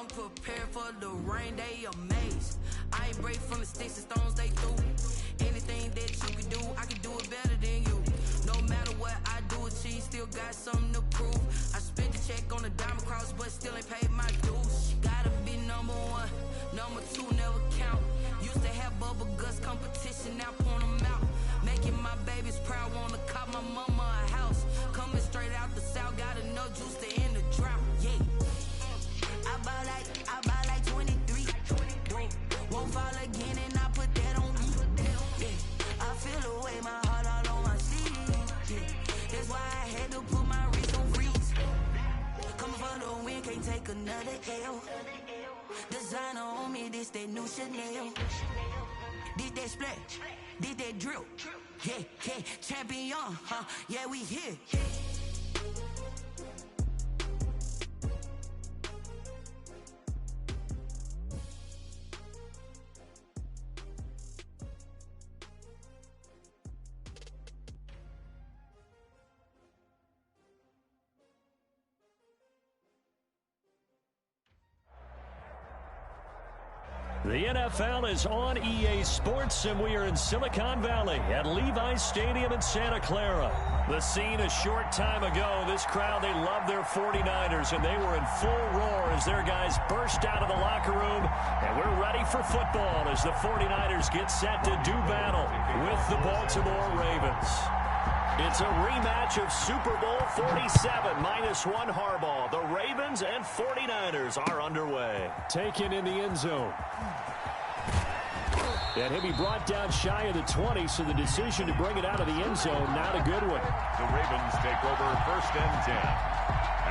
I'm prepared for the rain, they amazed. I ain't break from the sticks and stones they threw. Anything that you can do, I can do it better than you. No matter what I do, achieve, still got something to prove. I spent the check on the diamond cross, but still ain't paid my dues. Gotta be number one, number two never count. Used to have bubble guts competition, now point them out. Making my babies proud, wanna cop my mama a house. Coming straight out the south, got enough juice to end the drought. Yeah, I buy like 23. Won't fall again, and I put that on me. Yeah, I feel away, my heart all on my sleeve. Yeah, that's why I had to put my wrist on freeze. Coming for the win, can't take another L. Designer on me, this that new Chanel. This that splash, this that drill. Yeah, yeah, champion, huh? Yeah, we here. The NFL is on EA Sports, and we are in Silicon Valley at Levi's Stadium in Santa Clara. The scene a short time ago, this crowd, they love their 49ers, and they were in full roar as their guys burst out of the locker room, and we're ready for football as the 49ers get set to do battle with the Baltimore Ravens. It's a rematch of Super Bowl 47, -1 Harbaugh. The Ravens and 49ers are underway. Taken in the end zone. And he'll be brought down shy of the 20, so the decision to bring it out of the end zone, not a good one. The Ravens take over 1st and 10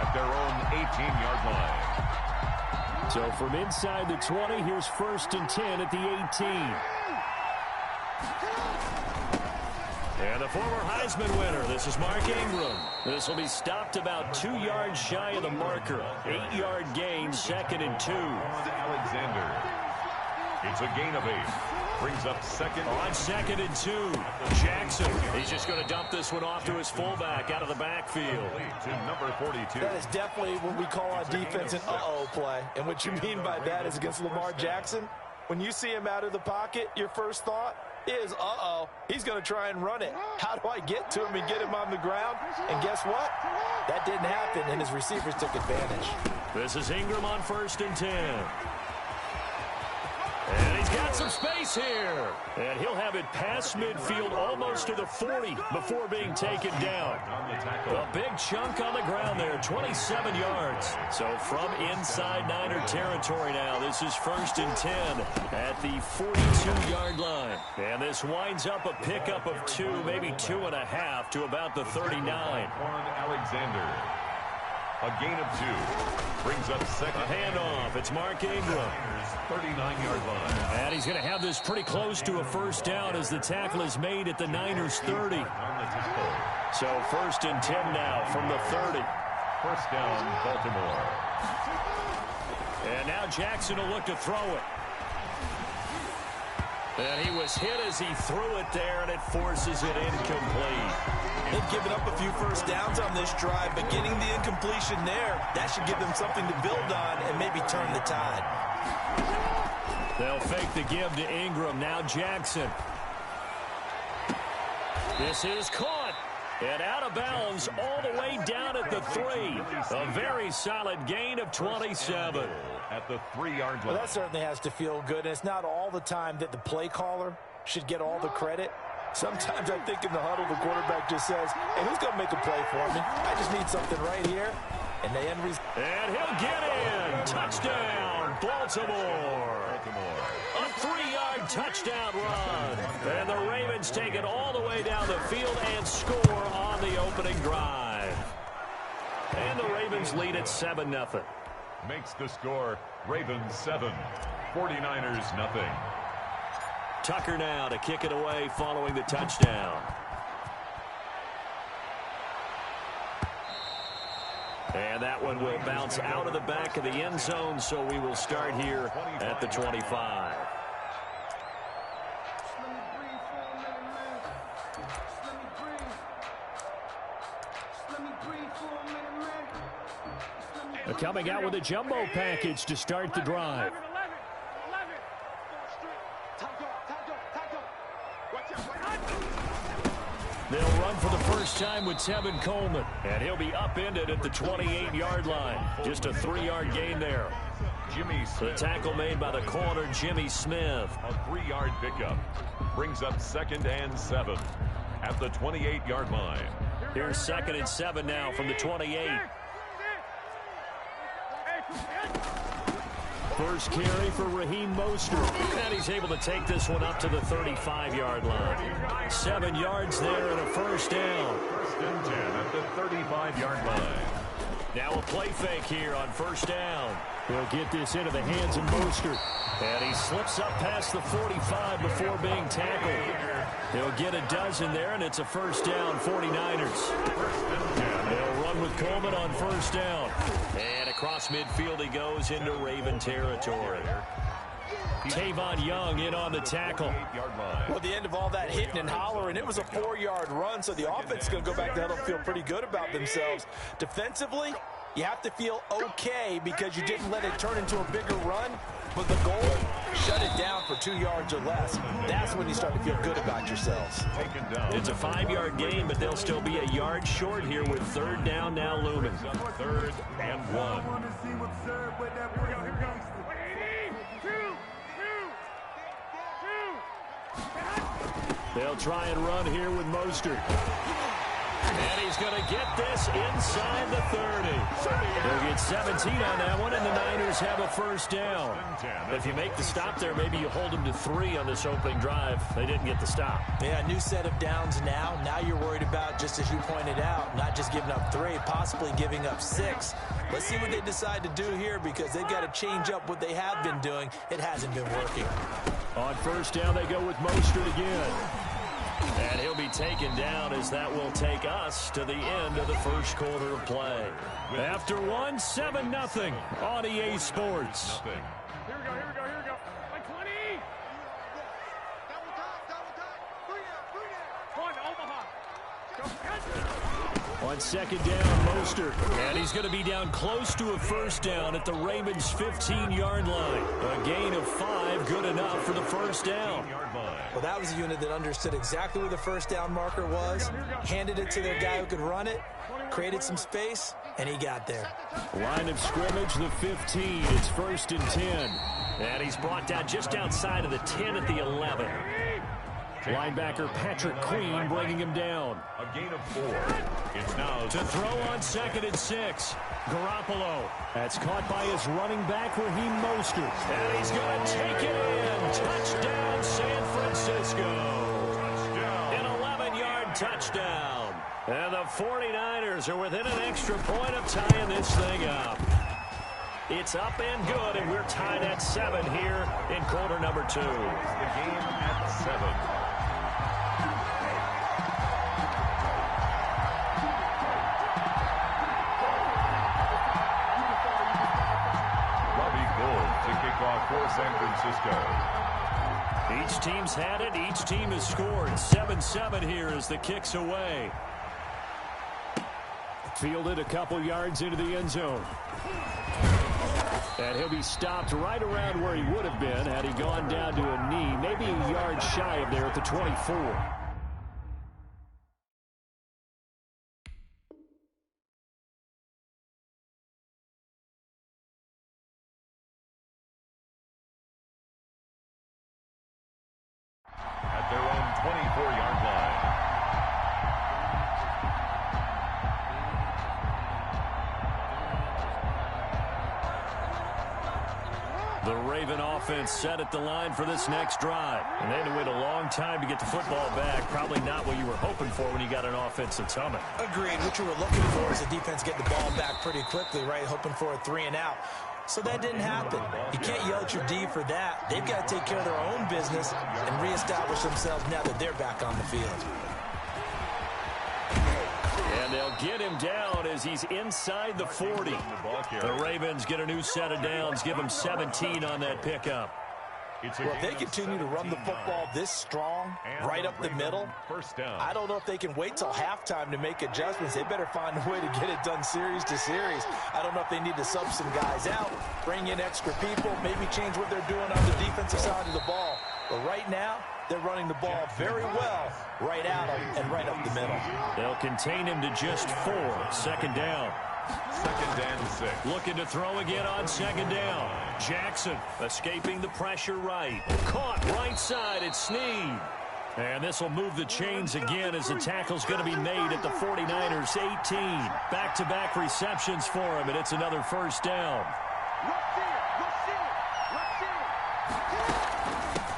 at their own 18-yard line. So from inside the 20, here's 1st and 10 at the 18. And the former Heisman winner, this is Mark Ingram. This will be stopped about 2 yards shy of the marker. 8-yard gain, 2nd and 2. Alexander. It's a gain of 8. Brings up 2nd. On 2nd and 2. Jackson, he's just going to dump this one off to his fullback out of the backfield. To number 42. That is definitely what we call on defense an uh-oh play. And what you mean by that is against Lamar Jackson, when you see him out of the pocket, your first thought is, uh-oh, he's going to try and run it. How do I get to him and get him on the ground? And guess what? That didn't happen, and his receivers took advantage. This is Ingram on 1st and 10. And he's got some space here. And he'll have it past midfield almost to the 40 before being taken down. A big chunk on the ground there, 27 yards. So from inside Niner territory now, this is 1st and 10 at the 42-yard line. And this winds up a pickup of 2, maybe 2.5 to about the 39. Alexander. A gain of 2. Brings up 2nd. A handoff. It's Mark Ingram. 39-yard line. And he's going to have this pretty close to a 1st down as the tackle is made at the Niners' 30. So 1st and 10 now from the 30. 1st down, Baltimore. And now Jackson will look to throw it. And he was hit as he threw it there, and it forces it incomplete. They've given up a few 1st downs on this drive, but getting the incompletion there, that should give them something to build on and maybe turn the tide. They'll fake the give to Ingram. Now Jackson. This is caught. And out of bounds all the way down at the 3. A very solid gain of 27. At the 3-yard line. Well, that certainly has to feel good, and it's not all the time that the play caller should get all the credit. Sometimes I think in the huddle, the quarterback just says, hey, who's going to make a play for me? I just need something right here. And the end result. And he'll get in. Touchdown, Baltimore. A 3-yard touchdown run. And the Ravens take it all the way down the field and score on the opening drive. And the Ravens lead at 7-0. Makes the score Ravens 7, 49ers nothing. Tucker now to kick it away following the touchdown. And that one will bounce out of the back of the end zone, so we will start here at the 25. Coming out with a jumbo package to start the drive. They'll run for the first time with Tevin Coleman, and he'll be upended at the 28-yard line. Just a 3-yard gain there. Jimmy Smith. The tackle made by the corner, Jimmy Smith. A 3-yard pickup brings up 2nd and 7 at the 28-yard line. Here's 2nd and 7 now from the 28. First carry for Raheem Mostert. And he's able to take this one up to the 35-yard line. 7 yards there and a first down. 1st and 10 at the 35-yard line. Now a play fake here on first down. He'll get this into the hands of Mostert. And he slips up past the 45 before being tackled. He'll get a dozen there, and it's a first down, 49ers. They'll run with Coleman on first down. And across midfield he goes into Raven territory. Tavon Young in on the tackle. Well, at the end of all that hitting and hollering, it was a 4-yard run, so the offense is going to go back to huddle and feel pretty good about themselves. Defensively, you have to feel okay because you didn't let it turn into a bigger run, but the goal, shut it down for 2 yards or less. That's when you start to feel good about yourselves. It's a 5-yard gain, but they'll still be a yard short here with 3rd down now looming. 3rd and 1. They'll try and run here with Mostert. And he's going to get this inside the 30. He'll get 17 on that one, and the Niners have a first down. If you make the stop there, maybe you hold them to 3 on this opening drive. They didn't get the stop. Yeah, new set of downs now. Now you're worried about, just as you pointed out, not just giving up 3, possibly giving up 6. Let's see what they decide to do here because they've got to change up what they have been doing. It hasn't been working. On first down, they go with Mostert again. And he'll be taken down as that will take us to the end of the first quarter of play. After 1, 7-0 on EA Sports. Here we go. Like 20. One, Omaha. On 2nd down, Mostert. And he's going to be down close to a first down at the Ravens' 15-yard line. A gain of 5, good enough for the first down. Well, that was a unit that understood exactly where the first down marker was, handed it to their guy who could run it, created some space, and he got there. Line of scrimmage, the 15. It's 1st and 10. And he's brought down just outside of the 10 at the 11. Linebacker Patrick Queen bringing him down. A gain of 4. It's now to throw on 2nd and 6. Garoppolo. That's caught by his running back, Raheem Mostert. And he's going to take it in. Touchdown, San Francisco. An 11-yard touchdown. And the 49ers are within an extra point of tying this thing up. It's up and good, and we're tied at 7 here in quarter number 2. The game at 7. For San Francisco. Each team's had it. Each team has scored. 7-7 here as the kick's away. Fielded a couple yards into the end zone. And he'll be stopped right around where he would have been had he gone down to a knee, maybe a yard shy of there at the 24. At their own 24-yard line. The Raven offense set at the line for this next drive. And they had to wait a long time to get the football back. Probably not what you were hoping for when you got an offense that's humming. Agreed. What you were looking for is the defense get the ball back pretty quickly, right? Hoping for a 3 and out. So that didn't happen. You can't yell at your D for that. They've got to take care of their own business and reestablish themselves now that they're back on the field. And they'll get him down as he's inside the 40. The Ravens get a new set of downs, give him 17 on that pickup. Well, if they continue to run the football this strong, right up the middle, I don't know if they can wait till halftime to make adjustments. They better find a way to get it done series to series. I don't know if they need to sub some guys out, bring in extra people, maybe change what they're doing on the defensive side of the ball. But right now, they're running the ball very well right at them and right up the middle. They'll contain him to just 4. Second down. 2nd and 6. Looking to throw again on 2nd down. Jackson escaping the pressure right. Caught right side at Snead. And this will move the chains again as the tackle's going to be made at the 49ers 18. Back-to-back receptions for him, and it's another first down.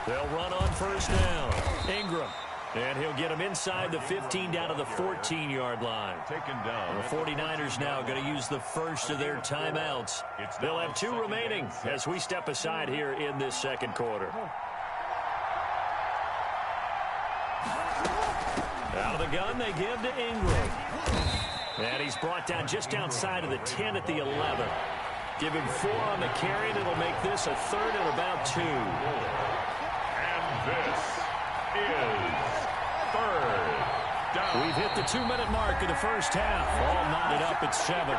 They'll run on first down. Ingram. And he'll get him inside the 15 down to the 14-yard line. Taken down. The 49ers now going to use the first of their timeouts. They'll have 2 remaining as we step aside here in this second quarter. Out of the gun, they give to Ingram. And he's brought down just outside of the 10 at the 11. Give him 4 on the carry, and it'll make this a 3rd and about 2. And this is 3rd down. We've hit the 2-minute mark of the first half. All knotted up at 7.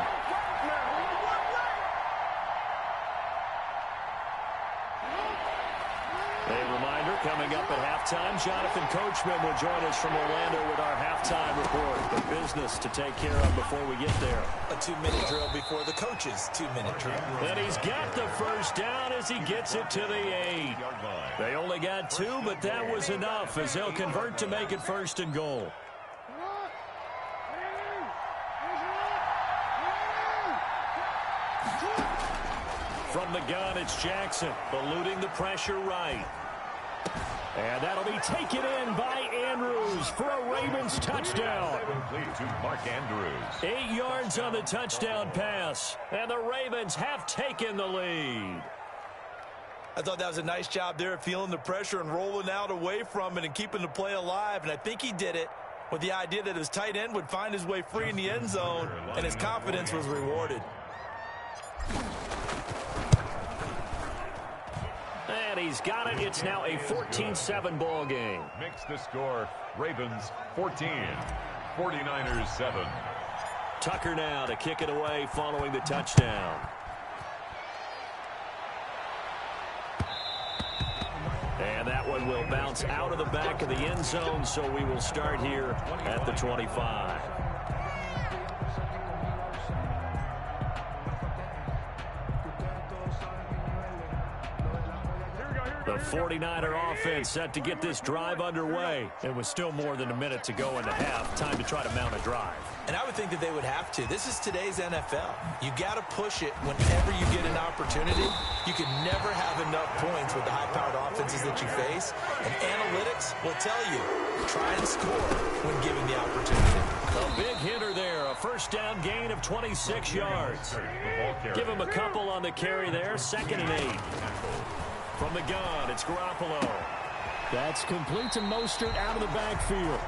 A reminder, coming up at halftime, Jonathan Coachman will join us from Orlando with our halftime report. The business to take care of before we get there. A 2-minute drill before the coach's 2-minute drill. And he's got the first down as he gets it to the 8. They only got 2, but that was enough as they'll convert to make it 1st and goal. From the gun, it's Jackson, eluding the pressure right. And that'll be taken in by Andrews for a Ravens touchdown. Complete to Mark Andrews. 8 yards on the touchdown pass, and the Ravens have taken the lead. I thought that was a nice job there of feeling the pressure and rolling out away from it and keeping the play alive, and I think he did it with the idea that his tight end would find his way free in the end zone, and his confidence was rewarded. And he's got it. It's now a 14-7 ball game. Makes the score Ravens 14, 49ers 7. Tucker now to kick it away following the touchdown. And that one will bounce out of the back of the end zone, so we will start here at the 25. The 49er offense set to get this drive underway. And with still more than a minute to go in the half, time to try to mount a drive. And I would think that they would have to. This is today's NFL. You got to push it whenever you get an opportunity. You can never have enough points with the high-powered offenses that you face. And analytics will tell you, try and score when given the opportunity. A big hitter there, a first down gain of 26 yards. Give him a couple on the carry there, 2nd and 8. From the gun, it's Garoppolo. That's complete to Mostert out of the backfield.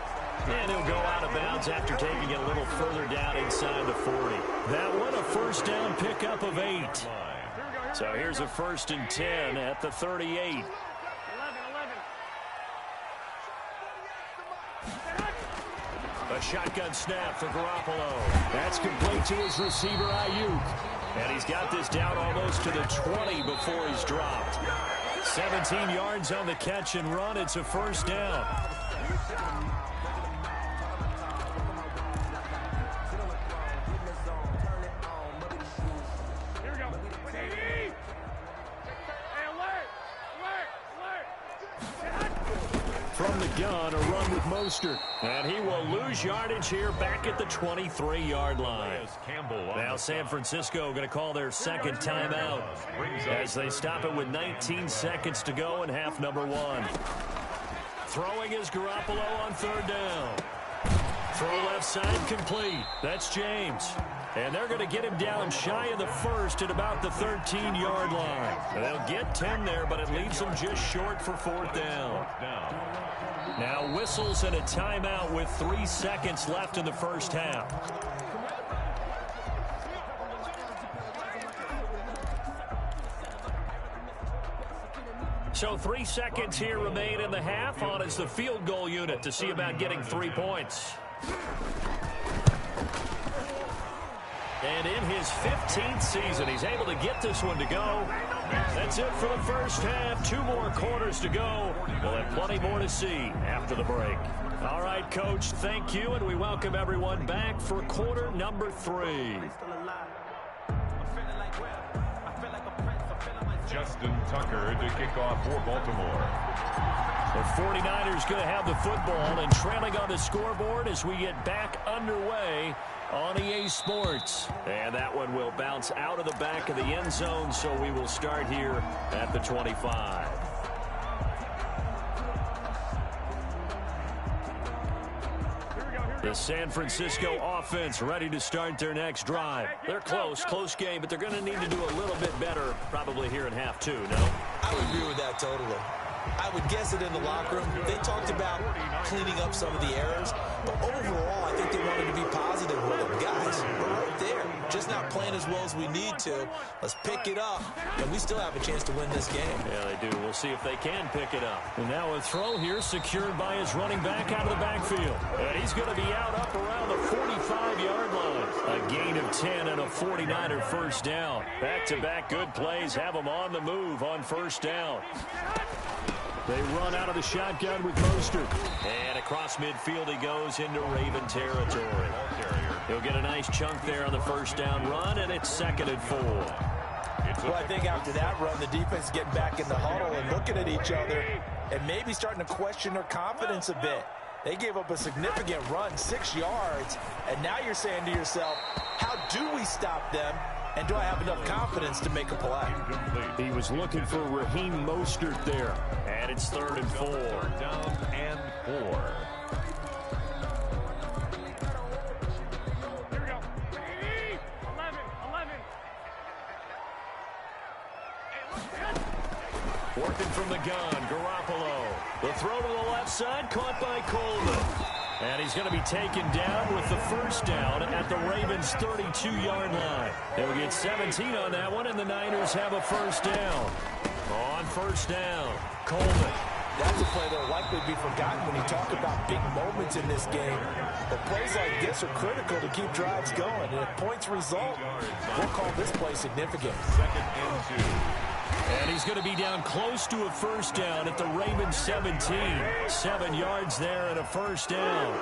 And he'll go out of bounds after taking it a little further down inside the 40. That one, a first down pickup of 8. So here's a 1st and 10 at the 38. A shotgun snap for Garoppolo. That's complete to his receiver, Ayuk. And he's got this down almost to the 20 before he's dropped. 17 yards on the catch and run. It's a first down. Here we go. From the gun, a run with Mostert. And he will lose yardage here back at the 23-yard line. Now San Francisco going to call their second timeout as they stop it with 19 seconds to go in half number 1. Throwing is Garoppolo on 3rd down. Throw left side complete. That's James. And they're going to get him down shy of the 1st at about the 13-yard line. And they'll get 10 there, but it leaves them just short for 4th down. Now whistles and a timeout with 3 seconds left in the first half. So 3 seconds here remain in the half. On is the field goal unit to see about getting 3 points. And in his 15th season, he's able to get this one to go. That's it for the first half. 2 more quarters to go. We'll have plenty more to see after the break. All right, Coach, thank you, and we welcome everyone back for quarter number 3. Justin Tucker to kick off for Baltimore. The 49ers going to have the football and trailing on the scoreboard as we get back underway on EA Sports. And that one will bounce out of the back of the end zone, so we will start here at the 25. The San Francisco offense ready to start their next drive. They're close game, but they're going to need to do a little bit better probably here in half 2, no? I would agree with that totally. I would guess that in the locker room, they talked about cleaning up some of the errors, but overall, I think they wanted to be positive with them. Guys, we're right there, just not playing as well as we need to. Let's pick it up, and we still have a chance to win this game. Yeah, they do. We'll see if they can pick it up. And now a throw here secured by his running back out of the backfield. And he's going to be out up around the 45-yard line. A gain of 10 and a 49er first down. Back-to-back good plays have him on the move on first down. They run out of the shotgun with Mostert. And across midfield he goes into Raven territory. He'll get a nice chunk there on the first down run, and it's 2nd and 4. Well, I think after that run, the defense is getting back in the huddle and looking at each other and maybe starting to question their confidence a bit. They gave up a significant run, 6 yards, and now you're saying to yourself, how do we stop them? And do I have enough confidence to make a play? He was looking for Raheem Mostert there. And it's 3rd and 4. Down and 4. Here we go. 11. Working from the gun, Garoppolo. The throw to the left side, caught by Coleman. And he's going to be taken down with the first down at the Ravens' 32-yard line. They'll get 17 on that one, and the Niners have a first down. On first down, Coleman. That's a play that will likely be forgotten when you talk about big moments in this game. But plays like this are critical to keep drives going. And if points result, we'll call this play significant. 2nd and 2. And he's going to be down close to a first down at the Ravens 17. 7 yards there and a first down.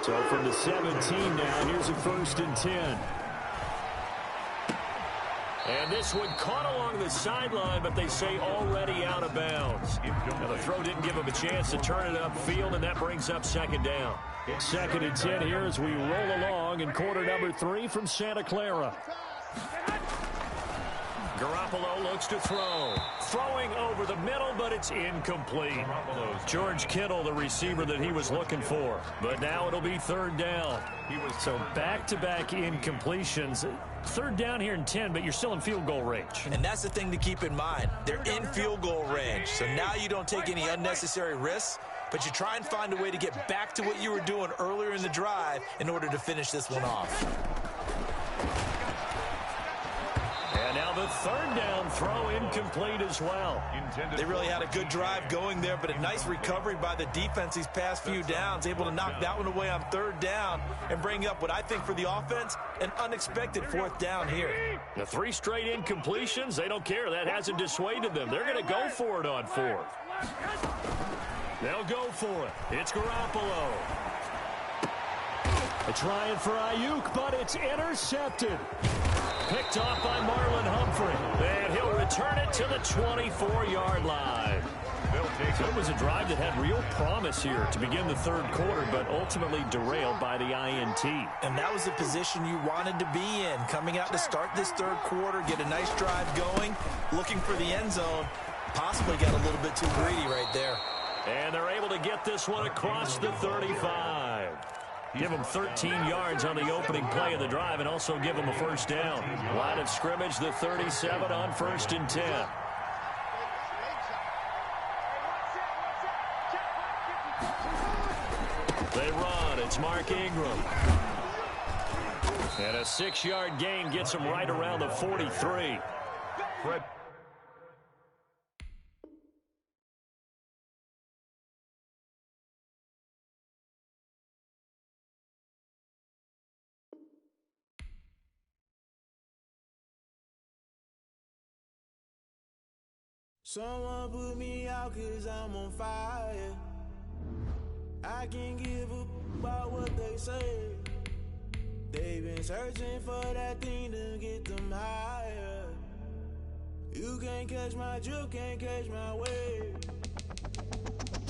So from the 17 now, here's a 1st and 10. And this one caught along the sideline, but they say already out of bounds. Now the throw didn't give him a chance to turn it upfield, and that brings up 2nd down. 2nd and 10 here as we roll along in quarter number 3 from Santa Clara. Garoppolo looks to throw. Throwing over the middle, but it's incomplete. George Kittle, the receiver that he was looking for. But now it'll be 3rd down. So back-to-back incompletions. 3rd down here in 10, but you're still in field goal range. And that's the thing to keep in mind. They're in field goal range. So now you don't take any unnecessary risks, but you try and find a way to get back to what you were doing earlier in the drive in order to finish this one off. And now the 3rd down throw incomplete as well. They really had a good drive going there, but a nice recovery by the defense these past few downs, able to knock that one away on 3rd down and bring up what I think for the offense, an unexpected 4th down here. The 3 straight incompletions, they don't care. That hasn't dissuaded them. They're going to go for it on 4th. They'll go for it. It's Garoppolo. They're trying for Ayuk, but it's intercepted. Picked off by Marlon Humphrey. And he'll return it to the 24-yard line. So it was a drive that had real promise here to begin the 3rd quarter, but ultimately derailed by the INT. And that was the position you wanted to be in. Coming out to start this 3rd quarter, get a nice drive going, looking for the end zone. Possibly got a little bit too greedy right there. And they're able to get this one across the 35. Give them 13 yards on the opening play of the drive and also give them a first down. Line of scrimmage, the 37 on 1st and 10. They run. It's Mark Ingram. And a 6-yard gain gets them right around the 43. Fred Someone put me out 'cause I'm on fire. I can give a about what they say. They've been searching for that thing to get them higher. You can't catch my drift, can't catch my wave.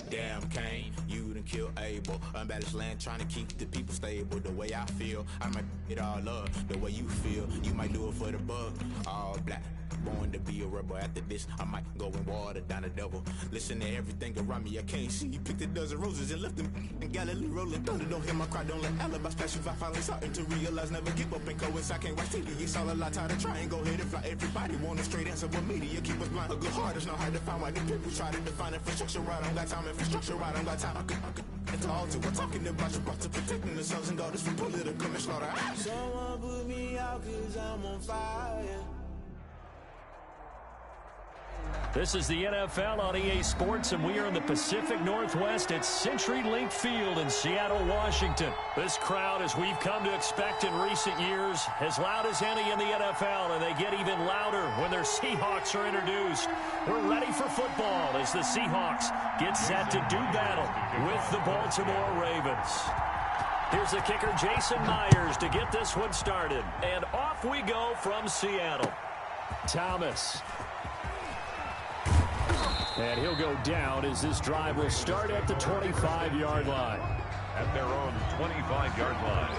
Damn Kane, you done kill Abel. Unbalanced land trying to keep the people stable. The way I feel, I might it all up. The way you feel, you might do it for the bug. All black, born to be a rebel. After this, I might go and water down the devil. Listen to everything around me, I can't see. You picked a dozen roses and left them in Galilee rolling thunder. Don't hear my cry, don't let alibi splash. If I finally starting to realize, never give up and coincide. Can't write TV, it's all a lot. Tired of trying, go ahead and fly. Everybody want a straight answer with media, keep us blind. A good heart is not hard to find. Why the people try to define infrastructure right? I don't got time, infrastructure right, I don't got time. I could it's all to we're talking about you brought to protecting the sons and daughters from political and slaughter. Someone put me out 'cause I'm on fire. This is the NFL on EA Sports, and we are in the Pacific Northwest at CenturyLink Field in Seattle, Washington. This crowd, as we've come to expect in recent years, as loud as any in the NFL, and they get even louder when their Seahawks are introduced. We're ready for football as the Seahawks get set to do battle with the Baltimore Ravens. Here's the kicker, Jason Myers, to get this one started. And off we go from Seattle. Thomas. And he'll go down as this drive will start at the 25-yard line. At their own 25-yard line.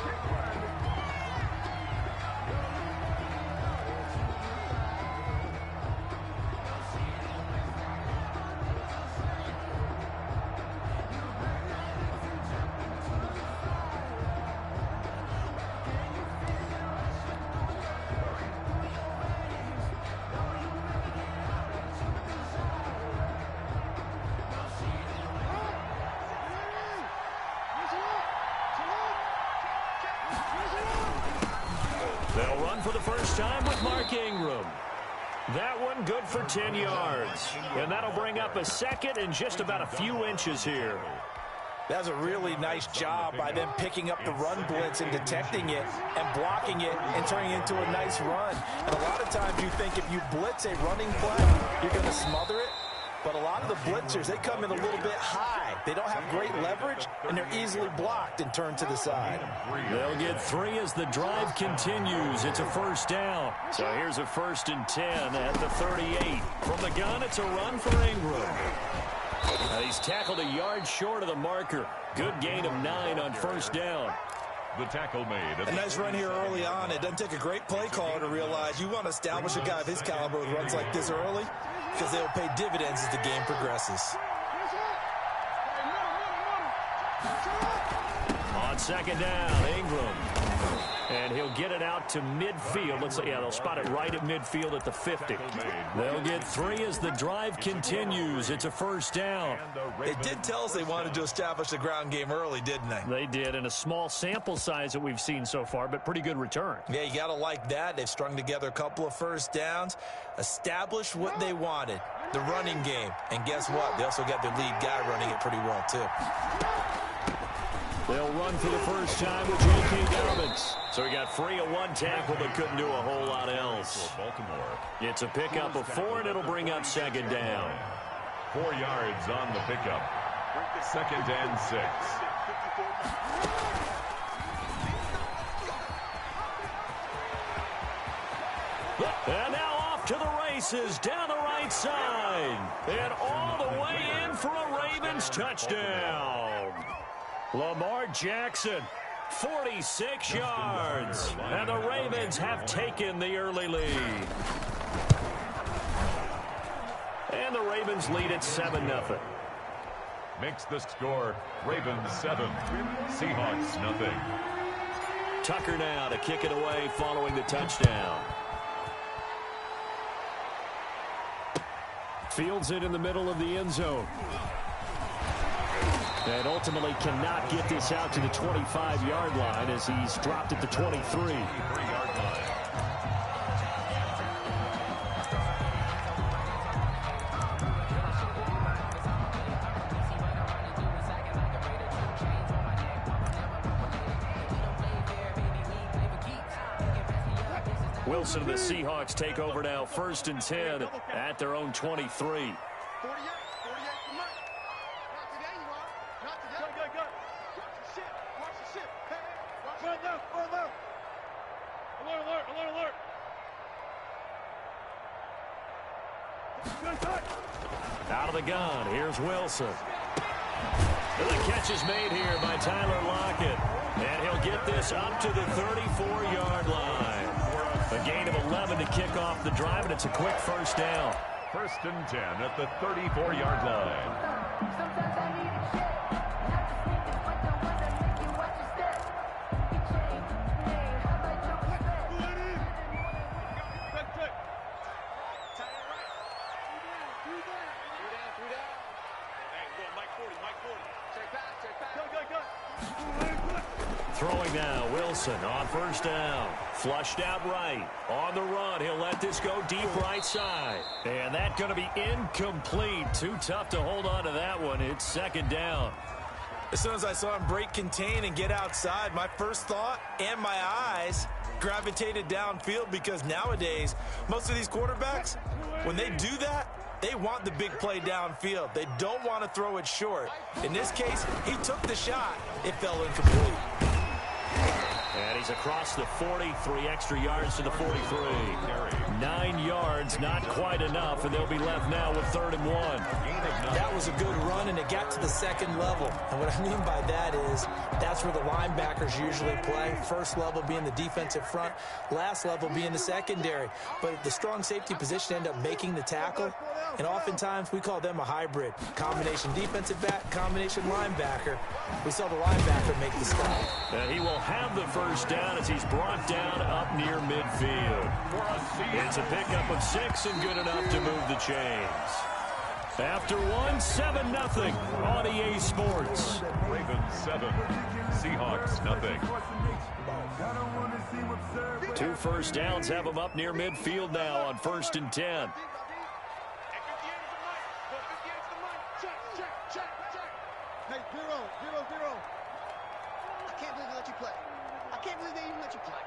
They'll run for the first time with Mark Ingram. That one good for 10 yards. And that'll bring up a second and just about a few inches here. That's a really nice job by them picking up the run blitz and detecting it and blocking it and turning it into a nice run. And a lot of times you think if you blitz a running play, you're going to smother it. But a lot of the blitzers, they come in a little bit high. They don't have great leverage, and they're easily blocked and turned to the side. They'll get 3 as the drive continues. It's a first down. So here's a 1st and 10 at the 38. From the gun, it's a run for Ingram. Now he's tackled a yard short of the marker. Good gain of 9 on first down. The tackle made. A nice run here early on. It doesn't take a great play caller to realize you want to establish a guy of his caliber with runs like this early, because they'll pay dividends as the game progresses. On second down, Ingram. And he'll get it out to midfield. Looks like, yeah, they'll spot it right at midfield at the 50. They'll get 3 as the drive continues. It's a first down. They did tell us they wanted to establish the ground game early, didn't they? They did, in a small sample size that we've seen so far, but pretty good return. Yeah, you got to like that. They've strung together a couple of first downs, established what they wanted, the running game. And guess what? They also got their lead guy running it pretty well, too. They'll run for the first time with J.K. Dobbins. So he got free of 1 tackle but couldn't do a whole lot else. It's a pickup of 4, and it'll bring up second down. 4 yards on the pickup. 2nd and 6. And now off to the races down the right side. And all the way in for a Ravens touchdown. Lamar Jackson, 46 yards. And the Ravens have taken the early lead. And the Ravens lead at 7-0. Makes the score Ravens 7, Seahawks nothing. Tucker now to kick it away following the touchdown. Fields it in the middle of the end zone. And ultimately cannot get this out to the 25-yard line as he's dropped at the 23. Wilson and the Seahawks take over now, 1st and 10 at their own 23. Out of the gun, here's Wilson. And the catch is made here by Tyler Lockett. And he'll get this up to the 34-yard line. A gain of 11 to kick off the drive, and it's a quick 1st down. 1st and 10 at the 34-yard line. Throwing now, Wilson on 1st down. Flushed out right. On the run, he'll let this go deep right side. And that's going to be incomplete. Too tough to hold on to that one. It's 2nd down. As soon as I saw him break contain and get outside, my first thought and my eyes gravitated downfield, because nowadays, most of these quarterbacks, when they do that, they want the big play downfield. They don't want to throw it short. In this case, he took the shot. It fell incomplete. And he's across the 40, 3 extra yards to the 43. 9 yards, not quite enough, and they'll be left now with 3rd and 1. That was a good run, and it got to the 2nd level. And what I mean by that is that's where the linebackers usually play. 1st level being the defensive front, last level being the secondary. But the strong safety position end up making the tackle, and oftentimes we call them a hybrid. Combination defensive back, combination linebacker. We saw the linebacker make the stop. And he will have the 1st down as he's brought down up near midfield. It's a pickup of 6 and good enough to move the chains. After 1, 7-0 on EA Sports. Ravens 7, Seahawks nothing. 2 1st downs have them up near midfield now on 1st and 10. Hey, 0-0-0. I can't believe they let you play. I can't believe they even let you play.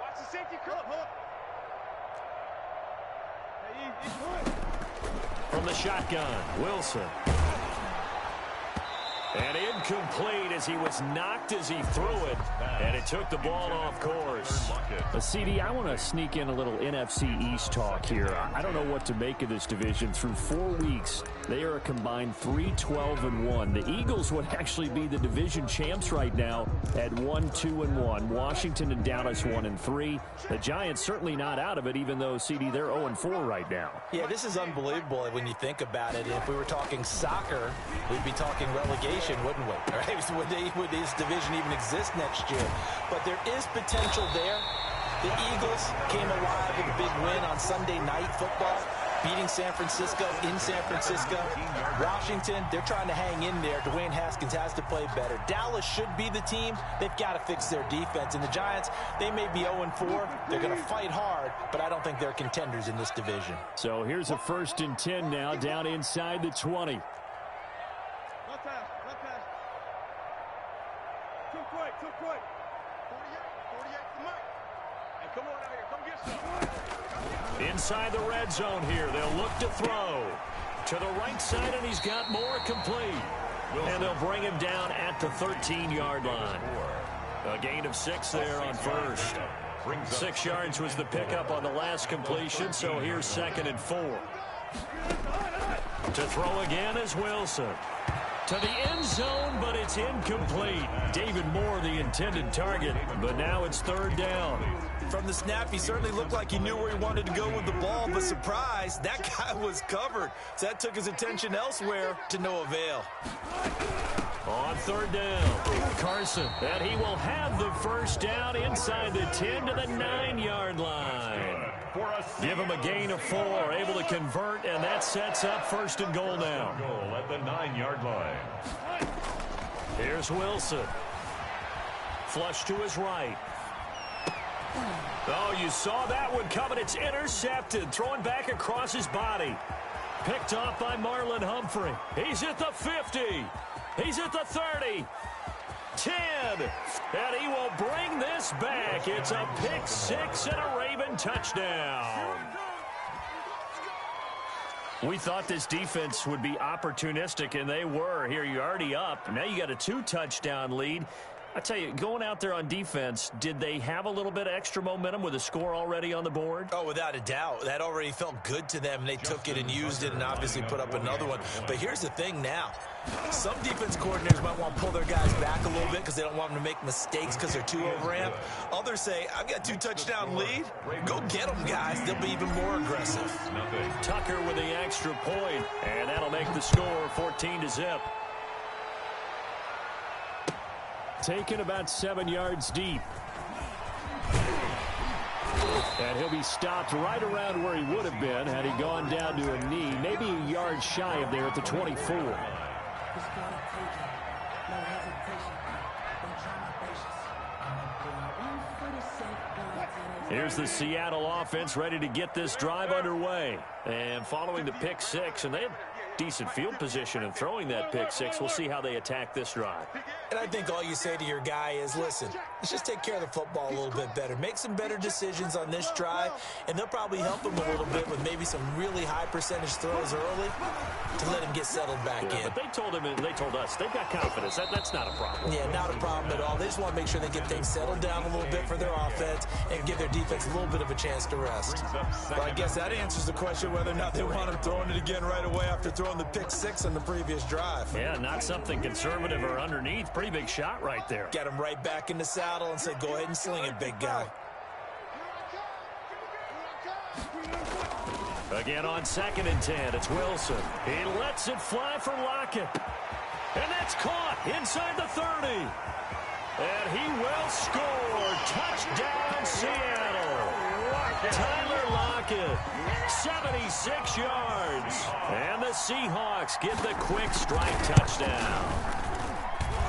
Watch the safety hold up. Hey, he's good. From the shotgun, Wilson. And incomplete as he was knocked as he threw it, and it took the ball off course. CD, I want to sneak in a little NFC East talk here. I don't know what to make of this division. Through 4 weeks, they are a combined 3-12-1. The Eagles would actually be the division champs right now at 1-2-1. Washington and Dallas 1-3. The Giants certainly not out of it, even though, CD, they're 0-4 right now. Yeah, this is unbelievable when you think about it. If we were talking soccer, we'd be talking relegation, wouldn't we? Right? Would this division even exist next year? But there is potential there. The Eagles came alive with a big win on Sunday Night Football, beating San Francisco in San Francisco. Washington, they're trying to hang in there. Dwayne Haskins has to play better. Dallas should be the team. They've got to fix their defense. And the Giants, they may be 0-4. They're going to fight hard, but I don't think they're contenders in this division. So here's a 1st and 10 now, down inside the 20. Left pass. Too quick. 48, the mic. Hey, come on out here. Come get some. Inside the red zone here, they'll look to throw. To the right side, and he's got more complete. And they'll bring him down at the 13-yard line. A gain of 6 there on 1st. 6 yards was the pickup on the last completion, so here's 2nd and 4. To throw again is Wilson. To the end zone, but it's incomplete. David Moore, the intended target, but now it's 3rd down. From the snap, he certainly looked like he knew where he wanted to go with the ball, but surprise, that guy was covered. So that took his attention elsewhere to no avail. On 3rd down, Carson, and he will have the 1st down inside the 10 to the 9-yard line. Give him a gain of 4, able to convert, and that sets up 1st and goal now. Goal at the 9-yard line. Here's Wilson. Flush to his right. Oh, you saw that one coming. It's intercepted. Throwing back across his body. Picked off by Marlon Humphrey. He's at the 50. He's at the 30. 10. And he will bring this back. It's a pick six and a Raven touchdown. We thought this defense would be opportunistic, and they were. Here, you're already up. Now you got a 2-touchdown lead. I tell you, going out there on defense, did they have a little bit of extra momentum with a score already on the board? Oh, without a doubt. That already felt good to them. They took it and used it and obviously put up another one. But here's the thing now. Some defense coordinators might want to pull their guys back a little bit because they don't want them to make mistakes because they're too overamped. Others say, I've got a 2-touchdown lead. Go get them, guys. They'll be even more aggressive. Tucker with the extra point, and that'll make the score 14-0. Taken about 7 yards deep. And he'll be stopped right around where he would have been had he gone down to a knee, maybe a yard shy of there at the 24. Here's the Seattle offense ready to get this drive underway. And following the pick six, and they have decent field position in throwing that pick six. We'll see how they attack this drive. And I think all you say to your guy is, listen, let's just take care of the football a little bit better. Make some better decisions on this drive, and they'll probably help him a little bit with maybe some really high percentage throws early to let him get settled back in. But they told him, and they told us, they've got confidence. That's not a problem. Yeah, not a problem at all. They just want to make sure they get things settled down a little bit for their offense and give their defense a little bit of a chance to rest. Well, I guess that answers the question whether or not they want him throwing it again right away after throwing the pick six on the previous drive. Yeah, not something conservative or underneath. Pretty big shot right there. Get him right back in the saddle and say, go ahead and sling it, big guy. Again on 2nd and 10, it's Wilson. He lets it fly for Lockett. And that's caught inside the 30. And he will score. Touchdown, Seattle. Tyler Lockett, 76 yards. And the Seahawks get the quick strike touchdown.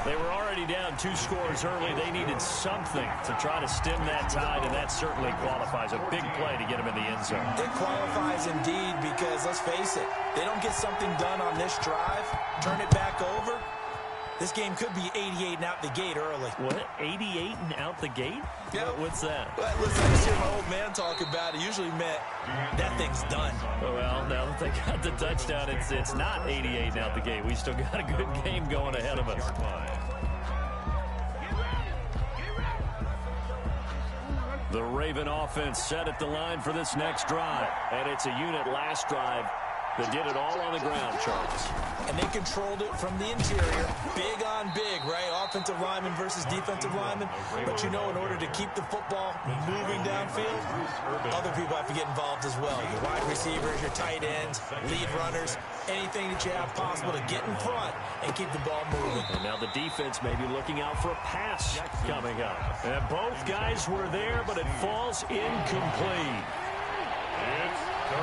They were already down 2 scores early. They needed something to try to stem that tide, and that certainly qualifies. A big play to get them in the end zone. It qualifies indeed because, let's face it, they don't get something done on this drive, turn it back over, this game could be 88 and out the gate early. What? 88 and out the gate? Yeah. What's that? Well, listen, I just hear my old man talk about it. Usually meant that thing's done. Well, now that they got the touchdown, it's not 88 and out the gate. We still got a good game going ahead of us. The Raven offense set at the line for this next drive. And it's a unit last drive that did it all on the ground, Charles. And they controlled it from the interior. Big on big, right? Offensive lineman versus defensive lineman. But you know, in order to keep the football moving downfield, other people have to get involved as well. Your wide receivers, your tight ends, lead runners, anything that you have possible to get in front and keep the ball moving. And now the defense may be looking out for a pass coming up. And both guys were there, but it falls incomplete.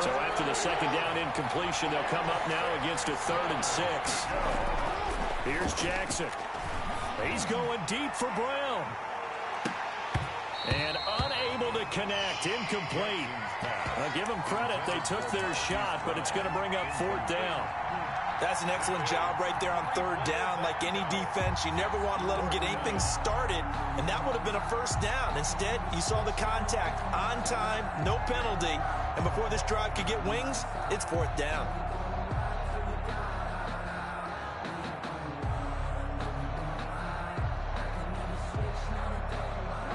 So after the second down incompletion, they'll come up now against a 3rd and 6. Here's Jackson. He's going deep for Brown. And unable to connect, incomplete. I'll give them credit. They took their shot, but it's going to bring up 4th down. That's an excellent job right there on 3rd down. Like any defense, you never want to let them get anything started, and that would have been a 1st down. Instead, you saw the contact on time, no penalty, and before this drive could get wings, it's 4th down.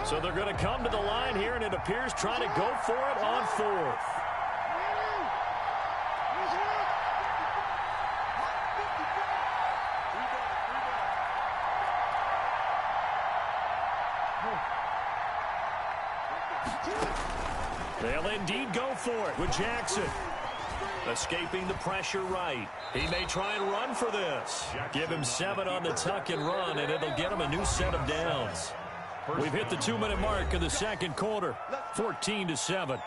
So they're going to come to the line here, and it appears trying to go for it on 4th. They'll indeed go for it with Jackson. Escaping the pressure right. He may try and run for this. Give him 7 on the tuck and run, and it'll get him a new set of downs. We've hit the 2-minute mark of the second quarter. 14-7.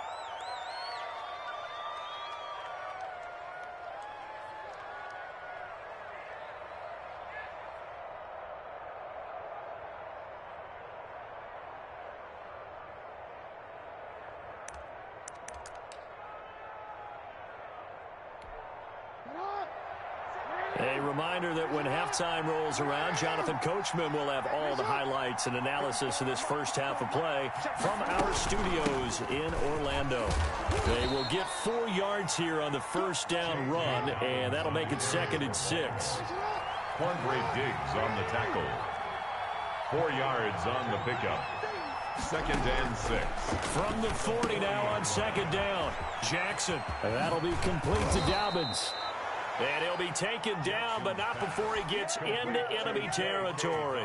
A reminder that when halftime rolls around, Jonathan Coachman will have all the highlights and analysis of this first half of play from our studios in Orlando. They will get 4 yards here on the first down run, and that'll make it 2nd and 6. Quandre Diggs on the tackle. 4 yards on the pickup. 2nd and 6. From the 40 now on 2nd down. Jackson. That'll be complete to Dobbins. And he'll be taken down, but not before he gets into enemy territory.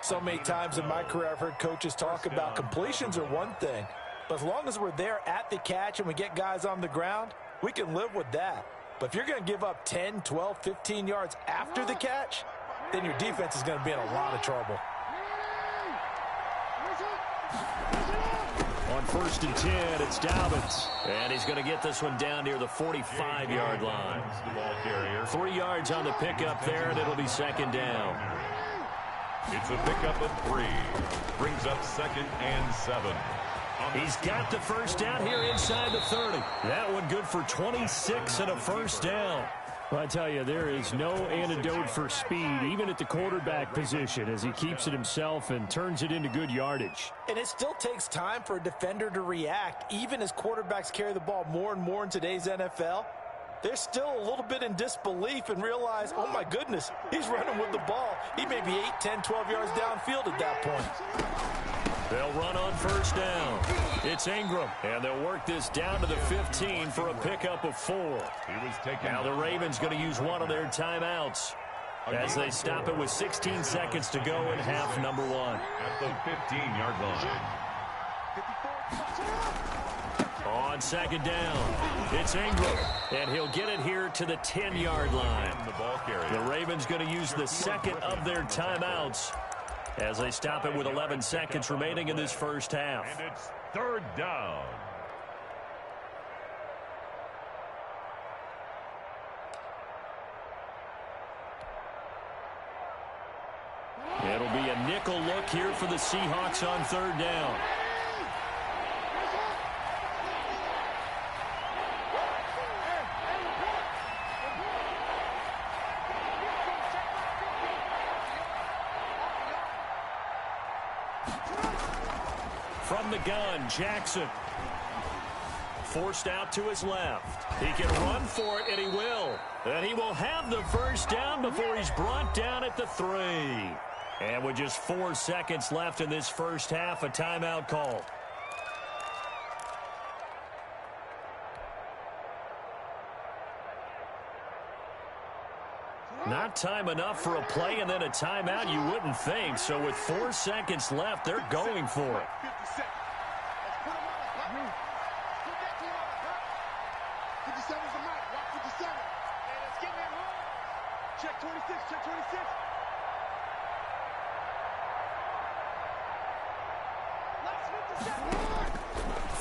So many times in my career I've heard coaches talk about completions are one thing, but as long as we're there at the catch and we get guys on the ground, we can live with that. But if you're going to give up 10, 12, 15 yards after the catch, then your defense is going to be in a lot of trouble. On 1st and 10, it's Dobbins. And he's going to get this one down near the 45-yard line. 3 yards on the pickup there, and it'll be 2nd down. It's a pickup of 3. Brings up 2nd and 7. He's got the first down here inside the 30. That one good for 26 and a first down. Well, I tell you, there is no antidote for speed, even at the quarterback position, as he keeps it himself and turns it into good yardage. And it still takes time for a defender to react, even as quarterbacks carry the ball more and more in today's NFL. They're still a little bit in disbelief and realize, oh my goodness, he's running with the ball. He may be 8, 10, 12 yards downfield at that point. They'll run on first down. It's Ingram, and they'll work this down to the 15 for a pickup of 4. Now the Ravens going to use one of their timeouts as they stop it with 16 seconds to go in half number 1. At the 15-yard line. On 2nd down, it's Ingram, and he'll get it here to the 10-yard line. The Ravens going to use the second of their timeouts as they stop it with 11 seconds remaining in this first half. And it's 3rd down. It'll be a nickel look here for the Seahawks on 3rd down. From the gun, Jackson. Forced out to his left. He can run for it, and he will. And he will have the first down before he's brought down at the 3. And with just 4 seconds left in this first half, a timeout call. Not time enough for a play and then a timeout, you wouldn't think. So with 4 seconds left, they're going for it. Check 26, check 26.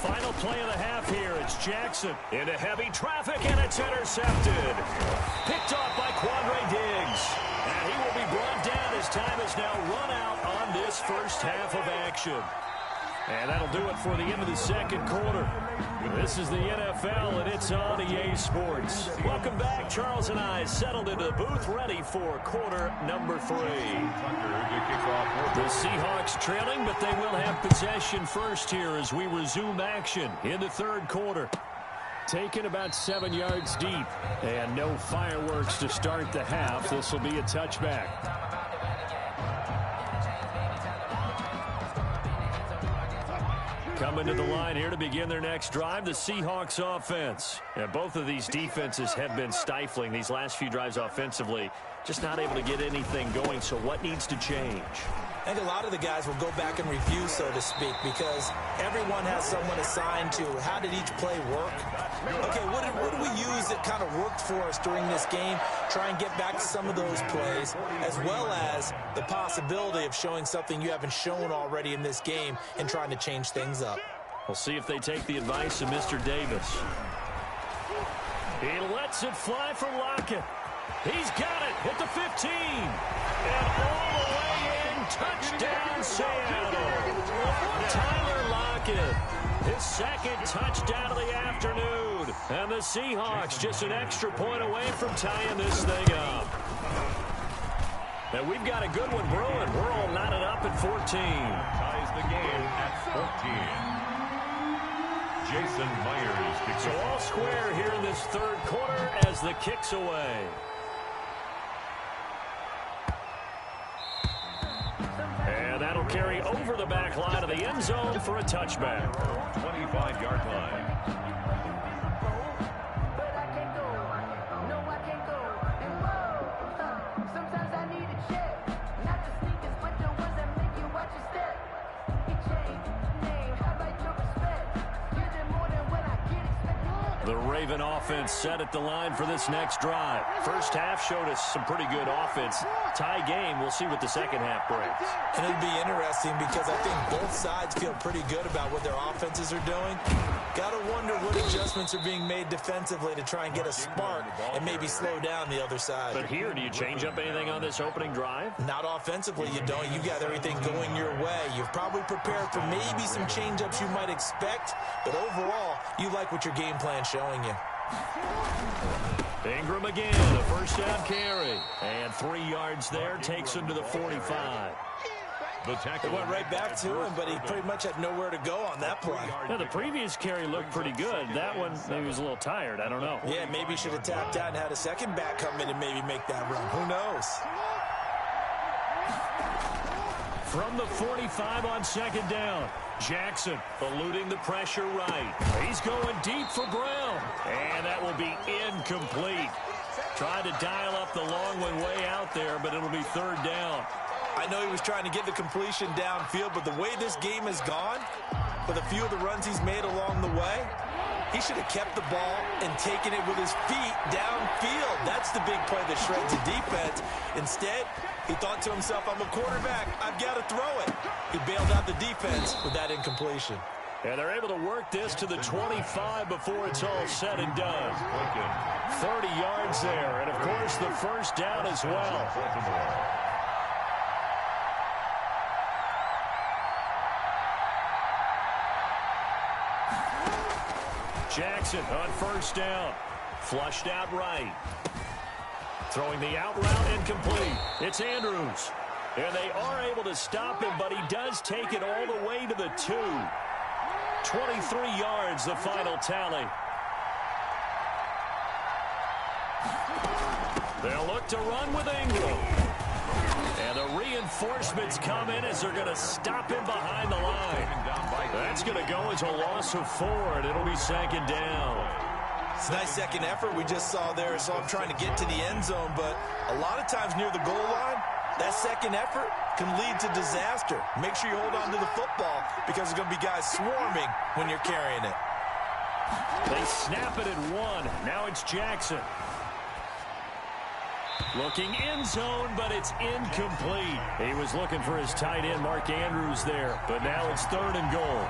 Final play of the half here. It's Jackson into heavy traffic, and it's intercepted. Picked off by Quandre Diggs. And he will be brought down as time is now run out on this first half of action. And that'll do it for the end of the second quarter. This is the NFL, and it's on EA Sports. Welcome back. Charles and I settled into the booth, ready for quarter number 3. The Seahawks trailing, but they will have possession first here as we resume action in the third quarter. Taken about 7 yards deep, and no fireworks to start the half. This will be a touchback. Coming to the line here to begin their next drive, the Seahawks offense. And both of these defenses have been stifling these last few drives offensively. Just not able to get anything going, so what needs to change? I think a lot of the guys will go back and review, so to speak, because everyone has someone assigned to how did each play work. Okay, what did we use that kind of worked for us during this game? Try and get back to some of those plays, as well as the possibility of showing something you haven't shown already in this game and trying to change things up. We'll see if they take the advice of Mr. Davis. He lets it fly for Lockett. He's got it at the 15. And all the way in, touchdown Seattle. Tyler Lockett His second touchdown of the afternoon. And the Seahawks just an extra point away from tying this thing up. And we've got a good one brewing. We're all knotted up at 14. Ties the game at 14. Jason Myers kicks So all square here in this third quarter as the kick's away. And that'll carry over the back line of the end zone for a touchback. 25-yard line. The Raven offense set at the line for this next drive. First half showed us some pretty good offense. Tie game, we'll see what the second half brings. And it'll be interesting because I think both sides feel pretty good about what their offenses are doing. Got to wonder what adjustments are being made defensively to try and get a spark and maybe slow down the other side. But here, do you change up anything on this opening drive? Not offensively, you don't. You got everything going your way. You've probably prepared for maybe some change-ups you might expect, but overall, you like what your game plan's showing you. Ingram again, a first down carry. And 3 yards there, takes him to the 45. The tackle It went right back to him, but he pretty much had nowhere to go on that play. Now, the previous carry looked pretty good. That one, maybe was a little tired. I don't know. Yeah, maybe he should have tapped out and had a second back come in and maybe make that run. Who knows? From the 45 on second down, Jackson eluding the pressure right. He's going deep for Brown. And that will be incomplete. Tried to dial up the long one way out there, but it'll be third down. I know he was trying to get the completion downfield, but the way this game has gone, with a few of the runs he's made along the way, he should have kept the ball and taken it with his feet downfield. That's the big play that shreds the defense. Instead, he thought to himself, I'm a quarterback. I've got to throw it. He bailed out the defense with that incompletion. And they're able to work this to the 25 before it's all said and done. 30 yards there, and of course the first down as well. Jackson on first down. Flushed out right. Throwing the out route incomplete. It's Andrews. And they are able to stop him, but he does take it all the way to the 2. 23 yards, the final tally. They'll look to run with Ingram. And the reinforcements come in as they're going to stop him behind the line. That's going to go as a loss of 4, and it'll be second down. It's a nice second effort we just saw there. So I'm trying to get to the end zone, but a lot of times near the goal line, that second effort can lead to disaster. Make sure you hold on to the football because there's going to be guys swarming when you're carrying it. They snap it at 1. Now it's Jackson. Looking end zone, but it's incomplete. He was looking for his tight end, Mark Andrews, there. But now it's 3rd and goal.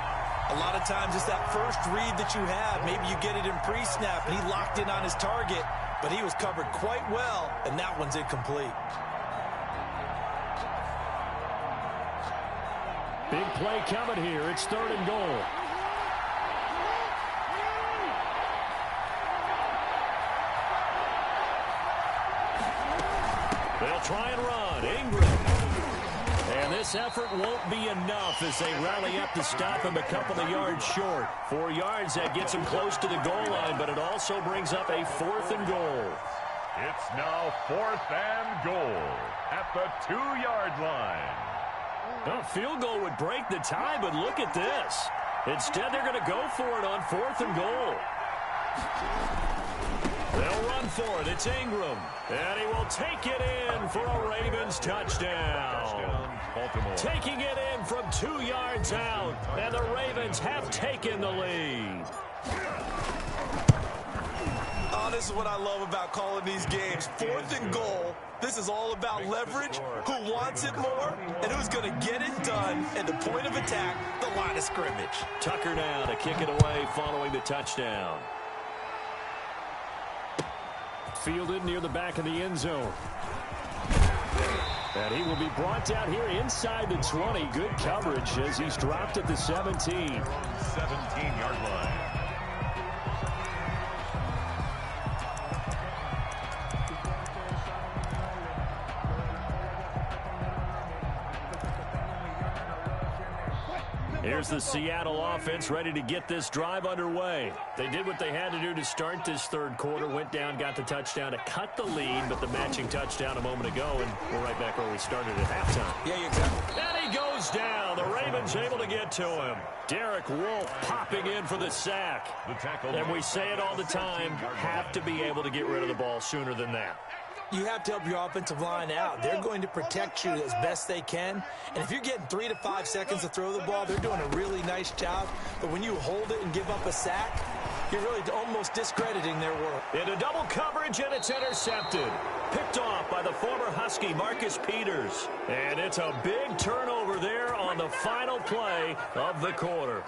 A lot of times it's that first read that you have. Maybe you get it in pre-snap, and he locked in on his target, but he was covered quite well, and that one's incomplete. Big play coming here. It's 3rd and goal. They'll try and run. Ingram. And this effort won't be enough as they rally up to stop him a couple of yards short. 4 yards, that gets him close to the goal line, but it also brings up a 4th and goal. It's now 4th and goal at the 2-yard line. A field goal would break the tie, but look at this. Instead, they're going to go for it on 4th and goal. They'll run for it. It's Ingram. And he will take it in for a Ravens touchdown. Taking it in from 2 yards out. And the Ravens have taken the lead. Oh, this is what I love about calling these games. 4th and goal. This is all about leverage, who wants it more, and who's going to get it done at the point of attack, the line of scrimmage. Tucker now to kick it away following the touchdown. Fielded near the back of the end zone. And he will be brought down here inside the 20. Good coverage as he's dropped at the 17. 17-yard line. Here's the Seattle offense ready to get this drive underway. They did what they had to do to start this third quarter, went down, got the touchdown to cut the lead, but the matching touchdown a moment ago, and we're right back where we started at halftime. Yeah, exactly. And he goes down. The Ravens able to get to him. Derek Wolfe popping in for the sack. And we say it all the time, have to be able to get rid of the ball sooner than that. You have to help your offensive line out. They're going to protect you as best they can. And if you're getting 3 to 5 seconds to throw the ball, they're doing a really nice job. But when you hold it and give up a sack, you're really almost discrediting their work. Into double coverage, and it's intercepted. Picked off by the former Husky, Marcus Peters. And it's a big turnover there on the final play of the quarter.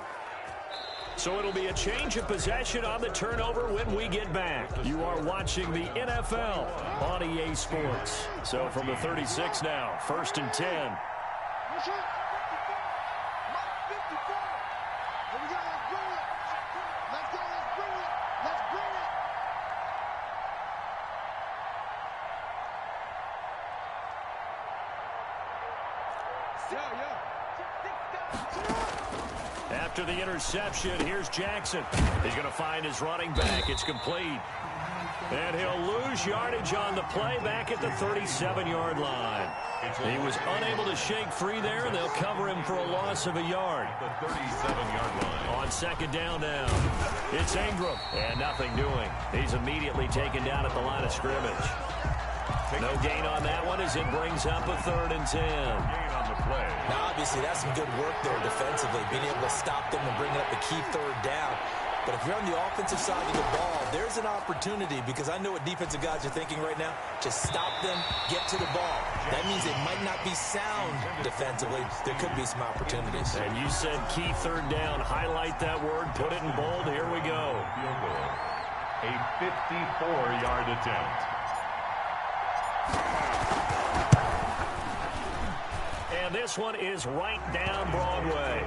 So it'll be a change of possession on the turnover when we get back. You are watching the NFL on EA Sports. So from the 36 now, 1st and 10. After the interception, here's Jackson. He's going to find his running back. It's complete. And he'll lose yardage on the play back at the 37-yard line. He was unable to shake free there, and they'll cover him for a loss of a yard. The 37-yard line. On second down now, it's Ingram, and nothing doing. He's immediately taken down at the line of scrimmage. No gain on that one as it brings up a 3rd and 10. Gain on the play. Now, obviously, that's some good work there defensively, being able to stop them and bringing up the key 3rd down. But if you're on the offensive side of the ball, there's an opportunity, because I know what defensive guys are thinking right now. Just stop them, get to the ball. That means they might not be sound defensively. There could be some opportunities. And you said key 3rd down. Highlight that word. Put it in bold. Here we go. Field goal. A 54-yard attempt. And this one is right down Broadway.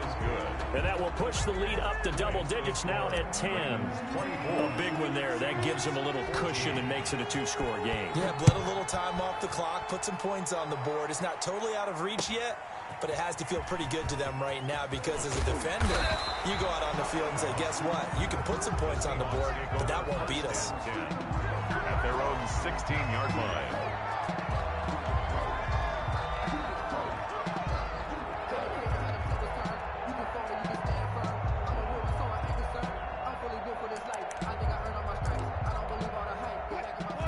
And that will push the lead up to double digits now at 10. A big one there. That gives them a little cushion and makes it a 2-score game. Yeah, bled a little time off the clock, put some points on the board. It's not totally out of reach yet, but it has to feel pretty good to them right now, because as a defender, you go out on the field and say, guess what? You can put some points on the board, but that won't beat us. At their own 16-yard line.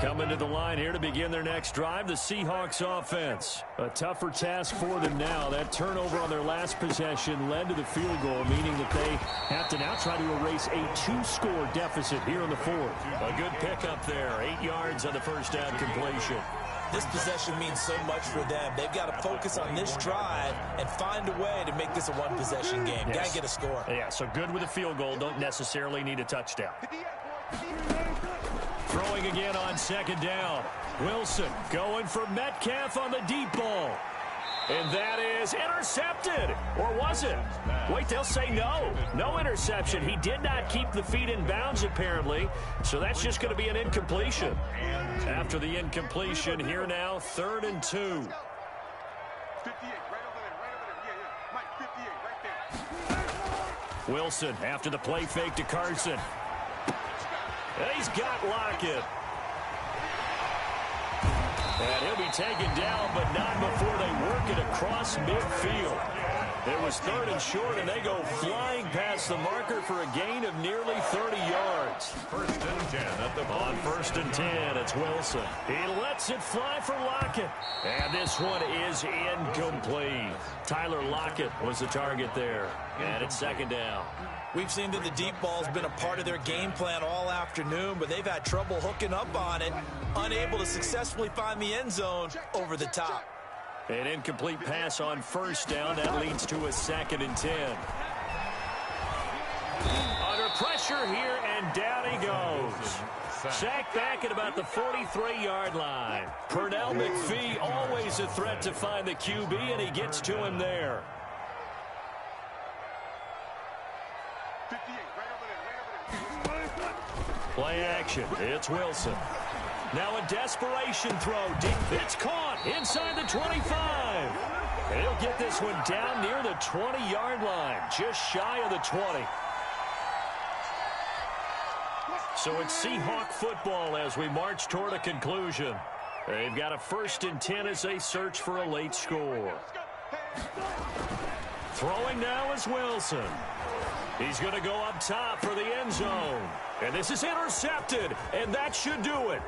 Coming to the line here to begin their next drive, the Seahawks offense. A tougher task for them now. That turnover on their last possession led to the field goal, meaning that they have to now try to erase a 2-score deficit here in the 4th. A good pickup there. 8 yards on the first down completion. This possession means so much for them. They've got to focus on this drive and find a way to make this a one-possession game. Yes. Got to get a score. Yeah, so good with a field goal. Don't necessarily need a touchdown. Throwing again on second down. Wilson going for Metcalf on the deep ball. And that is intercepted. Or was it? Wait, they'll say no. No interception. He did not keep the feet in bounds, apparently. So that's just going to be an incompletion. After the incompletion, here now, 3rd and 2. 58, right over there. Mike, 58, right there. Wilson after the play fake to Carson. And he's got Lockett. And he'll be taken down, but not before they work it across midfield. It was 3rd and short, and they go flying past the marker for a gain of nearly 30 yards. 1st and 10 at the On 1st and 10, it's Wilson. He lets it fly for Lockett. And this one is incomplete. Tyler Lockett was the target there. And it's 2nd down. We've seen that the deep ball's been a part of their game plan all afternoon, but they've had trouble hooking up on it, unable to successfully find the end zone over the top. An incomplete pass on 1st down. That leads to a 2nd and 10. Under pressure here, and down he goes. Sacked back at about the 43-yard line. Pernell McPhee, always a threat to find the QB, and he gets to him there. 58, right over there. Play action. It's Wilson. Now a desperation throw. Deep. It's caught inside the 25. And he'll get this one down near the 20-yard line, just shy of the 20. So it's Seahawk football as we march toward a conclusion. They've got a 1st and 10 as they search for a late score. Throwing now is Wilson. He's going to go up top for the end zone. And this is intercepted, and that should do it.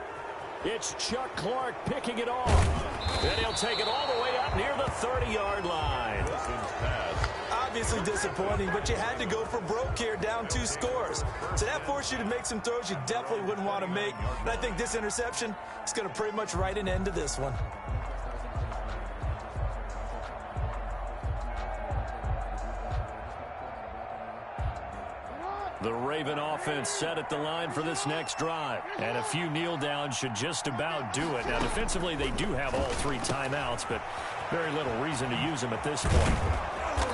It's Chuck Clark picking it off. And he'll take it all the way up near the 30-yard line. Obviously disappointing, but you had to go for broke here, down 2 scores. So that forced you to make some throws you definitely wouldn't want to make. And I think this interception is going to pretty much write an end to this one. The Raven offense set at the line for this next drive. And a few kneel downs should just about do it. Now, defensively, they do have all 3 timeouts, but very little reason to use them at this point.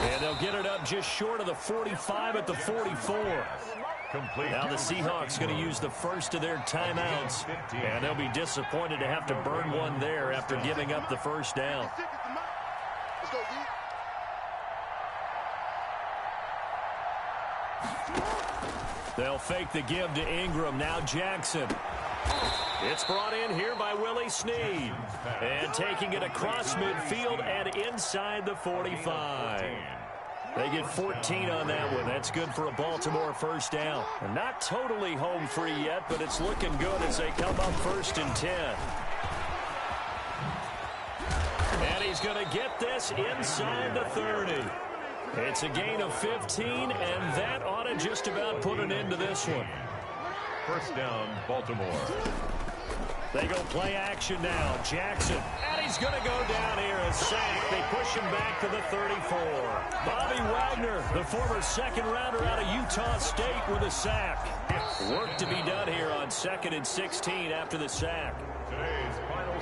And they'll get it up just short of the 45 at the 44. Now the Seahawks going to use the first of their timeouts. And they'll be disappointed to have to burn one there after giving up the first down. Let's go, D. They'll fake the give to Ingram. Now Jackson. It's brought in here by Willie Snead. And taking it across midfield and inside the 45. They get 14 on that one. That's good for a Baltimore first down. And not totally home free yet, but it's looking good as they come up 1st and 10. And he's going to get this inside the 30. It's a gain of 15, and that ought to just about put an end to this one. First down, Baltimore. They go play action now. Jackson, and he's going to go down here as sacked. They push him back to the 34. Bobby Wagner, the former second-rounder out of Utah State, with a sack. Work to be done here on 2nd and 16 after the sack. Today's final.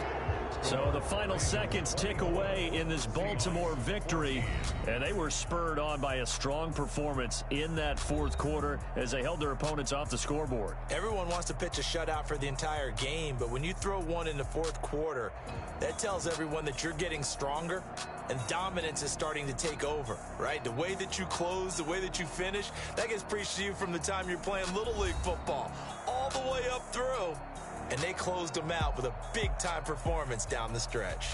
So the final seconds tick away in this Baltimore victory, and they were spurred on by a strong performance in that 4th quarter as they held their opponents off the scoreboard. Everyone wants to pitch a shutout for the entire game, but when you throw one in the 4th quarter, that tells everyone that you're getting stronger and dominance is starting to take over, right? The way that you close, the way that you finish, that gets preached to you from the time you're playing Little League football all the way up through. And they closed them out with a big-time performance down the stretch.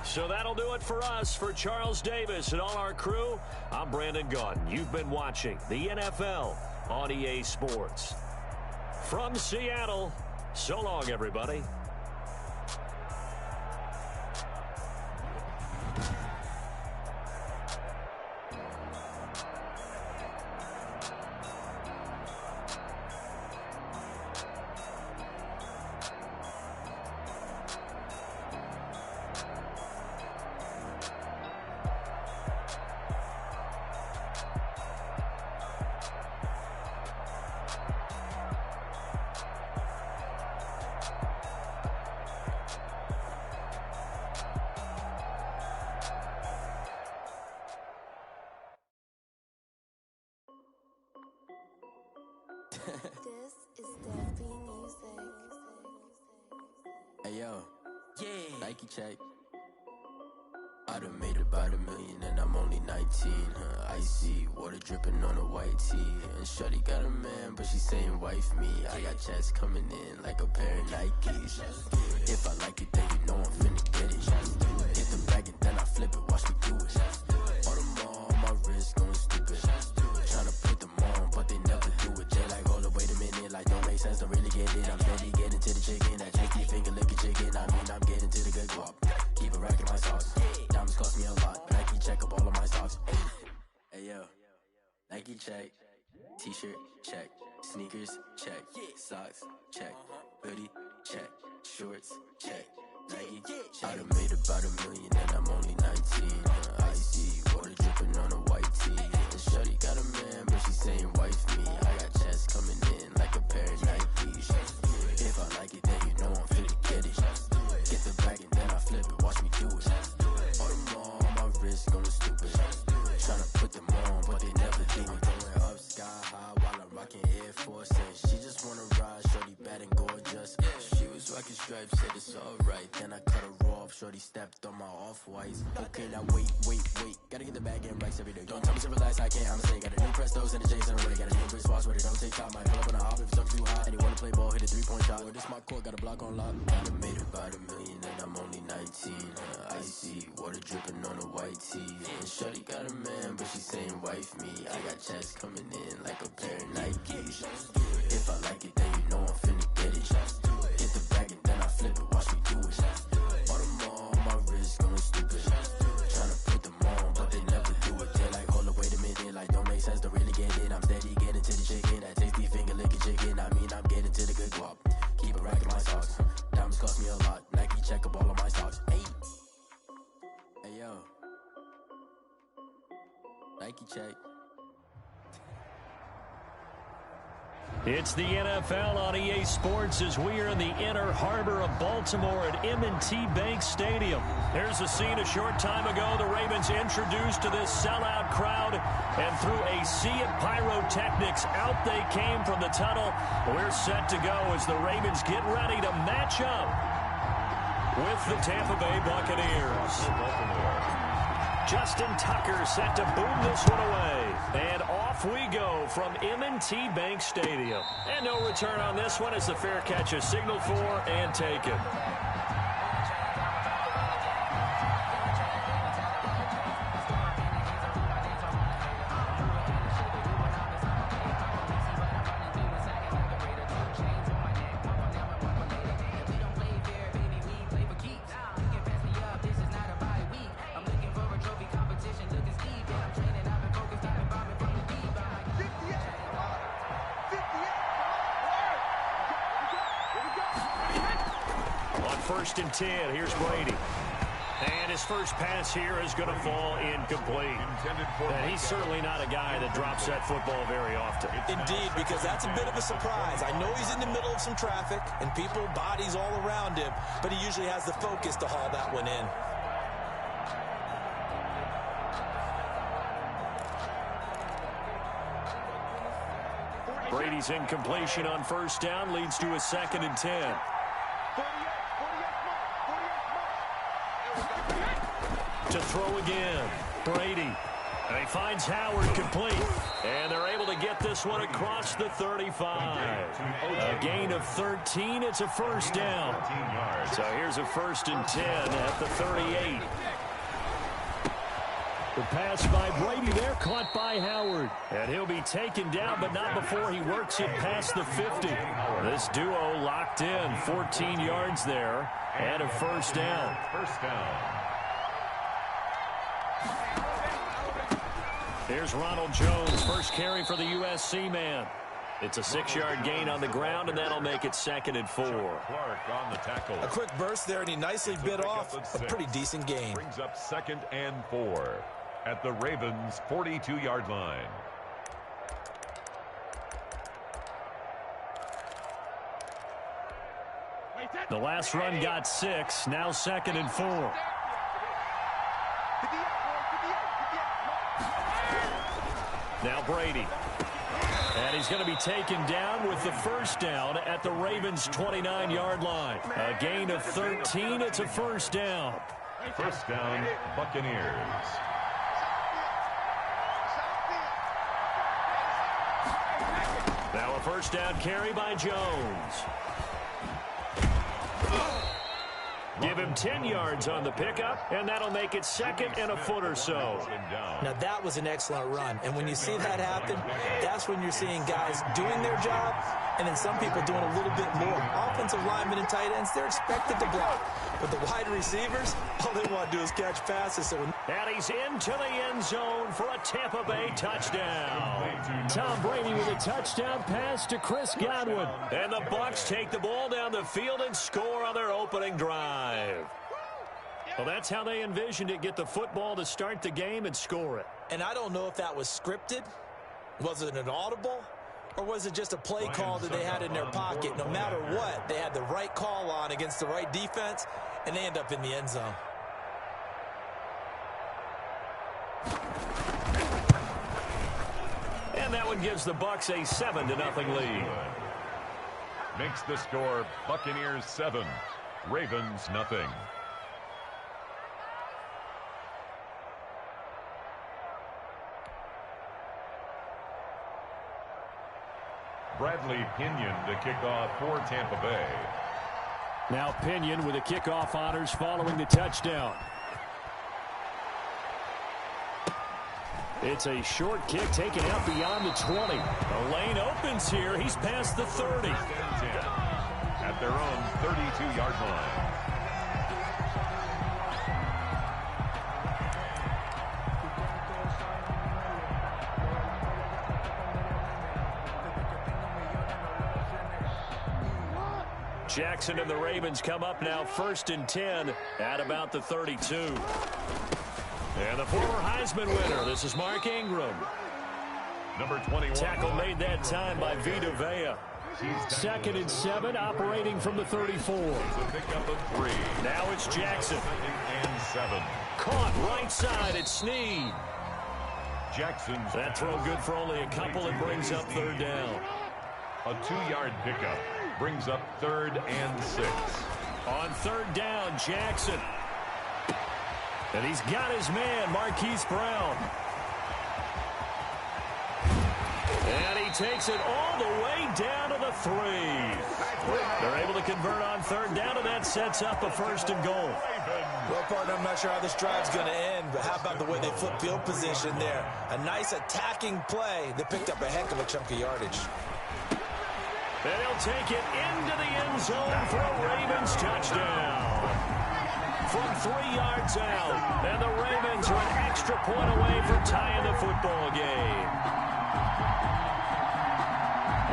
So that'll do it for us. For Charles Davis and all our crew, I'm Brandon Gaudin. You've been watching the NFL on EA Sports. From Seattle, so long, everybody. This is Deafy Music. Hey yo, yeah, Nike check. I done made about $1 million and I'm only 19. Icy water dripping on a white tee. And shorty got a man, but she saying wife me. I got checks coming in like a pair of Nikes. If I like it, then you know I'm finna get it. Hit the bag and then I flip it, watch me do it. All on my wrist going stupid. Tryna put them on, but they never do it. They like, hold up, wait a minute, like don't make sense, don't really get it. I'm steady getting to the chicken, that tricky finger licking chicken. I mean, I'm getting to the good guap. Keep a rack in my sauce. Diamonds cost me a lot, but Nike check up all of my stocks. Hey yo, Nike check. T-shirt, check. Sneakers, check. Socks, check. Hoodie, check. Shorts, check. Nike, I done made about $1 million and I'm only 19. Icy, water dripping on a white tee. And shorty got a man, but she saying wife me. I got checks coming in like a pair of Nikes. If I like it, then you know I'm finna get it. Get the bag and then I flip it, watch me do it. All them on my wrist, going stupid. Tryna put them on, but they never do it. Going up sky high while I'm rocking Air Force. And she just wanna ride, shorty bad and gorgeous. She was rocking stripes, said it's alright. Then I cut her off, shorty stepped on my off-whites. Okay, now wait. Gotta get the bag and racks every day. Don't tell me to relax, I can't, I'ma say. Got a new Prestos and a J's and a Ray. Got a new British watch, but it don't take time. Might pull up on a hop if it's up too high. And you wanna play ball, hit a three-point shot. Or this my court, got a block on lock. I done made about $1 million and I'm only 19. Icy, water dripping on a white tee. And shorty got a man, but she saying wife me. I got checks coming in like a pair of Nikes. If I like it, then you know I'm finna get it. Get the bag and then I flip it, watch me do it. All them on my wrist, going stupid. Tryna put them on, but they never do it. They're like, hold up, wait a minute, like don't make sense to really get in. I'm steady getting to the chicken, that tasty finger licking chicken. I mean, I'm getting to the good guap. Keep a rack in my socks. Diamonds cost me a lot. Nike check up all of my stocks. Hey yo, Nike check. It's the NFL on EA Sports as we are in the inner harbor of Baltimore at M&T Bank Stadium. There's a scene a short time ago. The Ravens introduced to this sellout crowd, and through a sea of pyrotechnics, out they came from the tunnel. We're set to go as the Ravens get ready to match up with the Tampa Bay Buccaneers. Justin Tucker set to boom this one away. And off we go from M&T Bank Stadium. And no return on this one as the fair catch is signaled for and taken. First and 10, here's Brady. And his first pass here is going to fall incomplete. And he's certainly not a guy that drops that football very often. Indeed, because that's a bit of a surprise. I know he's in the middle of some traffic and people, bodies all around him, but he usually has the focus to haul that one in. Brady's incompletion on first down leads to a 2nd and 10. To throw again, Brady. And he finds Howard complete. And they're able to get this one across the 35. A gain of 13. It's a first down. So here's a 1st and 10 at the 38. The pass by Brady there, caught by Howard. And he'll be taken down, but not before he works it past the 50. This duo locked in, 14 yards there, and a first down. Here's Ronald Jones, first carry for the USC man. It's a 6-yard gain on the ground, and that'll make it 2nd and 4. Clark on the tackle. A quick burst there, and he nicely bit off a pretty decent gain. Brings up 2nd and 4 at the Ravens' 42-yard line. The last run got 6, now 2nd and 4. Now Brady. And he's going to be taken down with the first down at the Ravens' 29-yard line. A gain of 13. It's a first down. First down, Buccaneers. Now a first down carry by Jones. Give him 10 yards on the pickup, and that'll make it 2nd and a foot or so. Now, that was an excellent run. And when you see that happen, that's when you're seeing guys doing their job and then some people doing a little bit more. Offensive linemen and tight ends, they're expected to block. But the wide receivers, all they want to do is catch passes. And he's into the end zone for a Tampa Bay touchdown. Tom Brady with a touchdown pass to Chris Godwin. And the Bucs take the ball down the field and score on their opening drive. Well, that's how they envisioned it, get the football to start the game and score it. And I don't know if that was scripted. Was it an audible? Or was it just a play call that they had in their pocket? No matter what, they had the right call on against the right defense, and they end up in the end zone. And that one gives the Bucs a 7-0 lead. Makes the score Buccaneers 7, Ravens nothing. Bradley Pinion to kick off for Tampa Bay. Now Pinion with the kickoff honors following the touchdown. It's a short kick taken out beyond the 20. The lane opens here. He's past the 30. At their own 32-yard line. Jackson and the Ravens come up now 1st and 10 at about the 32. And the former Heisman winner, this is Mark Ingram. Number 21. Tackle made that time by Vita Vea. 2nd and 7, operating from the 34. A pickup of 3. Now it's Jackson. 2nd and 7. Caught right side at Snead. Jackson's that throw good for only a couple. It brings up 3rd down. A 2-yard pickup brings up 3rd and 6. On 3rd down, Jackson. And he's got his man, Marquise Brown. And he takes it all the way down to the 3. They're able to convert on 3rd down, and that sets up a 1st and goal. Well, partner, I'm not sure how this drive's going to end, but how about the way they flip field position there? A nice attacking play that picked up a heck of a chunk of yardage. And he'll take it into the end zone for a Ravens touchdown. From 3 yards out. And the Ravens are an extra point away from tying the football game.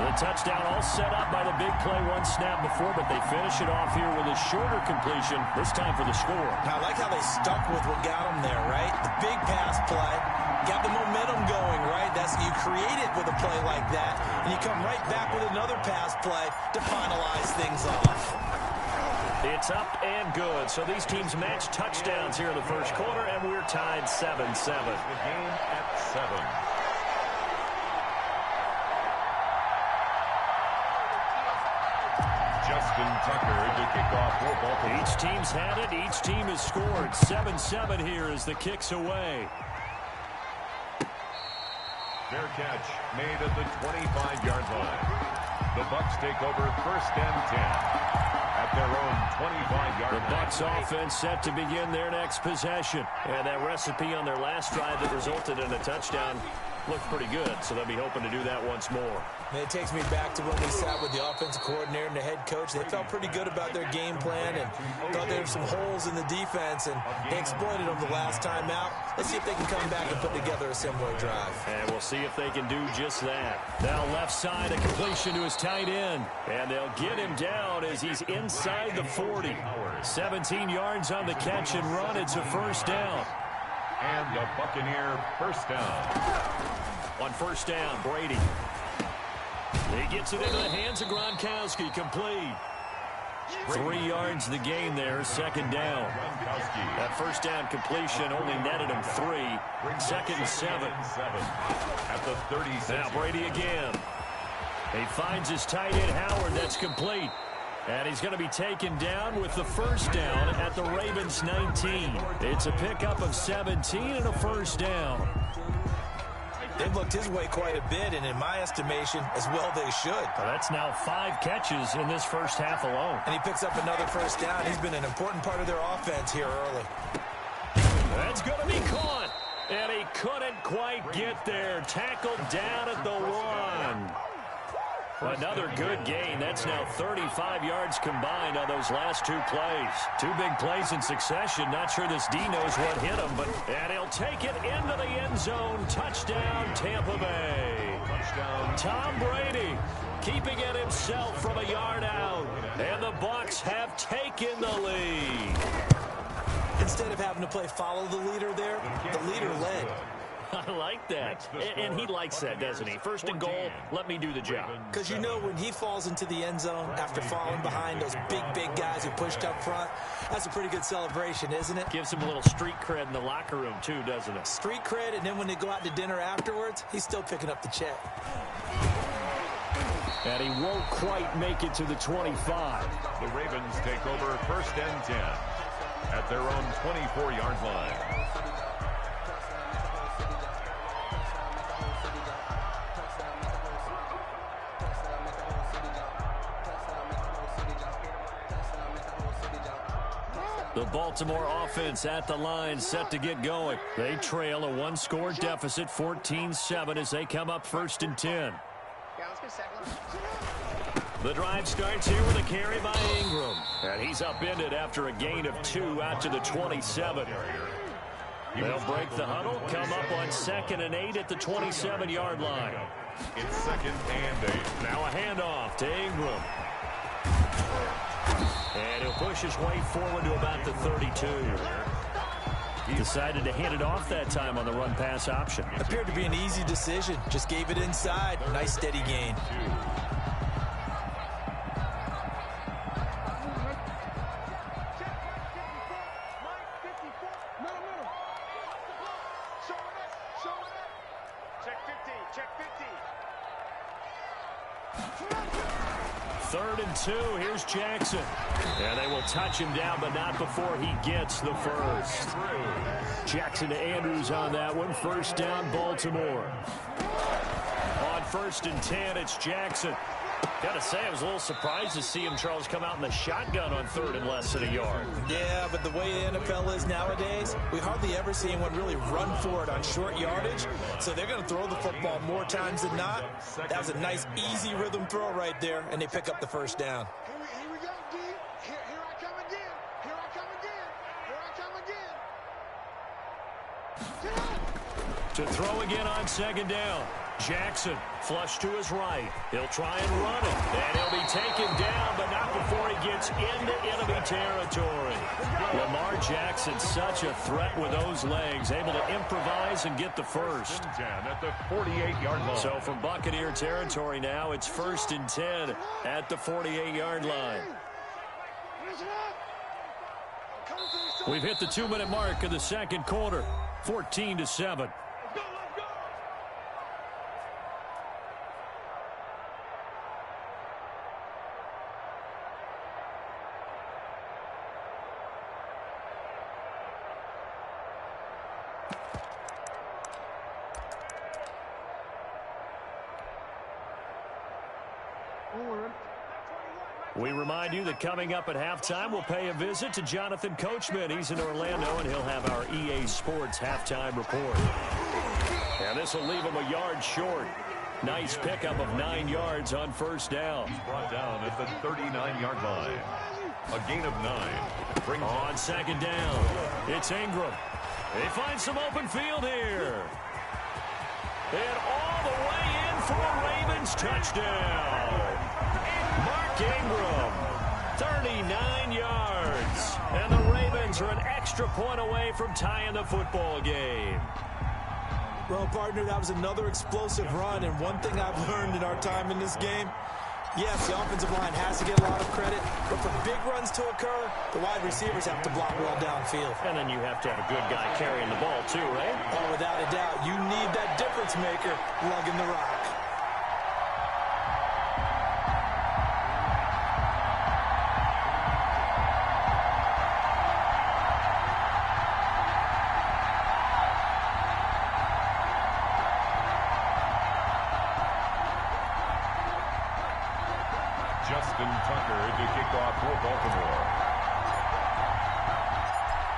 And the touchdown all set up by the big play one snap before, but they finish it off here with a shorter completion, this time for the score. I like how they stuck with what got them there, right? The big pass play. Got the momentum going, right? That's you create it with a play like that, and you come right back with another pass play to finalize things off. It's up and good. So these teams match touchdowns here in the first quarter, and we're tied 7-7. The game at 7. Justin Tucker to kick off for Baltimore. Each team's had it. Each team has scored. 7-7 here as the kick's away. Fair catch made at the 25-yard line. The Bucs take over 1st and 10 at their own 25-yard line. The Bucs offense set to begin their next possession. And that recipe on their last drive that resulted in a touchdown looked pretty good, so they'll be hoping to do that once more. And it takes me back to when we sat with the offensive coordinator and the head coach. They felt pretty good about their game plan and thought there were some holes in the defense, and they exploited them the last time out. Let's see if they can come back and put together a similar drive. And we'll see if they can do just that. Now left side, a completion to his tight end. And they'll get him down as he's inside the 40. 17 yards on the catch and run. It's a 1st down. And a Buccaneer 1st down. On 1st down, Brady. He gets it into the hands of Gronkowski, complete. 3 yards the gain there, 2nd down. That 1st down completion only netted him 3. 2nd and 7. At the 36. Now Brady again. He finds his tight end, Howard. That's complete. And he's going to be taken down with the 1st down at the Ravens 19. It's a pickup of 17 and a 1st down. They've looked his way quite a bit, and in my estimation, as well they should. Well, that's now 5 catches in this first half alone. And he picks up another 1st down. He's been an important part of their offense here early. That's going to be caught. And he couldn't quite get there. Tackled down at the 1. Another good gain. That's now 35 yards combined on those last two plays. Two big plays in succession. Not sure this D knows what hit him, and he'll take it into the end zone. Touchdown, Tampa Bay. Touchdown. Tom Brady keeping it himself from a yard out, and the Bucs have taken the lead. Instead of having to play follow the leader there, the leader led. I like that. And he likes that, doesn't he? First and goal, let me do the job. Because you know when he falls into the end zone after falling behind those big guys who pushed up front, that's a pretty good celebration, isn't it? Gives him a little street cred in the locker room, too, doesn't it? Street cred, and then when they go out to dinner afterwards, he's still picking up the check. And he won't quite make it to the 25. The Ravens take over 1st and 10 at their own 24-yard line. The Baltimore offense at the line, set to get going. They trail a one-score deficit, 14-7, as they come up 1st and 10. The drive starts here with a carry by Ingram. And he's upended after a gain of 2 out to the 27. They'll break the huddle, come up on 2nd and 8 at the 27-yard line. It's 2nd and 8. Now a handoff to Ingram. And he'll push his way forward to about the 32. He decided to hand it off that time on the run-pass option. Appeared to be an easy decision. Just gave it inside. Nice steady gain. Third and 2. Here's Jackson. And they will touch him down, but not before he gets the first. Jackson to Andrews on that one. First down, Baltimore. On 1st and 10, it's Jackson. Got to say, I was a little surprised to see him, Charles, come out in the shotgun on 3rd and less than a yard. Yeah, but the way the NFL is nowadays, we hardly ever see anyone really run for it on short yardage. So they're going to throw the football more times than not. That was a nice, easy rhythm throw right there, and they pick up the first down. Here we go, D. Here I come again. Here I come again. Here I come again. To throw again on 2nd down. Jackson, flush to his right. He'll try and run it. And he'll be taken down, but not before he gets into enemy territory. Lamar Jackson, such a threat with those legs, able to improvise and get the first. At the 48-yard line. So from Buccaneer territory now, it's 1st and 10 at the 48-yard line. We've hit the 2-minute mark of the 2nd quarter, 14-7. We remind you that coming up at halftime, we'll pay a visit to Jonathan Coachman. He's in Orlando, and he'll have our EA Sports halftime report. And this will leave him a yard short. Nice pickup of 9 yards on 1st down. He's brought down at the 39-yard line. A gain of 9. On 2nd down, it's Ingram. They find some open field here. And all the way in for a Ravens touchdown. Mark Ingram, 39 yards. And the Ravens are an extra point away from tying the football game. Well, partner, that was another explosive run, and one thing I've learned in our time in this game, yes, the offensive line has to get a lot of credit, but for big runs to occur, the wide receivers have to block well downfield. And then you have to have a good guy carrying the ball too, right? Oh, without a doubt, you need that difference maker lugging the rock.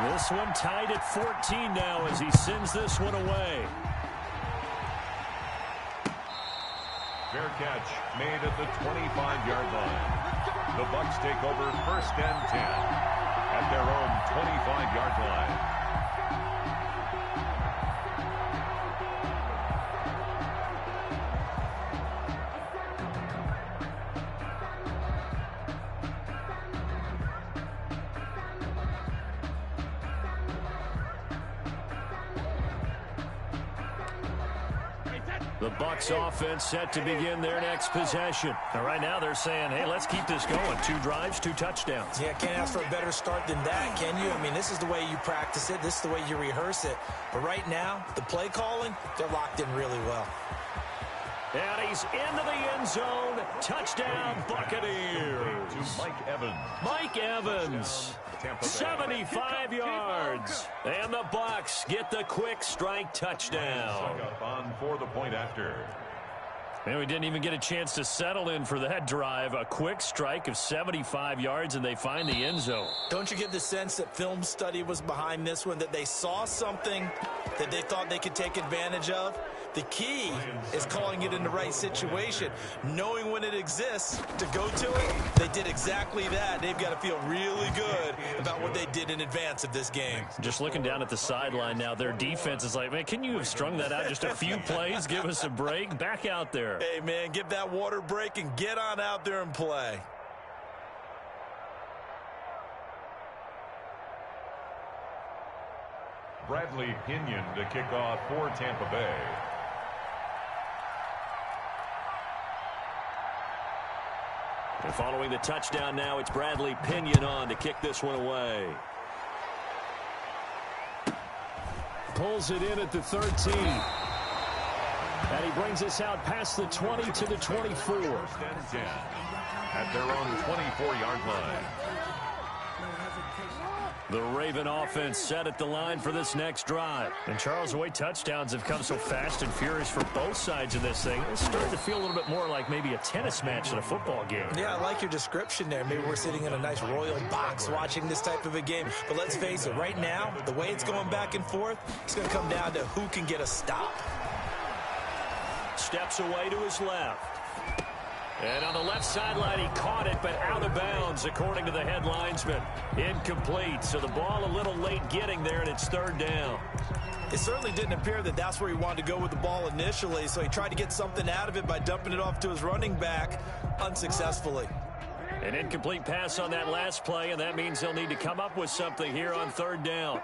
This one tied at 14 now as he sends this one away. Fair catch made at the 25-yard line. The Bucs take over 1st and 10 at their own 25-yard line. The Bucs offense set to begin their next possession. And right now they're saying, hey, let's keep this going. 2 drives, 2 touchdowns. Yeah, can't ask for a better start than that, can you? I mean, this is the way you practice it. This is the way you rehearse it. But right now, the play calling, they're locked in really well. And he's into the end zone. Touchdown, Buccaneers. To Mike Evans. Mike Evans, 75 yards. And the Bucs get the quick strike touchdown. On for the point after. Man, we didn't even get a chance to settle in for that drive. A quick strike of 75 yards, and they find the end zone. Don't you get the sense that film study was behind this one, that they saw something that they thought they could take advantage of? The key is calling it in the right situation, knowing when it exists to go to it. They did exactly that. They've got to feel really good about what they did in advance of this game. Just looking down at the sideline now, their defense is like, man, can you have strung that out just a few plays? Give us a break. Back out there. Hey, man, give that water break and get on out there and play. Bradley Pinion to kick off for Tampa Bay. And following the touchdown now, it's Bradley Pinion on to kick this one away. Pulls it in at the 13. And he brings us out past the 20 to the 24. 1st and 10 at their own 24-yard line. The Raven offense set at the line for this next drive. And Charles, the way touchdowns have come so fast and furious for both sides of this thing, it's starting to feel a little bit more like maybe a tennis match in a football game. Yeah, I like your description there. Maybe we're sitting in a nice royal box watching this type of a game. But let's face it, right now, the way it's going back and forth, it's going to come down to who can get a stop. Steps away to his left. And on the left sideline, he caught it, but out of bounds, according to the head linesman. Incomplete, so the ball a little late getting there, and it's 3rd down. It certainly didn't appear that that's where he wanted to go with the ball initially, so he tried to get something out of it by dumping it off to his running back unsuccessfully. An incomplete pass on that last play, and that means he'll need to come up with something here on 3rd down.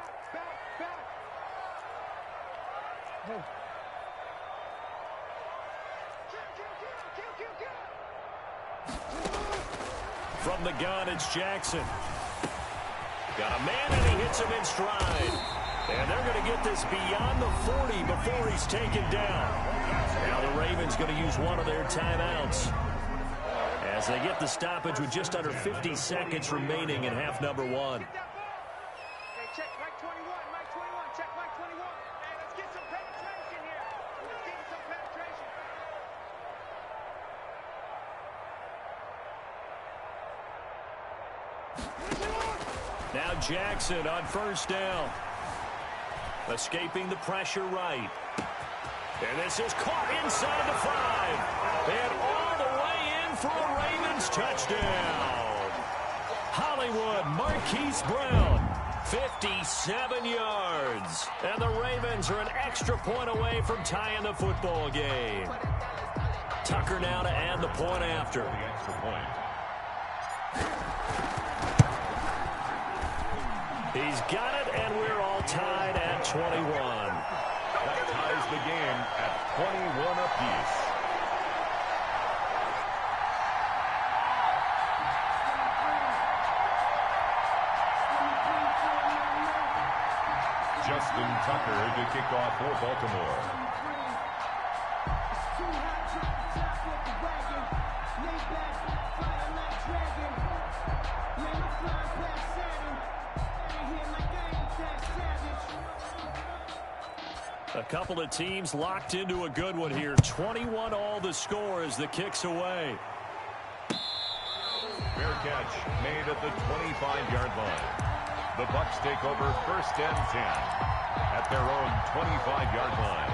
From the gun, it's Jackson. Got a man, and he hits him in stride. And they're going to get this beyond the 40 before he's taken down. Now the Ravens going to use one of their timeouts as they get the stoppage with just under 50 seconds remaining in half number 1. Hey, check Mike 21, Mike 21, check Mike 21. Hey, let's get some penetration here. Let's get some penetration. Now Jackson on 1st down. Escaping the pressure right. And this is caught inside the 5. And all the way in for a Ravens touchdown. Hollywood Marquise Brown, 57 yards. And the Ravens are an extra point away from tying the football game. Tucker now to add the point after. The extra point. He's got it, and we're all tied at 21. That ties the game at 21 apiece. Justin Tucker to kick off for Baltimore. A couple of teams locked into a good one here. 21 all the score as the kick's away. Fair catch made at the 25-yard line. The Bucs take over 1st and 10 at their own 25-yard line.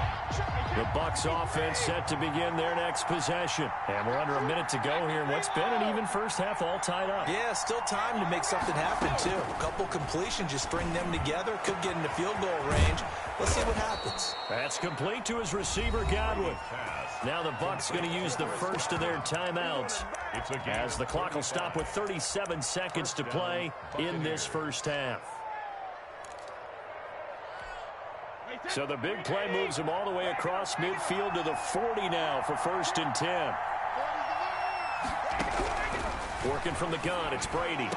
The Bucs offense set to begin their next possession. And we're under a minute to go here in what's been an even first half, all tied up. Yeah, still time to make something happen, too. A couple completions, just string them together. Could get into field goal range. Let's see what happens. That's complete to his receiver, Godwin. Now the Bucs going to use the first of their timeouts as the clock will stop with 37 seconds to play in this first half. So the big play moves him all the way across midfield to the 40 now for 1st and 10. Working from the gun, it's Brady.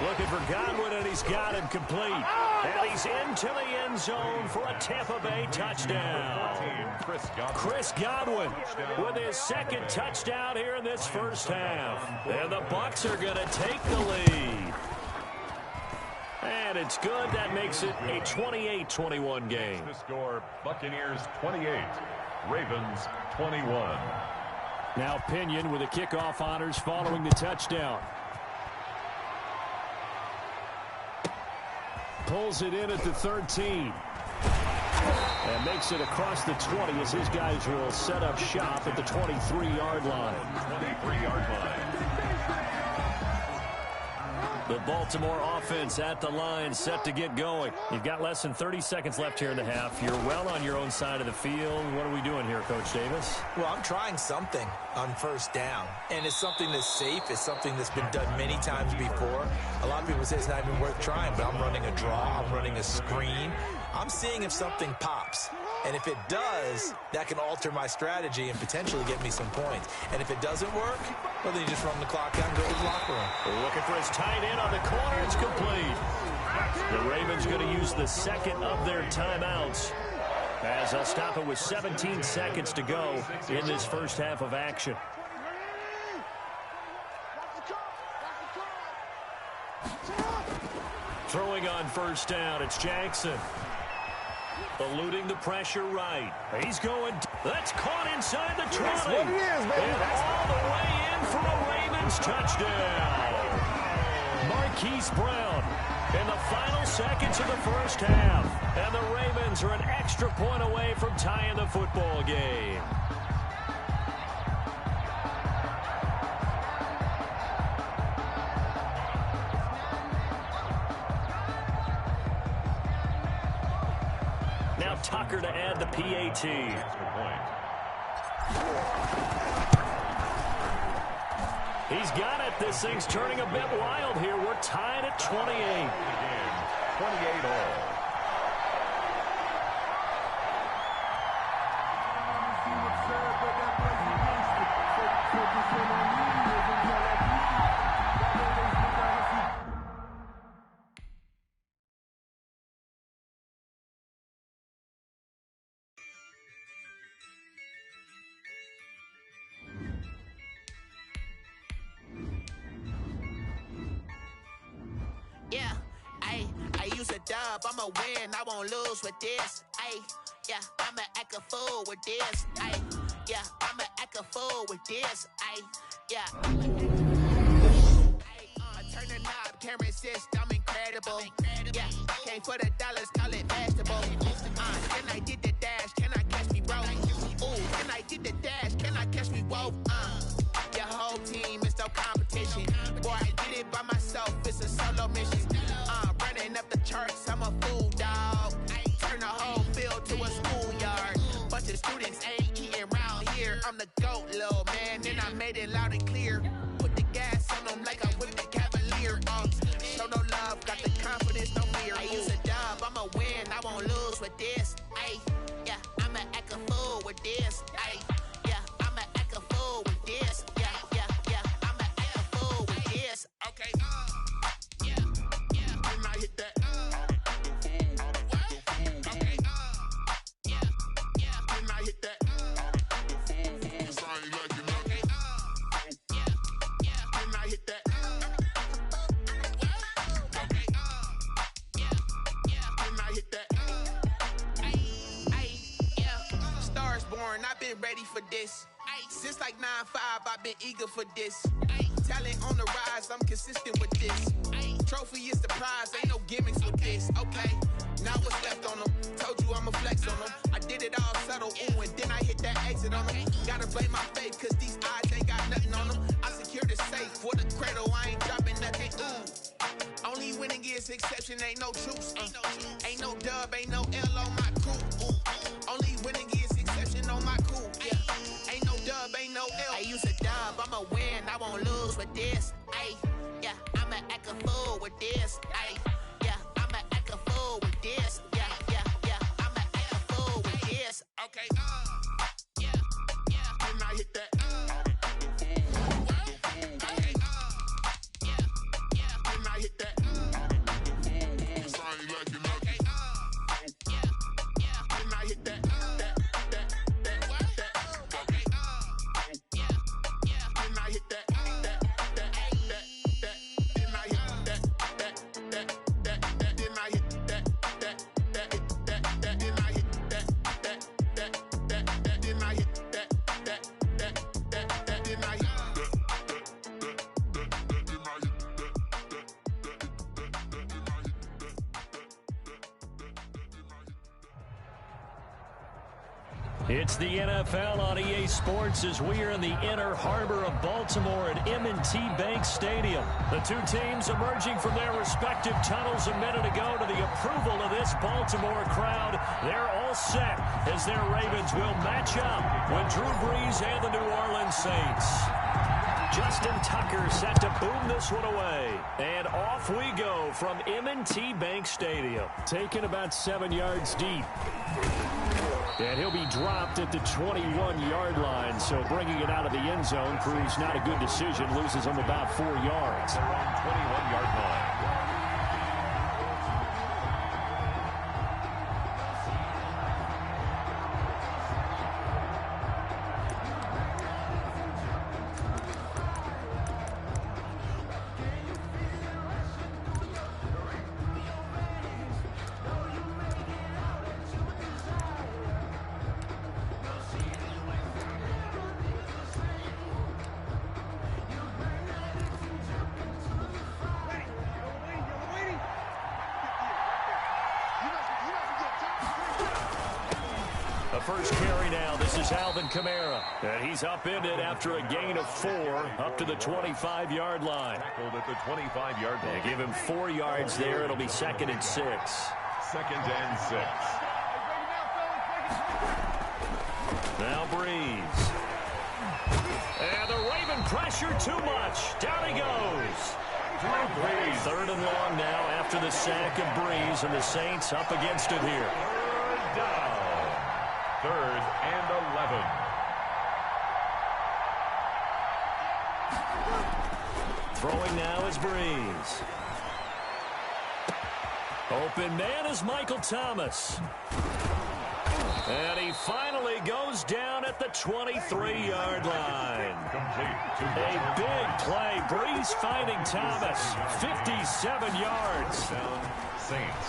Looking for Godwin, and he's got him complete. And he's into the end zone for a Tampa Bay touchdown. Chris Godwin with his second touchdown here in this first half. And the Bucs are going to take the lead. And it's good. That makes it a 28-21 game. The score, Buccaneers 28, Ravens 21. Now Pinion with the kickoff honors following the touchdown. Pulls it in at the 13. And makes it across the 20 as his guys will set up shop at the 23-yard line. 23-yard line. The Baltimore offense at the line, set to get going. You've got less than 30 seconds left here in the half. You're well on your own side of the field. What are we doing here, Coach Davis? Well, I'm trying something on first down, and it's something that's safe. It's something that's been done many times before. A lot of people say it's not even worth trying, but I'm running a draw. I'm running a screen. I'm seeing if something pops. And if it does, that can alter my strategy and potentially get me some points. And if it doesn't work, well, then you just run the clock out and go to the locker room. Looking for his tight end on the corner. It's complete. The Ravens going to use the second of their timeouts as they'll stop it with 17 seconds to go in this first half of action. Throwing on first down, it's Jackson. Eluding the pressure right. He's going. That's caught inside the 20. That's what it is, baby. And all the way in for a Ravens touchdown. Marquise Brown in the final seconds of the first half. And the Ravens are an extra point away from tying the football game. Now Tucker to add the PAT. He's got it. This thing's turning a bit wild here. We're tied at 28. 28 all. Yeah, I use a dub, I'ma win, I won't lose with this. Yeah, I'ma act a fool with this. Yeah, I'ma act a fool with this. Yeah. Turn the knob, camera assist, I'm incredible. Yeah, came for the dollars, call it vegetable. Can I did the dash, can I catch me, bro? Ooh, can I did the dash, can I catch me, whoa? Your whole team is no competition. Boy, I did it by myself, it's a solo mission. Running up the charts, I'm a fool, dog. Turn the whole field to a schoolyard. Bunch of students ain't eating round here. I'm the GOAT, little man, and I made it loud and clear. Put the gas on them like I'm with the Cavalier. Show no love, got the confidence, no fear. I use a dub, I'ma win, I won't lose with this. Yeah, I'ma act a fool with this. Yeah, I'ma act a fool with this. Yeah, I'ma act a fool with this. Okay, yeah, can I hit that? Okay, yeah, can I hit that? Cause I ain't like it, okay, yeah, can I hit that? Okay, yeah, can I hit that? Yeah, stars born, I've been ready for this. Since like 9-5, I've been eager for this. Talent on the rise, I'm consistent with this. Trophy is the prize, ain't no gimmicks with this. Okay, Now what's left on them? Told you I'ma flex on them. I did it all subtle, ooh, and then I hit that exit on them. Gotta blame my faith, cause these odds ain't got nothing on them. I secure the safe for the cradle, I ain't dropping nothing, ooh. Only winning is exception, ain't no truce. Ain't no dub, ain't no L on my crew. Ooh. Only winning is exception on my crew. Yeah. Ain't no dub, ain't no L. I use a dub, I'ma win, I won't lose with this. Ay, yeah, I'ma act a fool with this. Ay, yeah, I'ma act a fool with this. Yeah, yeah, yeah, I'ma act a fool with this. Okay, yeah, yeah. Then I hit that. Okay, yeah, yeah. Then I hit that. It's the NFL on EA Sports as we are in the inner harbor of Baltimore at M&T Bank Stadium. The two teams emerging from their respective tunnels a minute ago to the approval of this Baltimore crowd. They're all set as their Ravens will match up with Drew Brees and the New Orleans Saints. Justin Tucker set to boom this one away. And off we go from M&T Bank Stadium. Taken about 7 yards deep. And he'll be dropped at the 21-yard line, so bringing it out of the end zone proves not a good decision. Loses him about 4 yards. Around 21-yard line. First carry now. This is Alvin Kamara. And he's upended after a gain of 4 up to the 25-yard line. Tackled at the 25-yard line. They give him 4 yards there. It'll be 2nd and 6. 2nd and 6. Now Brees. And the Raven pressure too much. Down he goes. 3rd and long now after the sack of Brees, and the Saints up against it here. 3rd down. 3rd and 11. Throwing now is Brees. Open man is Michael Thomas. And he finally goes down at the 23-yard line. A big play. Brees finding Thomas. 57 yards.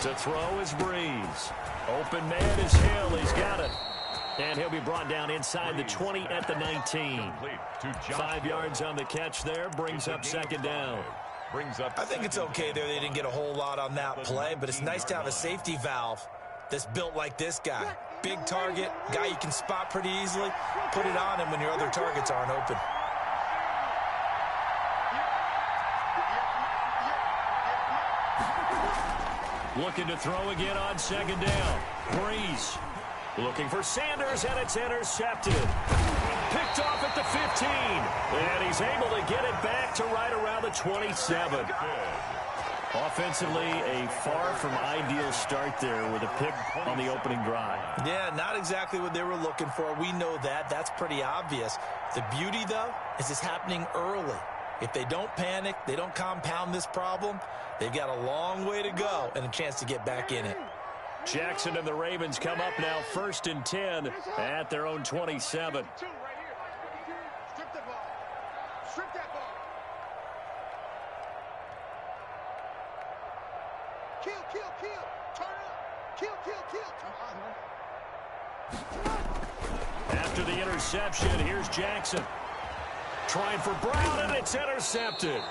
To throw is Brees. Open man is Hill. He's got it. And he'll be brought down inside the 20 at the 19. 5 yards on the catch there. Brings up 2nd down. I think it's okay there. They didn't get a whole lot on that play, but it's nice to have a safety valve that's built like this guy. Big target, guy you can spot pretty easily. Put it on him when your other targets aren't open. Looking to throw again on 2nd down. Brees looking for Sanders, and it's intercepted. Picked off at the 15. And he's able to get it back to right around the 27. Offensively, a far from ideal start there with a pick on the opening drive. Yeah, not exactly what they were looking for. We know that. That's pretty obvious. The beauty, though, is it's happening early. If they don't panic, they don't compound this problem, they've got a long way to go and a chance to get back in it. Jackson and the Ravens come up now 1st and 10 at their own 27. Strip that ball. Strip that ball. Kill, kill, kill. Turn up. Kill, kill, kill. After the interception, here's Jackson. Trying for Brown, and it's intercepted.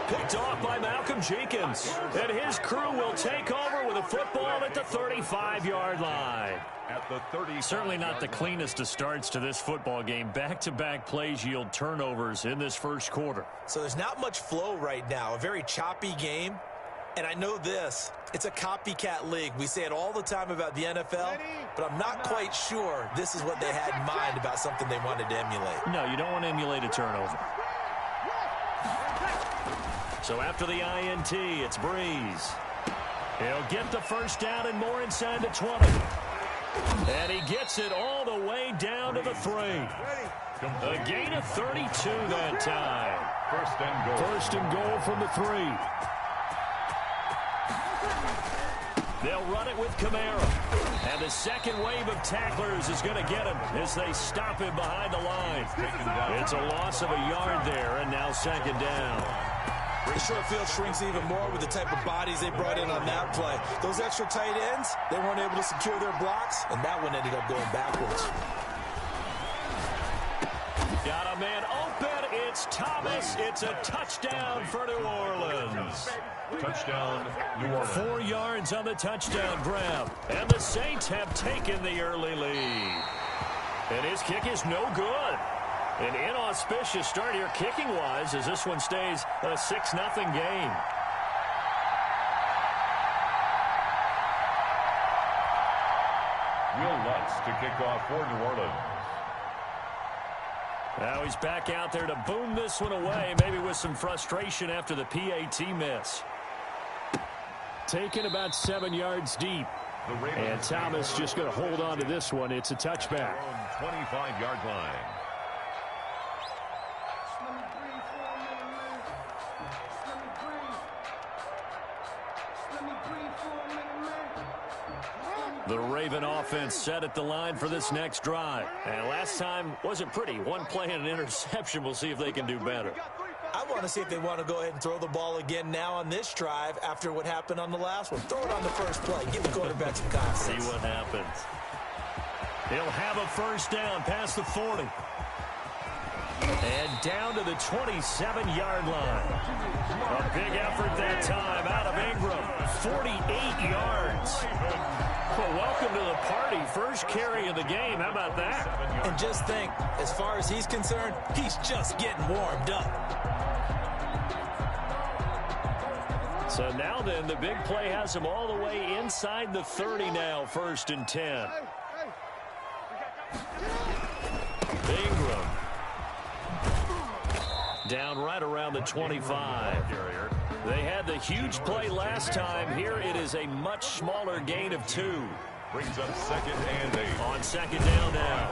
Picked off by Malcolm Jenkins. And his crew will take over with a football at the 35-yard line. At the 30. Certainly not the cleanest of starts to this football game. Back-to-back plays yield turnovers in this first quarter. So there's not much flow right now. A very choppy game. And I know this. It's a copycat league. We say it all the time about the NFL, but I'm not quite sure this is what they had in mind about something they wanted to emulate. No, you don't want to emulate a turnover. So after the INT, it's Breeze. He'll get the first down and more inside the 20. And he gets it all the way down to the 3. A gain of 32 that time. First and goal. First and goal from the 3. They'll run it with Kamara. And the second wave of tacklers is going to get him as they stop him behind the line. It's a loss of a yard there, and now second down. The short field shrinks even more with the type of bodies they brought in on that play. Those extra tight ends, they weren't able to secure their blocks, and that one ended up going backwards. Got a man open. It's Thomas. It's a touchdown for New Orleans. Touchdown, New Orleans. 4 yards on the touchdown grab. And the Saints have taken the early lead. And his kick is no good. An inauspicious start here kicking-wise as this one stays a 6-0 game. Will Lutz to kick off for New Orleans. Now he's back out there to boom this one away, maybe with some frustration after the PAT miss. Taken about 7 yards deep. And Thomas just going to hold on to this one. It's a touchback. 25-yard line. The Raven offense set at the line for this next drive. And last time wasn't pretty. One play and an interception. We'll see if they can do better. I want to see if they want to go ahead and throw the ball again now on this drive after what happened on the last one. Throw it on the first play. Give the quarterback some confidence. See what happens. He'll have a first down past the 40. And down to the 27-yard line. A big effort that time out of Ingram. 48 yards. Well, welcome to the party. First carry of the game. How about that? And just think, as far as he's concerned, he's just getting warmed up. So now then, the big play has him all the way inside the 30 now, 1st and 10. Ingram. Down right around the 25. They had the huge play last time. Here it is a much smaller gain of 2. Brings up 2nd and 8. On 2nd down now.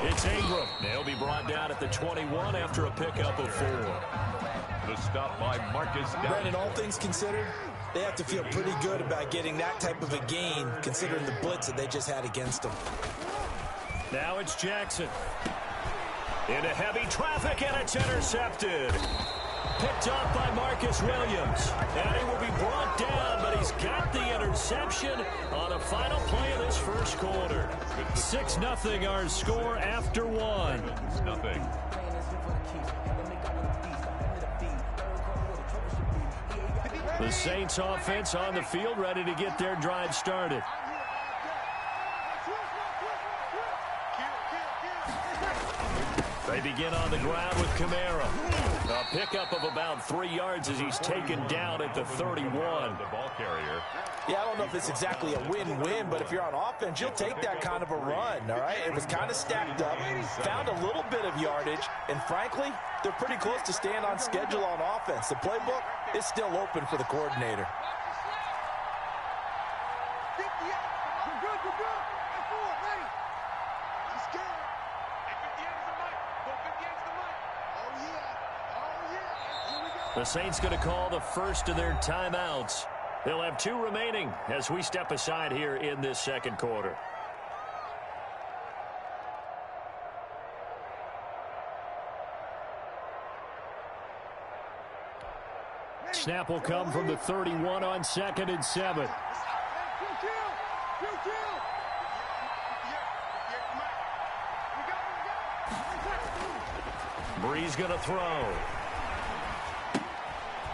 It's Ingram. They'll be brought down at the 21 after a pickup of 4. The stop by Marcus. Brandon, all things considered, they have to feel pretty good about getting that type of a gain, considering the blitz that they just had against them. Now it's Jackson. Into heavy traffic, and it's intercepted. Picked up by Marcus Williams. And he will be brought down, but he's got the interception on the final play of this first quarter. 6-0 our score after 1. Nothing. The Saints offense on the field, ready to get their drive started. They begin on the ground with Kamara. A pickup of about 3 yards as he's taken down at the 31. The ball carrier. Yeah, I don't know if it's exactly a win-win, but if you're on offense, you'll take that kind of a run, all right? It was kind of stacked up, found a little bit of yardage, and frankly, they're pretty close to staying on schedule on offense. The playbook is still open for the coordinator. The Saints going to call the first of their timeouts. They'll have 2 remaining as we step aside here in this second quarter. Snap will come from the 31 on 2nd and 7. Breeze going to throw.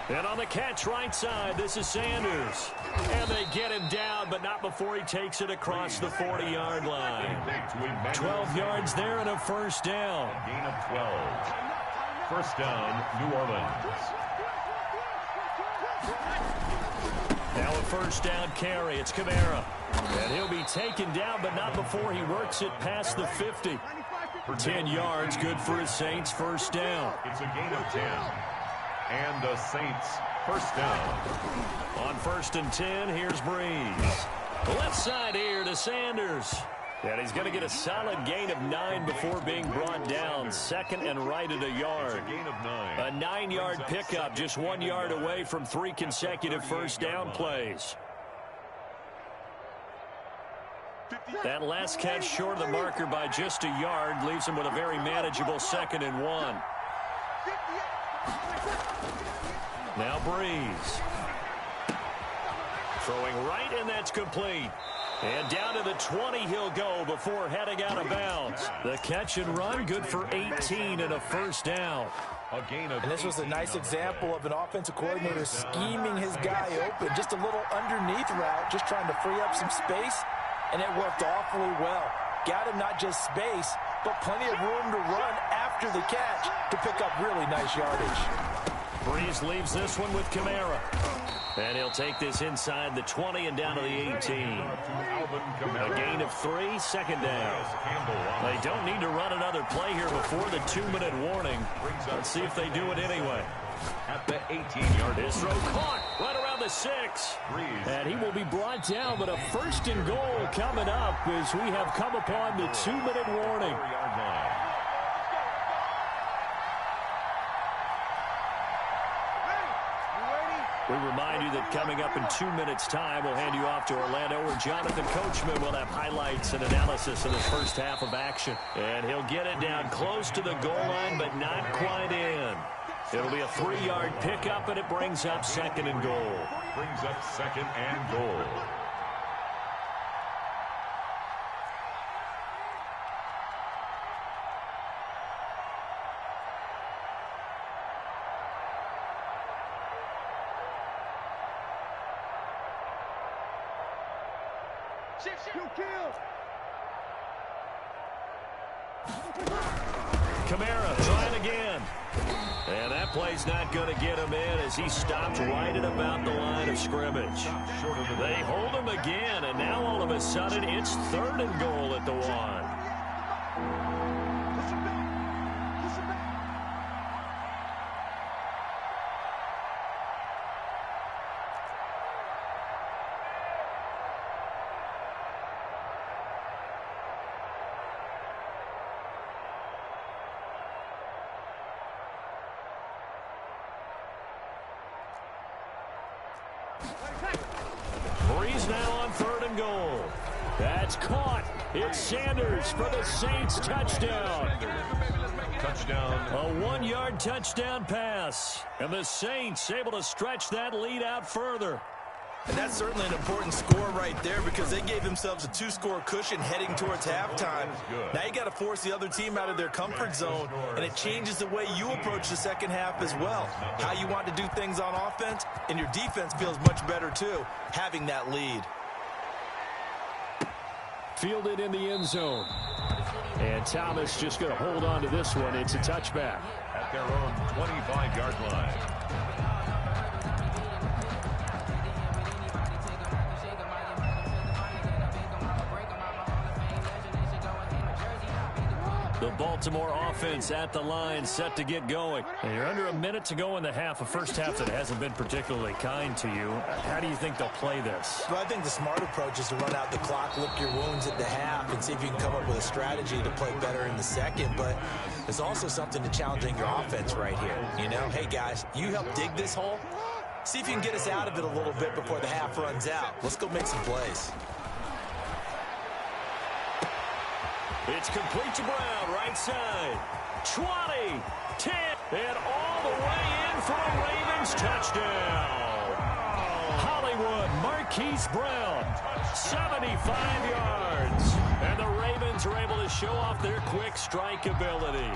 And on the catch right side, this is Sanders. And they get him down, but not before he takes it across the 40-yard line. 12 yards there and a first down. Gain of 12. First down, New Orleans. Now a first down carry. It's Kamara. And he'll be taken down, but not before he works it past the 50. 10 yards, good for his Saints. First down. It's a gain of 10. And the Saints first down. On 1st and 10, here's Breeze. Left side here to Sanders. And he's going to get a solid gain of 9 before being brought down. Second and right at a yard. It's a gain of 9. A 9-yard pickup, just 1 yard away from 3 consecutive first down plays. That last catch short of the marker by just a yard leaves him with a very manageable 2nd and 1. Now Breeze. Throwing right, and that's complete. And down to the 20 he'll go before heading out of bounds. The catch and run, good for 18 and a first down. And this was a nice example of an offensive coordinator scheming his guy open. Just a little underneath route, just trying to free up some space, and it worked awfully well. Got him not just space, but plenty of room to run after the catch to pick up really nice yardage. Breeze leaves this one with Kamara. And he'll take this inside the 20 and down to the 18. A gain of 3, second down. They don't need to run another play here before the 2-minute warning. Let's see if they do it anyway. At the 18-yard line. His throw caught right around the 6. And he will be brought down, but a 1st and goal coming up as we have come upon the 2-minute warning. We remind you that coming up in 2 minutes' time, we'll hand you off to Orlando, where Jonathan Coachman will have highlights and analysis of this first half of action. And he'll get it down close to the goal line, but not quite in. It'll be a 3-yard pickup, and it brings up 2nd and goal. Brings up 2nd and goal. Kamara trying again. And that play's not going to get him in as he stopped right at about the line of scrimmage. They hold him again, and now all of a sudden it's 3rd and goal at the 1. Breeze now on 3rd and goal. That's caught. It's Sanders for the Saints touchdown. Touchdown. A 1-yard touchdown pass. And the Saints able to stretch that lead out further. And that's certainly an important score right there because they gave themselves a 2-score cushion heading towards halftime. Now you got to force the other team out of their comfort zone, and it changes the way you approach the second half as well. How you want to do things on offense, and your defense feels much better too, having that lead. Fielded in the end zone. And Thomas just going to hold on to this one. It's a touchback. At their own 25-yard line. The Baltimore offense at the line, set to get going. And you're under a minute to go in the half, a first half that hasn't been particularly kind to you. How do you think they'll play this? Well, I think the smart approach is to run out the clock, lick your wounds at the half, and see if you can come up with a strategy to play better in the second. But there's also something to challenging your offense right here. You know, hey, guys, you help dig this hole. See if you can get us out of it a little bit before the half runs out. Let's go make some plays. It's complete to Brown, right side. 20, 10, and all the way in for a Ravens touchdown. Hollywood, Marquise Brown, 75 yards. And the Ravens are able to show off their quick strike ability.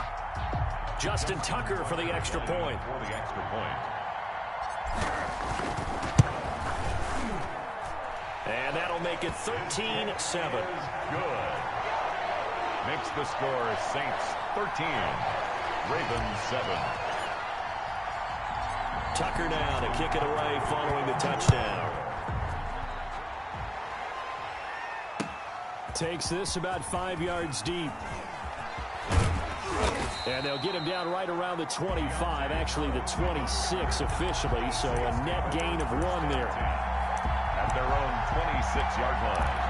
Justin Tucker for the extra point. And that'll make it 13-7. Good. Makes the score Saints 13, Ravens 7. Tucker now to kick it away following the touchdown. Takes this about 5 yards deep. And they'll get him down right around the 25, actually the 26 officially, so a net gain of 1 there. At their own 26-yard line.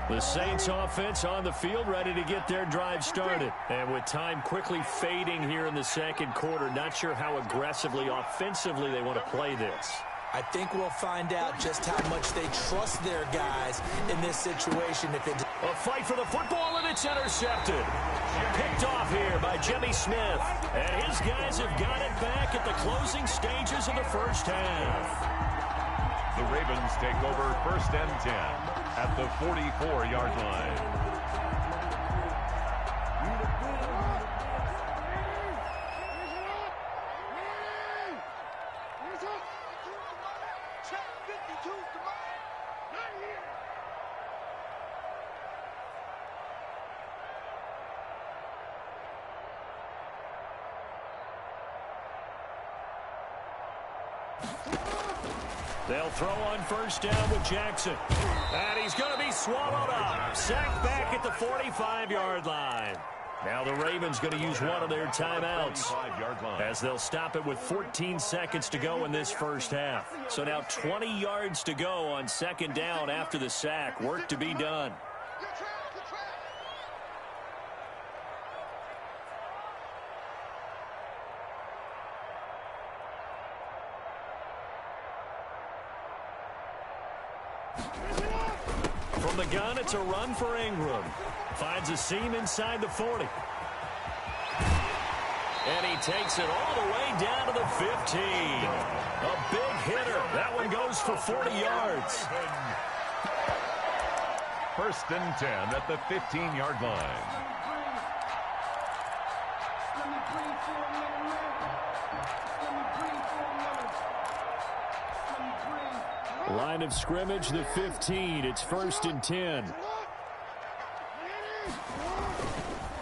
The Saints offense on the field, ready to get their drive started. And with time quickly fading here in the second quarter, not sure how aggressively, offensively they want to play this. I think we'll find out just how much they trust their guys in this situation. A fight for the football, and it's intercepted. Picked off here by Jimmy Smith. And his guys have got it back at the closing stages of the first half. The Ravens take over 1st and 10 at the 44-yard line. They'll throw on 1st down with Jackson. And he's going to be swallowed up. Sacked back at the 45-yard line. Now the Ravens going to use one of their timeouts as they'll stop it with 14 seconds to go in this first half. So now 20 yards to go on 2nd down after the sack. Work to be done. From the gun, it's a run for Ingram. Finds a seam inside the 40. And he takes it all the way down to the 15. A big hitter. That one goes for 40 yards. 1st and 10 at the 15-yard line. Line of scrimmage, the 15. It's 1st and 10.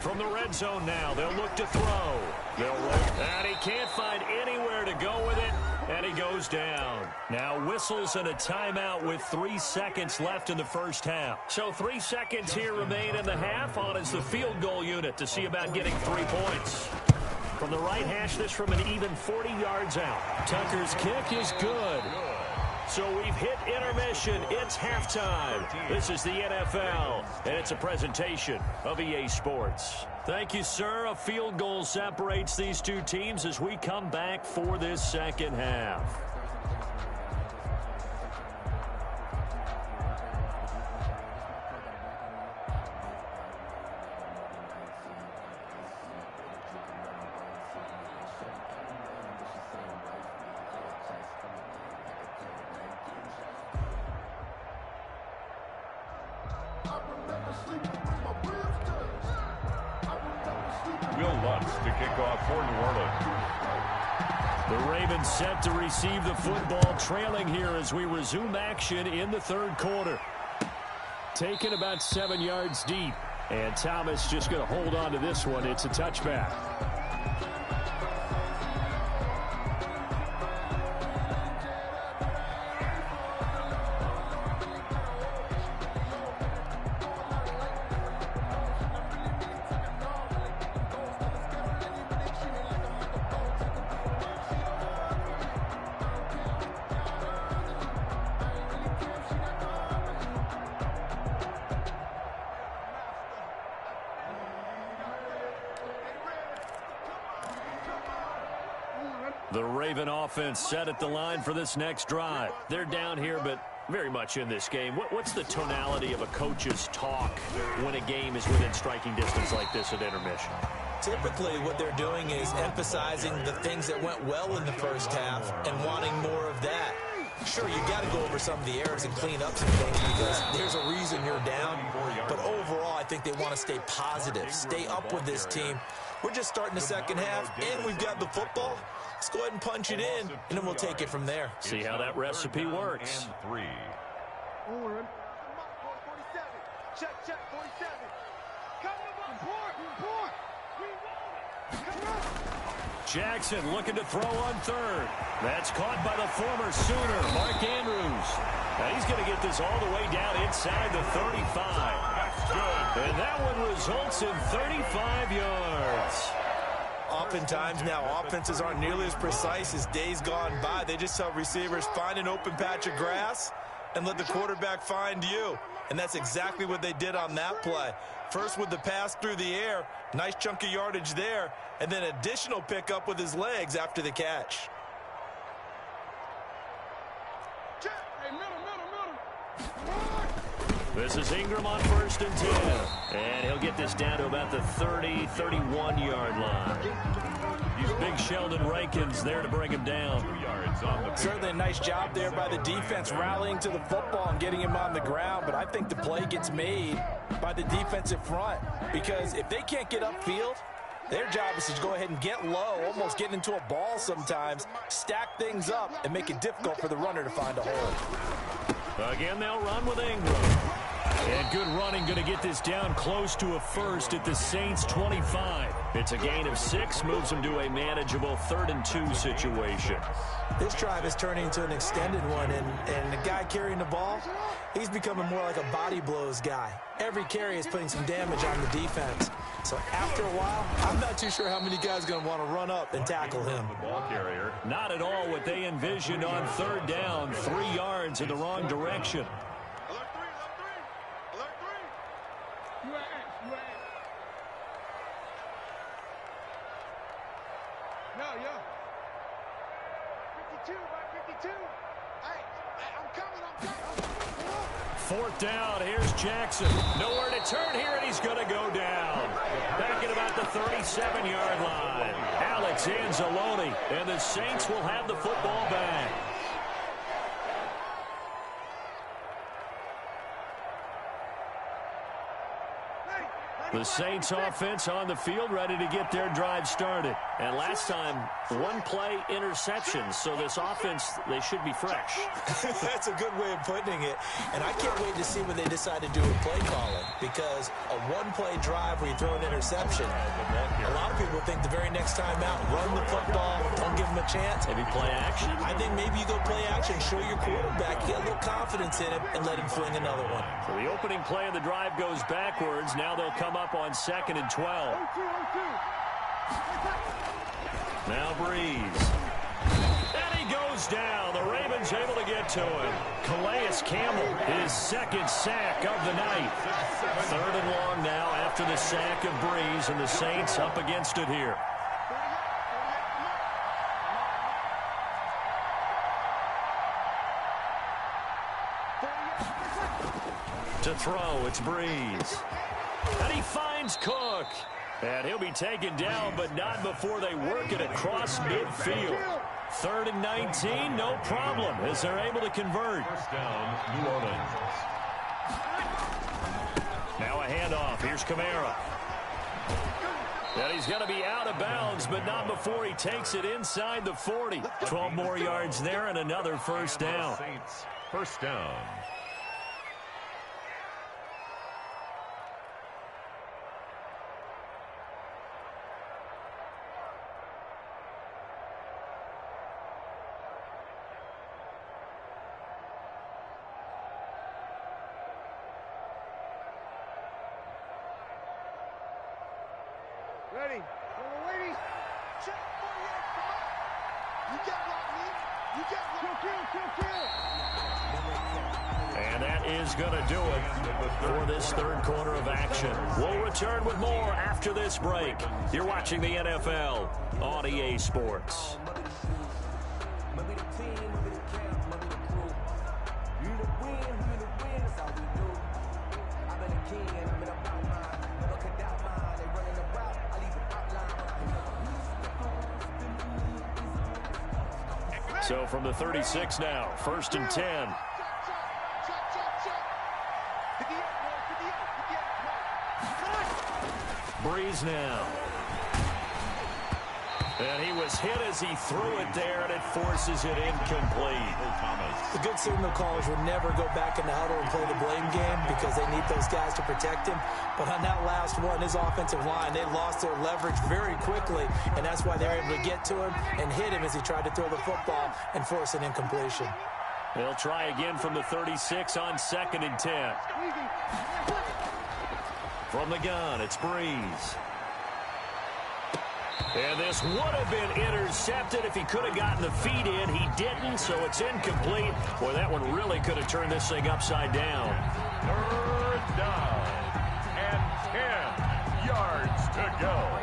From the red zone now, they'll look to throw. And he can't find anywhere to go with it, and he goes down. Now whistles and a timeout with 3 seconds left in the first half. So 3 seconds here remain in the half on as the field goal unit to see about getting 3 points. From the right hash, this from an even 40 yards out. Tucker's kick is good. So we've hit intermission. It's halftime. This is the NFL, and it's a presentation of EA Sports. Thank you, sir. A field goal separates these two teams as we come back for this second half. Set to receive the football, trailing here as we resume action in the 3rd quarter. Taken about 7 yards deep, and Thomas just going to hold on to this one. It's a touchback. The Raven offense set at the line for this next drive. They're down here, but very much in this game. What's the tonality of a coach's talk when a game is within striking distance like this at intermission? Typically, what they're doing is emphasizing the things that went well in the first half and wanting more of that. Sure, you got to go over some of the errors and clean up some things because there's a reason you're down. But overall, I think they want to stay positive, stay up with this team. We're just starting the second half, and we've got the football. Let's go ahead and punch it in, and then we'll take it from there. See how that recipe works. Forward. 47. Check, 47. Come on, Jackson looking to throw on third. That's caught by the former Sooner, Mark Andrews. Now he's going to get this all the way down inside the 35. That's good. And that one results in 35 yards. Oftentimes now, offenses aren't nearly as precise as days gone by. They just tell receivers, find an open patch of grass and let the quarterback find you. And that's exactly what they did on that play. First with the pass through the air, nice chunk of yardage there, and then additional pickup with his legs after the catch. This is Ingram on 1st and 10. And he'll get this down to about the 30, 31-yard line. He's big Sheldon Rankins there to bring him down. 2 yards on the Certainly a nice job there by the defense rallying to the football and getting him on the ground. But I think the play gets made by the defensive front. Because if they can't get upfield, their job is to go ahead and get low, almost get into a ball sometimes, stack things up, and make it difficult for the runner to find a hole. Again, they'll run with Ingram. And good running, going to get this down close to a first at the Saints' 25. It's a gain of 6, moves them to a manageable 3rd and 2 situation. This drive is turning into an extended one, and the guy carrying the ball, he's becoming more like a body blows guy. Every carry is putting some damage on the defense. So after a while, I'm not too sure how many guys are going to want to run up and tackle him. The ball carrier. Not at all what they envisioned on 3rd down, 3 yards in the wrong direction. Fourth down, here's Jackson. Nowhere to turn here, and he's going to go down. Back at about the 37-yard line. Alex Anzalone, and the Saints will have the football back. The Saints offense on the field, ready to get their drive started. And last time, 1-play interception. So this offense, they should be fresh. That's a good way of putting it. And I can't wait to see what they decide to do with play calling. Because a 1-play drive where you throw an interception, a lot of people think the very next time out, run the football, don't give them a chance. Maybe play action? I think maybe you go play action, show your quarterback, get a little confidence in him, and let him fling another one. So the opening play of the drive goes backwards. Now they'll come up on 2nd and 12. Now Breeze. And he goes down. The Ravens able to get to him. Calais Campbell, his 2nd sack of the night. 3rd and long now after the sack of Breeze, and the Saints up against it here. To throw, it's Breeze. And he finds Cook. And he'll be taken down, but not before they work it across midfield. 3rd and 19, no problem, as they're able to convert. First down, New Orleans. Now a handoff. Here's Kamara. And he's going to be out of bounds, but not before he takes it inside the 40. 12 more yards there and another first down. Saints, first down. Ready. We're waiting. Check 48. You got locked, man. You got locked. Kill. And that is going to do it for this 3rd quarter of action. We'll return with more after this break. You're watching the NFL on EA Sports. So from the 36 now, 1st and 10. Breeze now. And he was hit as he threw it there, and it forces it incomplete. The good signal callers will never go back in the huddle and play the blame game because they need those guys to protect him. But on that last one, his offensive line, they lost their leverage very quickly, and that's why they're able to get to him and hit him as he tried to throw the football and force an incompletion. They'll try again from the 36 on 2nd and 10. From the gun, it's Breeze. And this would have been intercepted if he could have gotten the feet in. He didn't, so it's incomplete. Boy, that one really could have turned this thing upside down. 3rd down and 10 yards to go.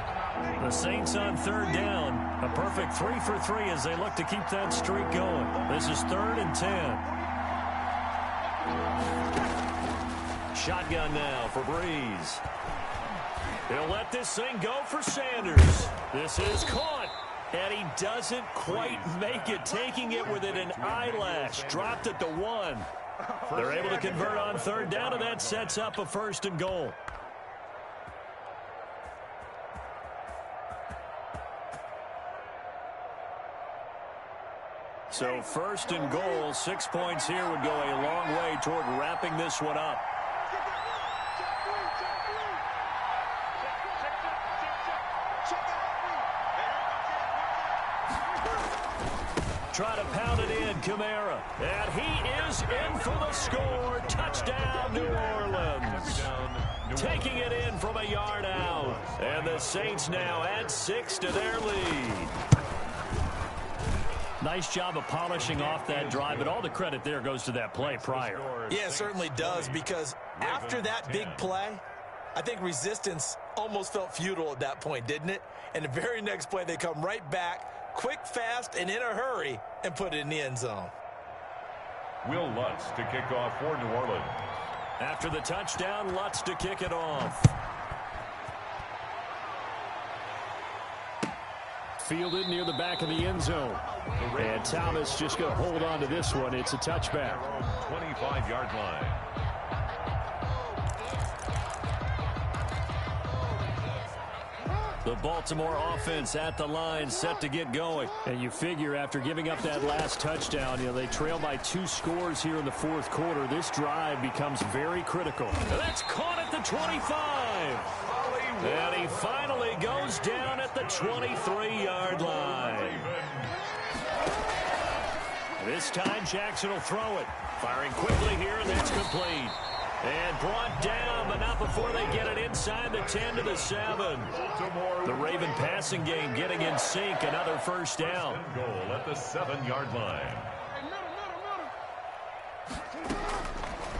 The Saints on 3rd down. A perfect 3 for 3 as they look to keep that streak going. This is 3rd and 10. Shotgun now for Breeze. He'll let this thing go for Sanders. This is caught, and he doesn't quite make it, taking it within an eyelash. Dropped it to 1. They're able to convert on 3rd down, and that sets up a 1st and goal. So 1st and goal, 6 points here would go a long way toward wrapping this one up. Try to pound it in, Kamara. And he is in for the score. Touchdown, New Orleans. Taking it in from a yard out. And the Saints now add 6 to their lead. Nice job of polishing off that drive, but all the credit there goes to that play prior. Yeah, it certainly does, because after that big play, I think resistance almost felt futile at that point, didn't it? And the very next play, they come right back, quick, fast, and in a hurry, and put it in the end zone. Will Lutz to kick off for New Orleans. After the touchdown, Lutz to kick it off. Fielded near the back of the end zone. And Thomas just going to hold on to this one. It's a touchback. 25-yard line. The Baltimore offense at the line, set to get going. And you figure after giving up that last touchdown, they trail by 2 scores here in the fourth quarter. This drive becomes very critical. And that's caught at the 25. And he finally goes down at the 23-yard line. This time Jackson will throw it. Firing quickly here, and that's complete. And brought down, but not before they get it inside the 10 to the 7. The Raven passing game getting in sync. Another first down. Goal at the 7-yard line.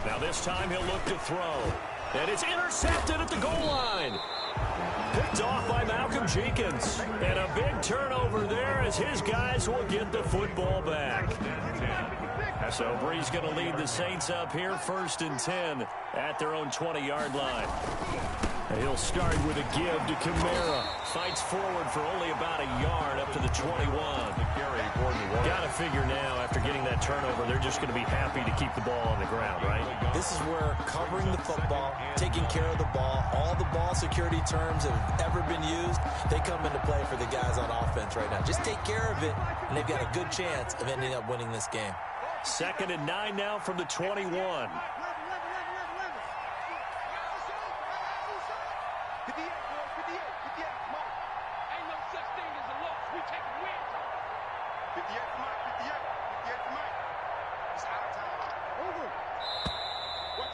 Now this time he'll look to throw. And it's intercepted at the goal line. Picked off by Malcolm Jenkins. And a big turnover there as his guys will get the football back. So Breeze going to lead the Saints up here, 1st and 10 at their own 20-yard line. He'll start with a give to Kamara. Fights forward for only about a yard up to the 21. Got to figure now, after getting that turnover, they're just going to be happy to keep the ball on the ground, right? This is where covering the football, taking care of the ball, all the ball security terms that have ever been used, they come into play for the guys on offense right now. Just take care of it, and they've got a good chance of ending up winning this game. 2nd and 9 now from the 21.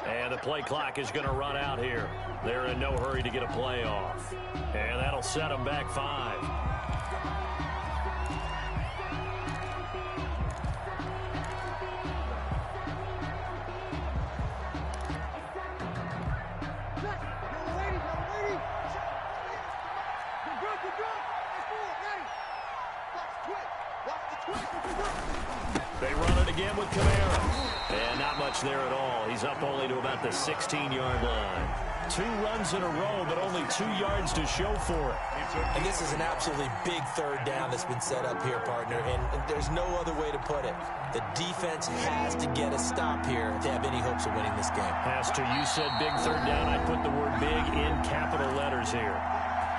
And the play clock is going to run out here. They're in no hurry to get a play off. And that'll set them back 5. They run it again with Kamara. And not much there at all. He's up only to about the 16-yard line. 2 runs in a row, but only 2 yards to show for it. And this is an absolutely big third down that's been set up here, partner, and there's no other way to put it. The defense has to get a stop here to have any hopes of winning this game. Pastor, you said big third down. I put the word big in capital letters here.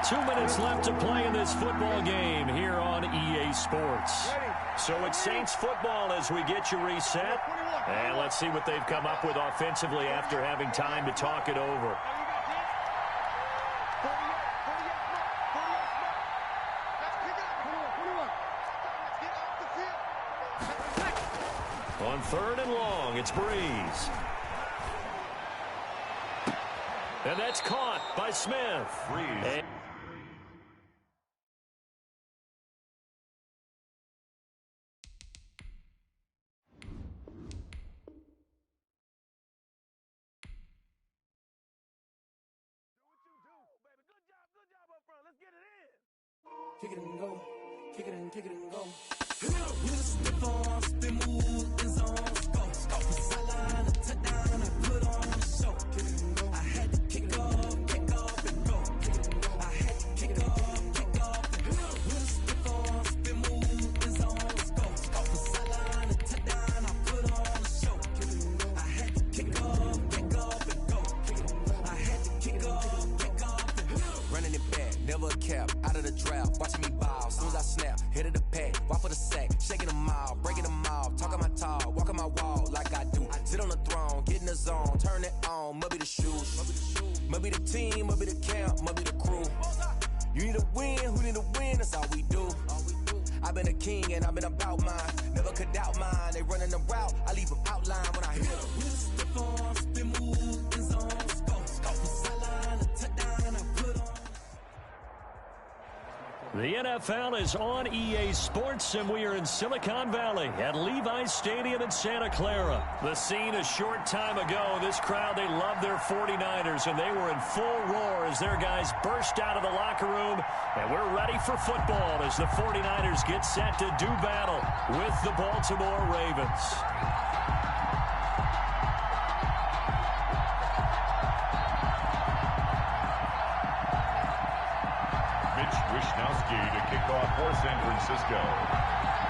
2 minutes left to play in this football game here on EA Sports. So it's Saints football as we get you reset. And let's see what they've come up with offensively after having time to talk it over. On 3rd and long, it's Breeze. And that's caught by Smith. Breeze. Kick it and go, kick it and go. With a stiff on, spin move, and zone, go. Off the sideline, a touchdown, I put on the show. Kick it and go. I had to kick off and go. Kick it and go. I had to kick off and go. With a stiff on, spin move, and zone, go. Off the sideline, a touchdown, I put on the show. Kick it and go. I had to kick off and go. Kick it and go. I had to kick off and go. Running it back, never a cap, out of the drought, watching me ball, soon as I snap, hit of the pack, walk for the sack, shaking them out, breaking them off, talking my talk, walking my wall like I do, sit on the throne, get in the zone, turn it on, must be the shoes, must be the team, must be the camp, must be the crew, you need a win, who need a win, that's all we do, I've been a king and I've been about mine, never could doubt mine, they running the route, I leave them outline when I hit them. The NFL is on EA Sports, and we are in Silicon Valley at Levi's Stadium in Santa Clara. The scene a short time ago, this crowd, they loved their 49ers, and they were in full roar as their guys burst out of the locker room. And we're ready for football as the 49ers get set to do battle with the Baltimore Ravens. To kick off for San Francisco.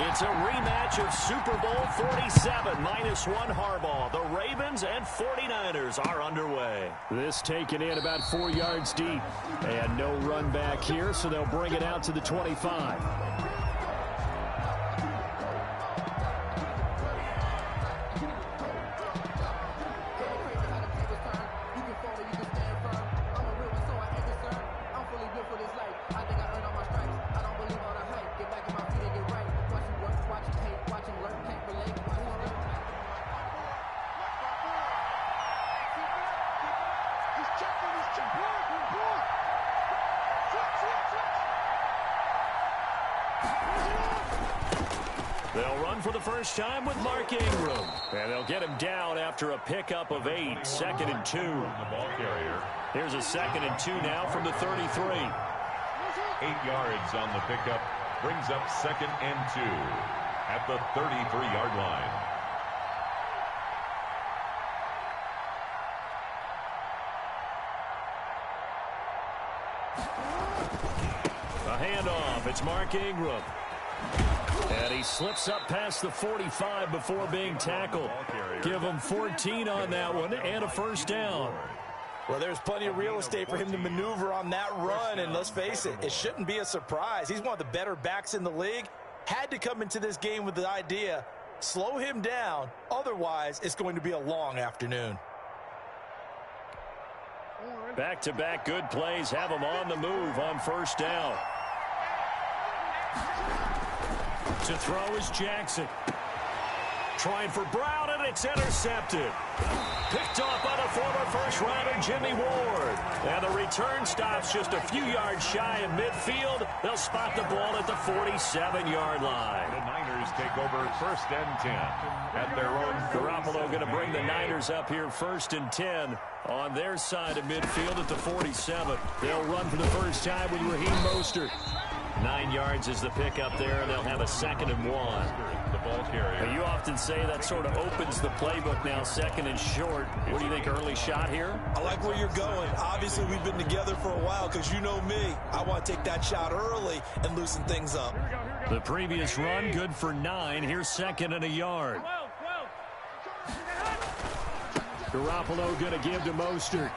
It's a rematch of Super Bowl 47, -1 Harbaugh. The Ravens and 49ers are underway. This taken in about 4 yards deep. And no run back here, so they'll bring it out to the 25. They'll run for the first time with Mark Ingram. And they'll get him down after a pickup of 8, 2nd and 2. The ball carrier. Here's a 2nd and 2 now from the 33. 8 yards on the pickup. Brings up 2nd and 2 at the 33-yard line. A handoff. It's Mark Ingram. And he slips up past the 45 before being tackled. Give him 14 on that one and a first down. Well, there's plenty of real estate for him to maneuver on that run, and let's face it, it shouldn't be a surprise. He's one of the better backs in the league. Had to come into this game with the idea, slow him down, otherwise it's going to be a long afternoon. Back-to-back good plays have him on the move on first down. To throw is Jackson. Trying for Brown, and it's intercepted. Picked off by the former first-rounder Jimmy Ward. And the return stops just a few yards shy of midfield. They'll spot the ball at the 47-yard line. The Niners take over 1st and 10 at their own. Garoppolo going to bring the Niners up here 1st and 10 on their side of midfield at the 47. They'll run for the first time with Raheem Mostert. 9 yards is the pickup there, and they'll have a 2nd and 1. The ball carrier. You often say that sort of opens the playbook now, 2nd and short. What do you think, early shot here? I like where you're going. Obviously, we've been together for a while because you know me. I want to take that shot early and loosen things up. The previous run, good for 9. Here's 2nd and a yard. Garoppolo going to give to Mostert.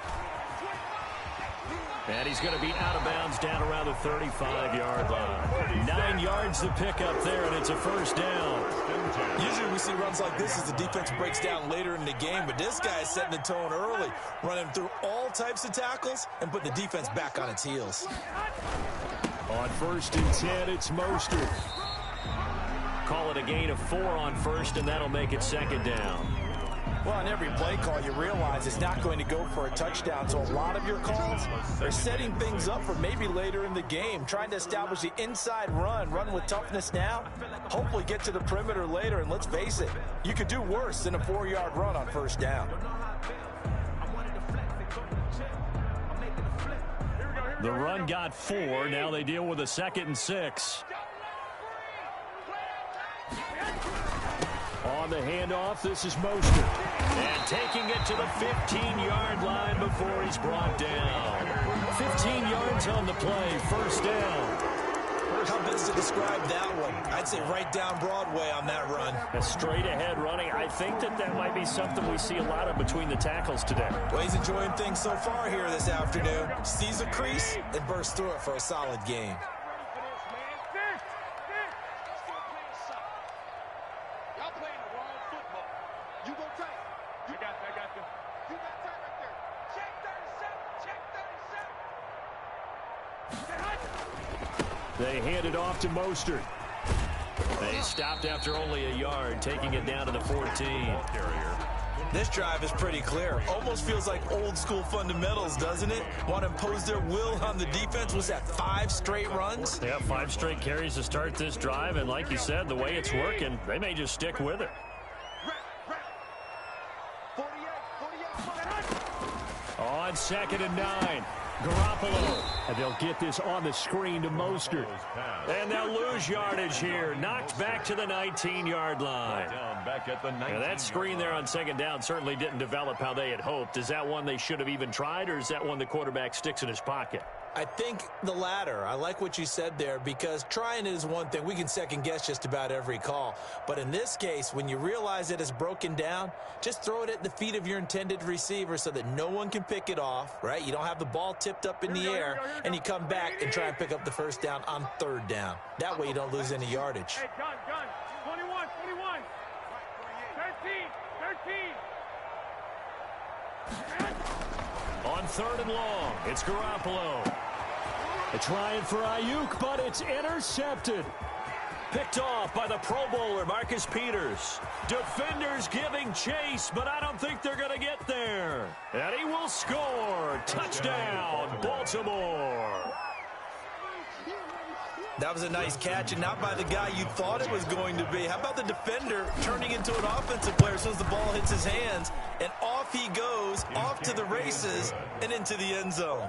And he's going to be out of bounds down around the 35-yard line. 9 yards to pick up there, and it's a 1st down. Usually we see runs like this as the defense breaks down later in the game, but this guy is setting the tone early, running through all types of tackles and putting the defense back on its heels. On 1st and 10, it's Mostert. Call it a gain of 4 on 1st, and that'll make it 2nd down. Well, on every play call, you realize it's not going to go for a touchdown, so a lot of your calls are setting things up for maybe later in the game, trying to establish the inside run with toughness now, hopefully get to the perimeter later, and let's face it, you could do worse than a 4-yard run on 1st down. The run got 4. Now they deal with a 2nd and 6. On the handoff, this is Mostert. And taking it to the 15-yard line before he's brought down. 15 yards on the play, 1st down. How best to describe that one? I'd say right down Broadway on that run. A straight-ahead running. I think that might be something we see a lot of between the tackles today. Well, he's enjoying things so far here this afternoon. Sees a crease and bursts through it for a solid game. They hand it off to Mostert. They stopped after only a yard, taking it down to the 14. This drive is pretty clear. Almost feels like old school fundamentals, doesn't it? Want to impose their will on the defense. Was that 5 straight runs? Yeah, 5 straight carries to start this drive, and like you said, the way it's working, they may just stick with it. On 2nd and 9. Garoppolo. And they'll get this on the screen to Mostert. And they'll lose yardage here. Knocked back to the 19-yard line. Now that screen there on 2nd down certainly didn't develop how they had hoped. Is that one they should have even tried, or is that one the quarterback sticks in his pocket? I think the latter. I like what you said there, because trying it is one thing. We can second guess just about every call. But in this case, when you realize it is broken down, just throw it at the feet of your intended receiver so that no one can pick it off, right? You don't have the ball tipped up in the air, and you come back and try and pick up the 1st down on 3rd down. That way you don't lose any yardage. Hey, gun. 21. 13. On 3rd and long, it's Garoppolo. They're trying for Ayuk, but it's intercepted. Picked off by the Pro Bowler, Marcus Peters. Defenders giving chase, but I don't think they're going to get there. And he will score. Touchdown, Baltimore. That was a nice catch, and not by the guy you thought it was going to be. How about the defender turning into an offensive player as soon as the ball hits his hands, and off he goes, off to the races, and into the end zone.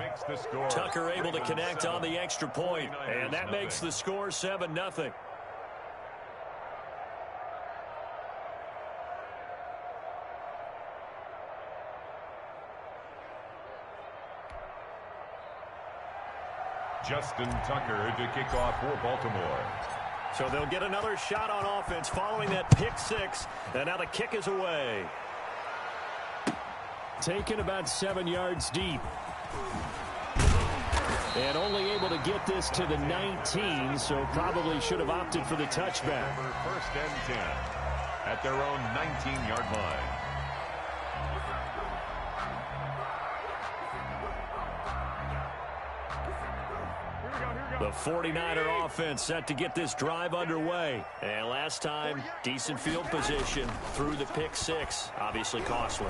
Tucker able to connect on the extra point, and that makes the score 7-0. Justin Tucker to kick off for Baltimore. So they'll get another shot on offense following that pick 6, and now the kick is away. Taken about 7 yards deep. And only able to get this to the 19, so probably should have opted for the touchback. 1st and 10 at their own 19-yard line. The 49er offense set to get this drive underway. And last time, decent field position through the pick 6. Obviously costly.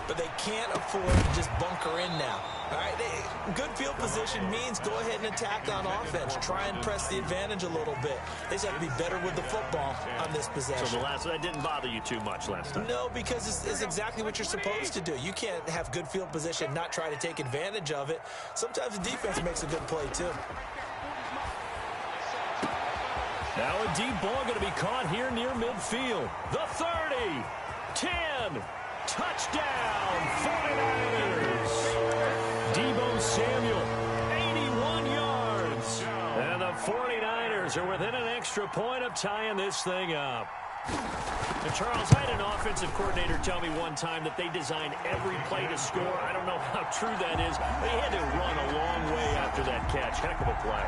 But they can't afford to just bunker in now. All right, good field position means go ahead and attack on offense. Try and press the advantage a little bit. They just have to be better with the football on this possession. So that didn't bother you too much last time? No, because it's exactly what you're supposed to do. You can't have good field position, not try to take advantage of it. Sometimes the defense makes a good play, too. Now a deep ball going to be caught here near midfield. The 30, 10, touchdown, 49ers. Deebo Samuel, 81 yards. And the 49ers are within an extra point of tying this thing up. And Charles, I had an offensive coordinator tell me one time that they design every play to score. I don't know how true that is. They had to run a long way after that catch. Heck of a play.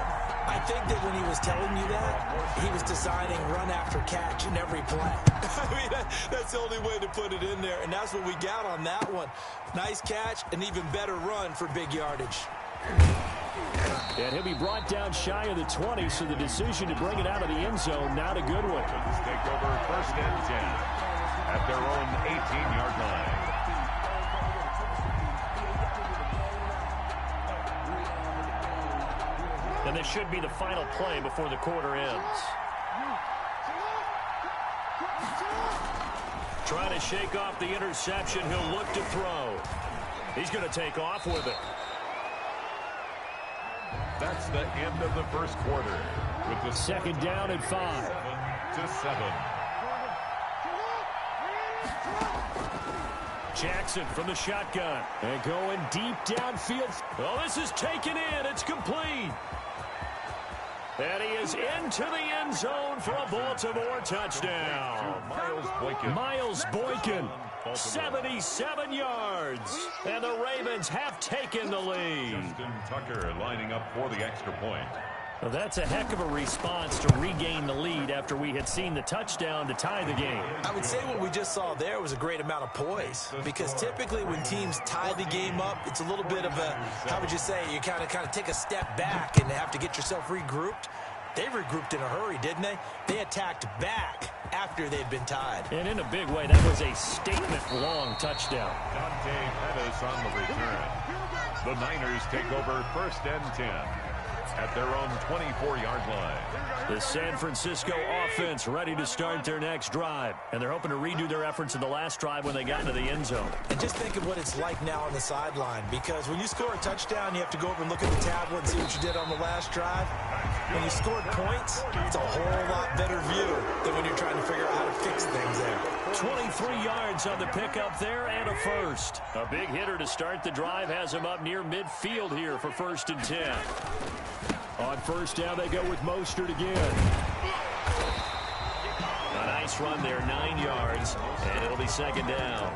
I think that when he was telling you that, he was designing run after catch in every play. I mean, that's the only way to put it in there, and that's what we got on that one. Nice catch, an even better run for big yardage. And he'll be brought down shy of the 20, so the decision to bring it out of the end zone, not a good one. Take over 1st and 10 at their own 18-yard line. And this should be the final play before the quarter ends. Trying to shake off the interception, he'll look to throw. He's going to take off with it. That's the end of the first quarter. With the second down and 5. 7-7. Jackson from the shotgun. And going deep downfield. Oh, this is taken in. It's complete. And he is into the end zone for a Baltimore touchdown. Miles Boykin, 77 yards. And the Ravens have taken the lead. Justin Tucker lining up for the extra point. Well, that's a heck of a response to regain the lead after we had seen the touchdown to tie the game. I would say what we just saw there was a great amount of poise, because typically when teams tie the game up, it's a little bit of a, how would you say, you kind of take a step back and have to get yourself regrouped. They regrouped in a hurry, didn't they? They attacked back after they'd been tied. And in a big way, that was a statement-long touchdown. Dante Pettis on the return. The Niners take over 1st and 10 at their own 24-yard line. The San Francisco offense ready to start their next drive. And they're hoping to redo their efforts in the last drive when they got into the end zone. And just think of what it's like now on the sideline, because when you score a touchdown, you have to go over and look at the tablet and see what you did on the last drive. When you scored points, it's a whole lot better view than when you're trying to figure out how to fix things there. 23 yards on the pickup there and a first. A big hitter to start the drive has him up near midfield here for 1st and 10. On first down, they go with Mostert again. A nice run there, 9 yards, and it'll be second down.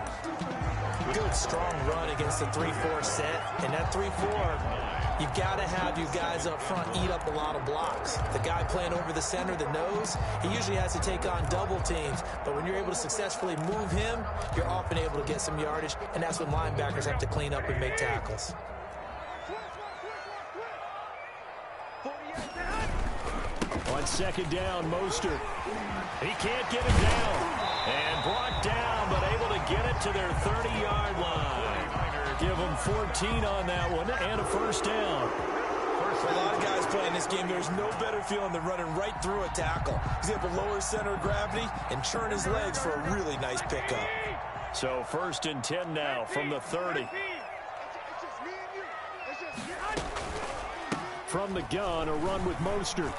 Good, strong run against the 3-4 set. And that 3-4, you've got to have you guys up front eat up a lot of blocks. The guy playing over the center, the nose, he usually has to take on double teams. But when you're able to successfully move him, you're often able to get some yardage, and that's when linebackers have to clean up and make tackles. On second down, Mostert. He can't get it down. And brought down, but able to get it to their 30-yard line. Give them 14 on that one and a first down. For a lot of guys playing this game, there's no better feeling than running right through a tackle. He's able to lower center of gravity and turn his legs for a really nice pickup. So 1st and 10 now from the 30. From the gun, a run with Mostert.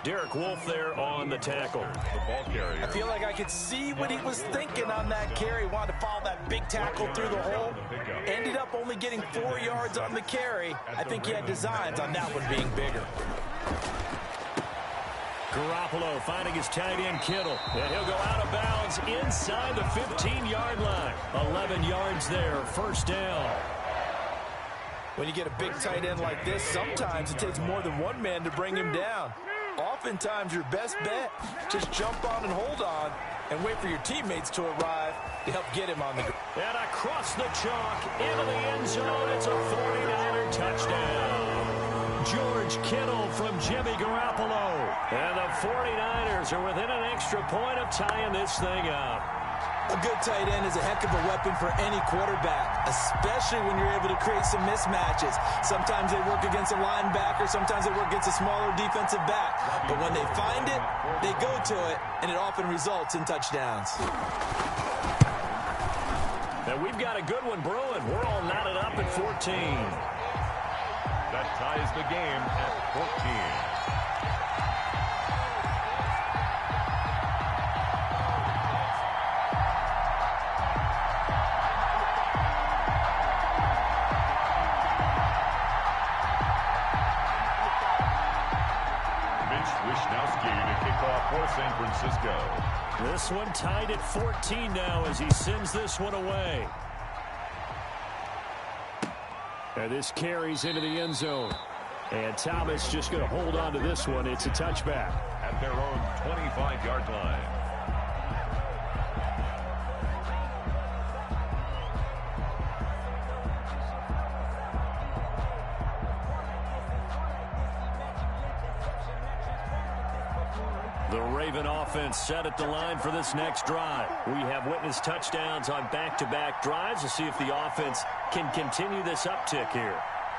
Derek Wolfe there on the tackle. The ball carrier. I feel like I could see what he was thinking on that carry. Wanted to follow that big tackle through the hole. Ended up only getting 4 yards on the carry. I think he had designs on that one being bigger. Garoppolo finding his tight end Kittle. And he'll go out of bounds inside the 15-yard line. 11 yards there, first down. When you get a big tight end like this, sometimes it takes more than one man to bring him down. Oftentimes, your best bet, just jump on and hold on and wait for your teammates to arrive to help get him on the ground. And across the chalk, into the end zone, it's a 49er touchdown. George Kittle from Jimmy Garoppolo. And the 49ers are within an extra point of tying this thing up. A good tight end is a heck of a weapon for any quarterback, especially when you're able to create some mismatches. Sometimes they work against a linebacker, sometimes they work against a smaller defensive back. But when they find it, they go to it, and it often results in touchdowns. And we've got a good one brewing. We're all knotted up at 14. That ties the game at 14. For San Francisco. This one tied at 14 now as he sends this one away. And this carries into the end zone. And Thomas just going to hold on to this one. It's a touchback. At their own 25-yard line. The Raven offense set at the line for this next drive. We have witnessed touchdowns on back-to-back drives. We'll see if the offense can continue this uptick here.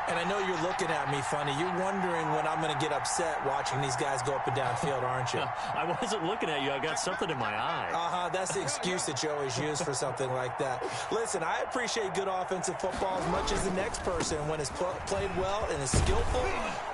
And I know you're looking at me funny. You're wondering when I'm going to get upset watching these guys go up and down field, aren't you? I wasn't looking at you. I got something in my eye. That's the excuse that you always use for something like that. Listen, I appreciate good offensive football as much as the next person. When it's played well and is skillful,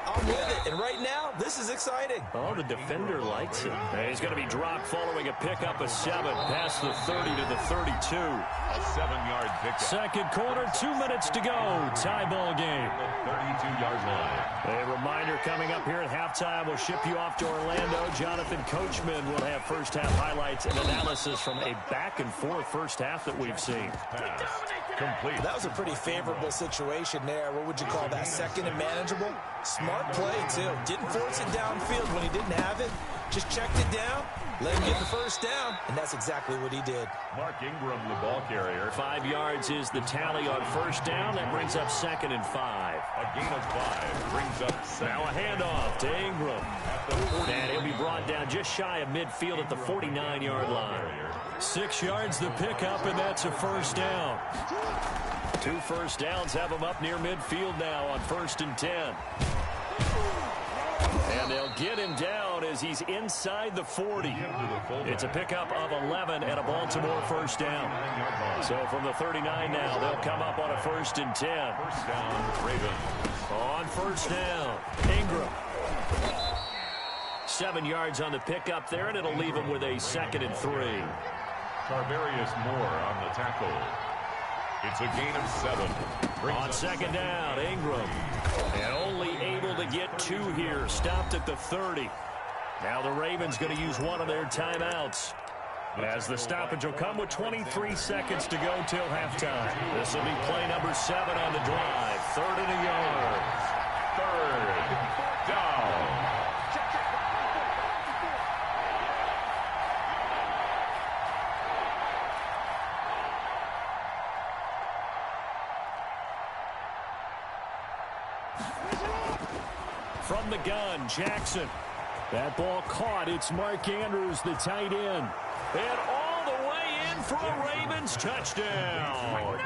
I'm with it. And right now, this is exciting. Oh, the defender likes it. And he's going to be dropped following a pickup of 7 past the 30 to the 32. A 7-yard pickup. Second quarter, 2 minutes to go. Tie ball game. 32-yard line. A reminder coming up here at halftime. We'll ship you off to Orlando. Jonathan Coachman will have first-half highlights and analysis from a back-and-forth first half that we've seen. Pass complete. That was a pretty favorable situation there. What would you call that? Second and manageable? Smart play, too. Didn't force it downfield when he didn't have it. Just checked it down, let him get the first down, and that's exactly what he did. Mark Ingram, the ball carrier. 5 yards is the tally on first down. That brings up 2nd and 5. A gain of 5 brings up 7. Now a handoff to Ingram. And he'll be brought down just shy of midfield at the 49-yard line. 6 yards the pickup, and that's a first down. 2 first downs have him up near midfield now on 1st and 10. And they'll get him down as he's inside the 40. It's a pickup of 11 and a Baltimore first down. So from the 39 now, they'll come up on a 1st and 10. First down, Ravens. On first down, Ingram. 7 yards on the pickup there, and it'll leave him with a 2nd and 3. Tarvarius Moore on the tackle. It's a gain of 7. On 2nd down, Ingram. And only able to get 2 here. Stopped at the 30. Now the Ravens going to use one of their timeouts. As the stoppage will come with 23 seconds to go till halftime. This will be play number 7 on the drive. 3rd and a yard. 3rd down. From the gun, Jackson. That ball caught. It's Mark Andrews, the tight end. And all the way in for a Ravens touchdown.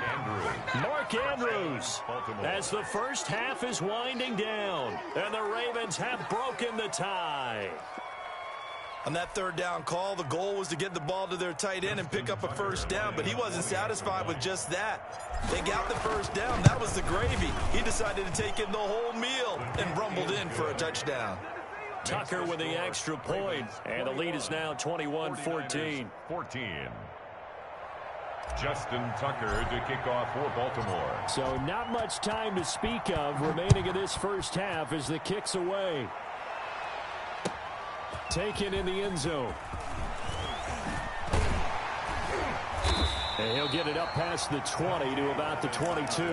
Mark Andrews, as the first half is winding down. And the Ravens have broken the tie. On that 3rd down call, the goal was to get the ball to their tight end and pick up a first down, but he wasn't satisfied with just that. They got the first down. That was the gravy. He decided to take in the whole meal and rumbled in for a touchdown. Tucker with the extra point, and the lead is now 21-14. 14. Justin Tucker to kick off for Baltimore. So not much time to speak of remaining in this first half as the kick's away. Taken in the end zone. And he'll get it up past the 20 to about the 22.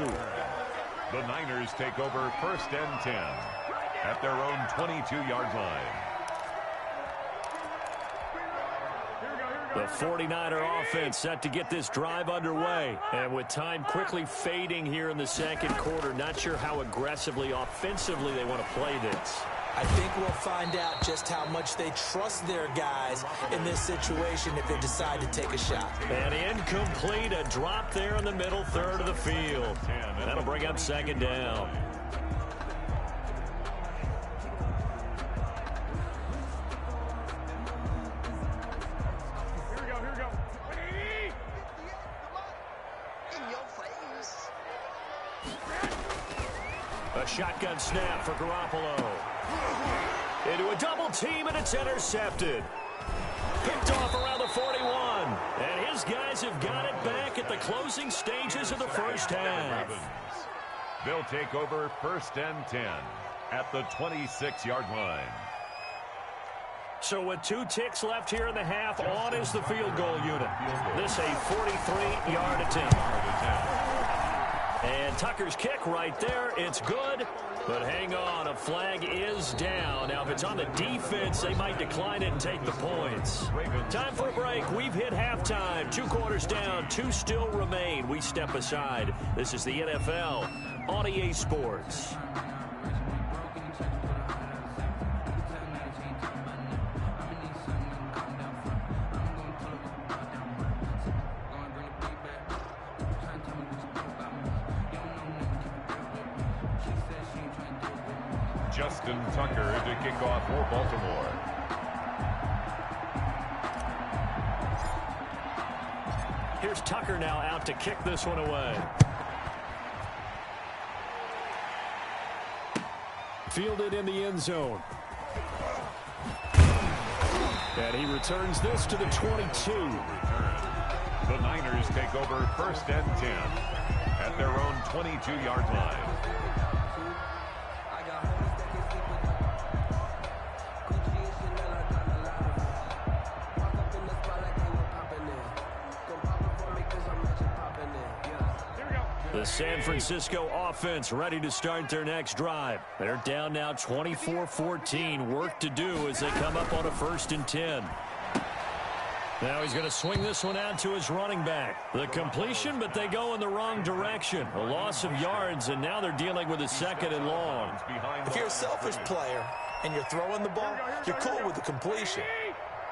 The Niners take over 1st and 10 at their own 22-yard line. The 49er offense set to get this drive underway. And with time quickly fading here in the second quarter, not sure how aggressively, offensively they want to play this. I think we'll find out just how much they trust their guys in this situation if they decide to take a shot. And incomplete, a drop there in the middle third of the field. That'll bring up 2nd down. A shotgun snap for Garoppolo. Into a double team, and it's intercepted. Picked off around the 41. And his guys have got it back at the closing stages of the first half. They'll take over 1st and 10 at the 26-yard line. So with 2 ticks left here in the half, on is the field goal unit. This a 43-yard attempt. And Tucker's kick right there. It's good. But hang on, a flag is down. Now, if it's on the defense, they might decline it and take the points. Time for a break. We've hit halftime. 2 quarters down, 2 still remain. We step aside. This is the NFL on EA Sports. Justin Tucker to kick off for Baltimore. Here's Tucker now out to kick this one away. Fielded in the end zone. And he returns this to the 22. The Niners take over 1st and 10 at their own 22-yard line. The San Francisco offense ready to start their next drive. They're down now 24-14. Work to do as they come up on a 1st and 10. Now he's going to swing this one out to his running back. The completion, but they go in the wrong direction. A loss of yards, and now they're dealing with a 2nd and long. If you're a selfish player and you're throwing the ball, you're cool with the completion.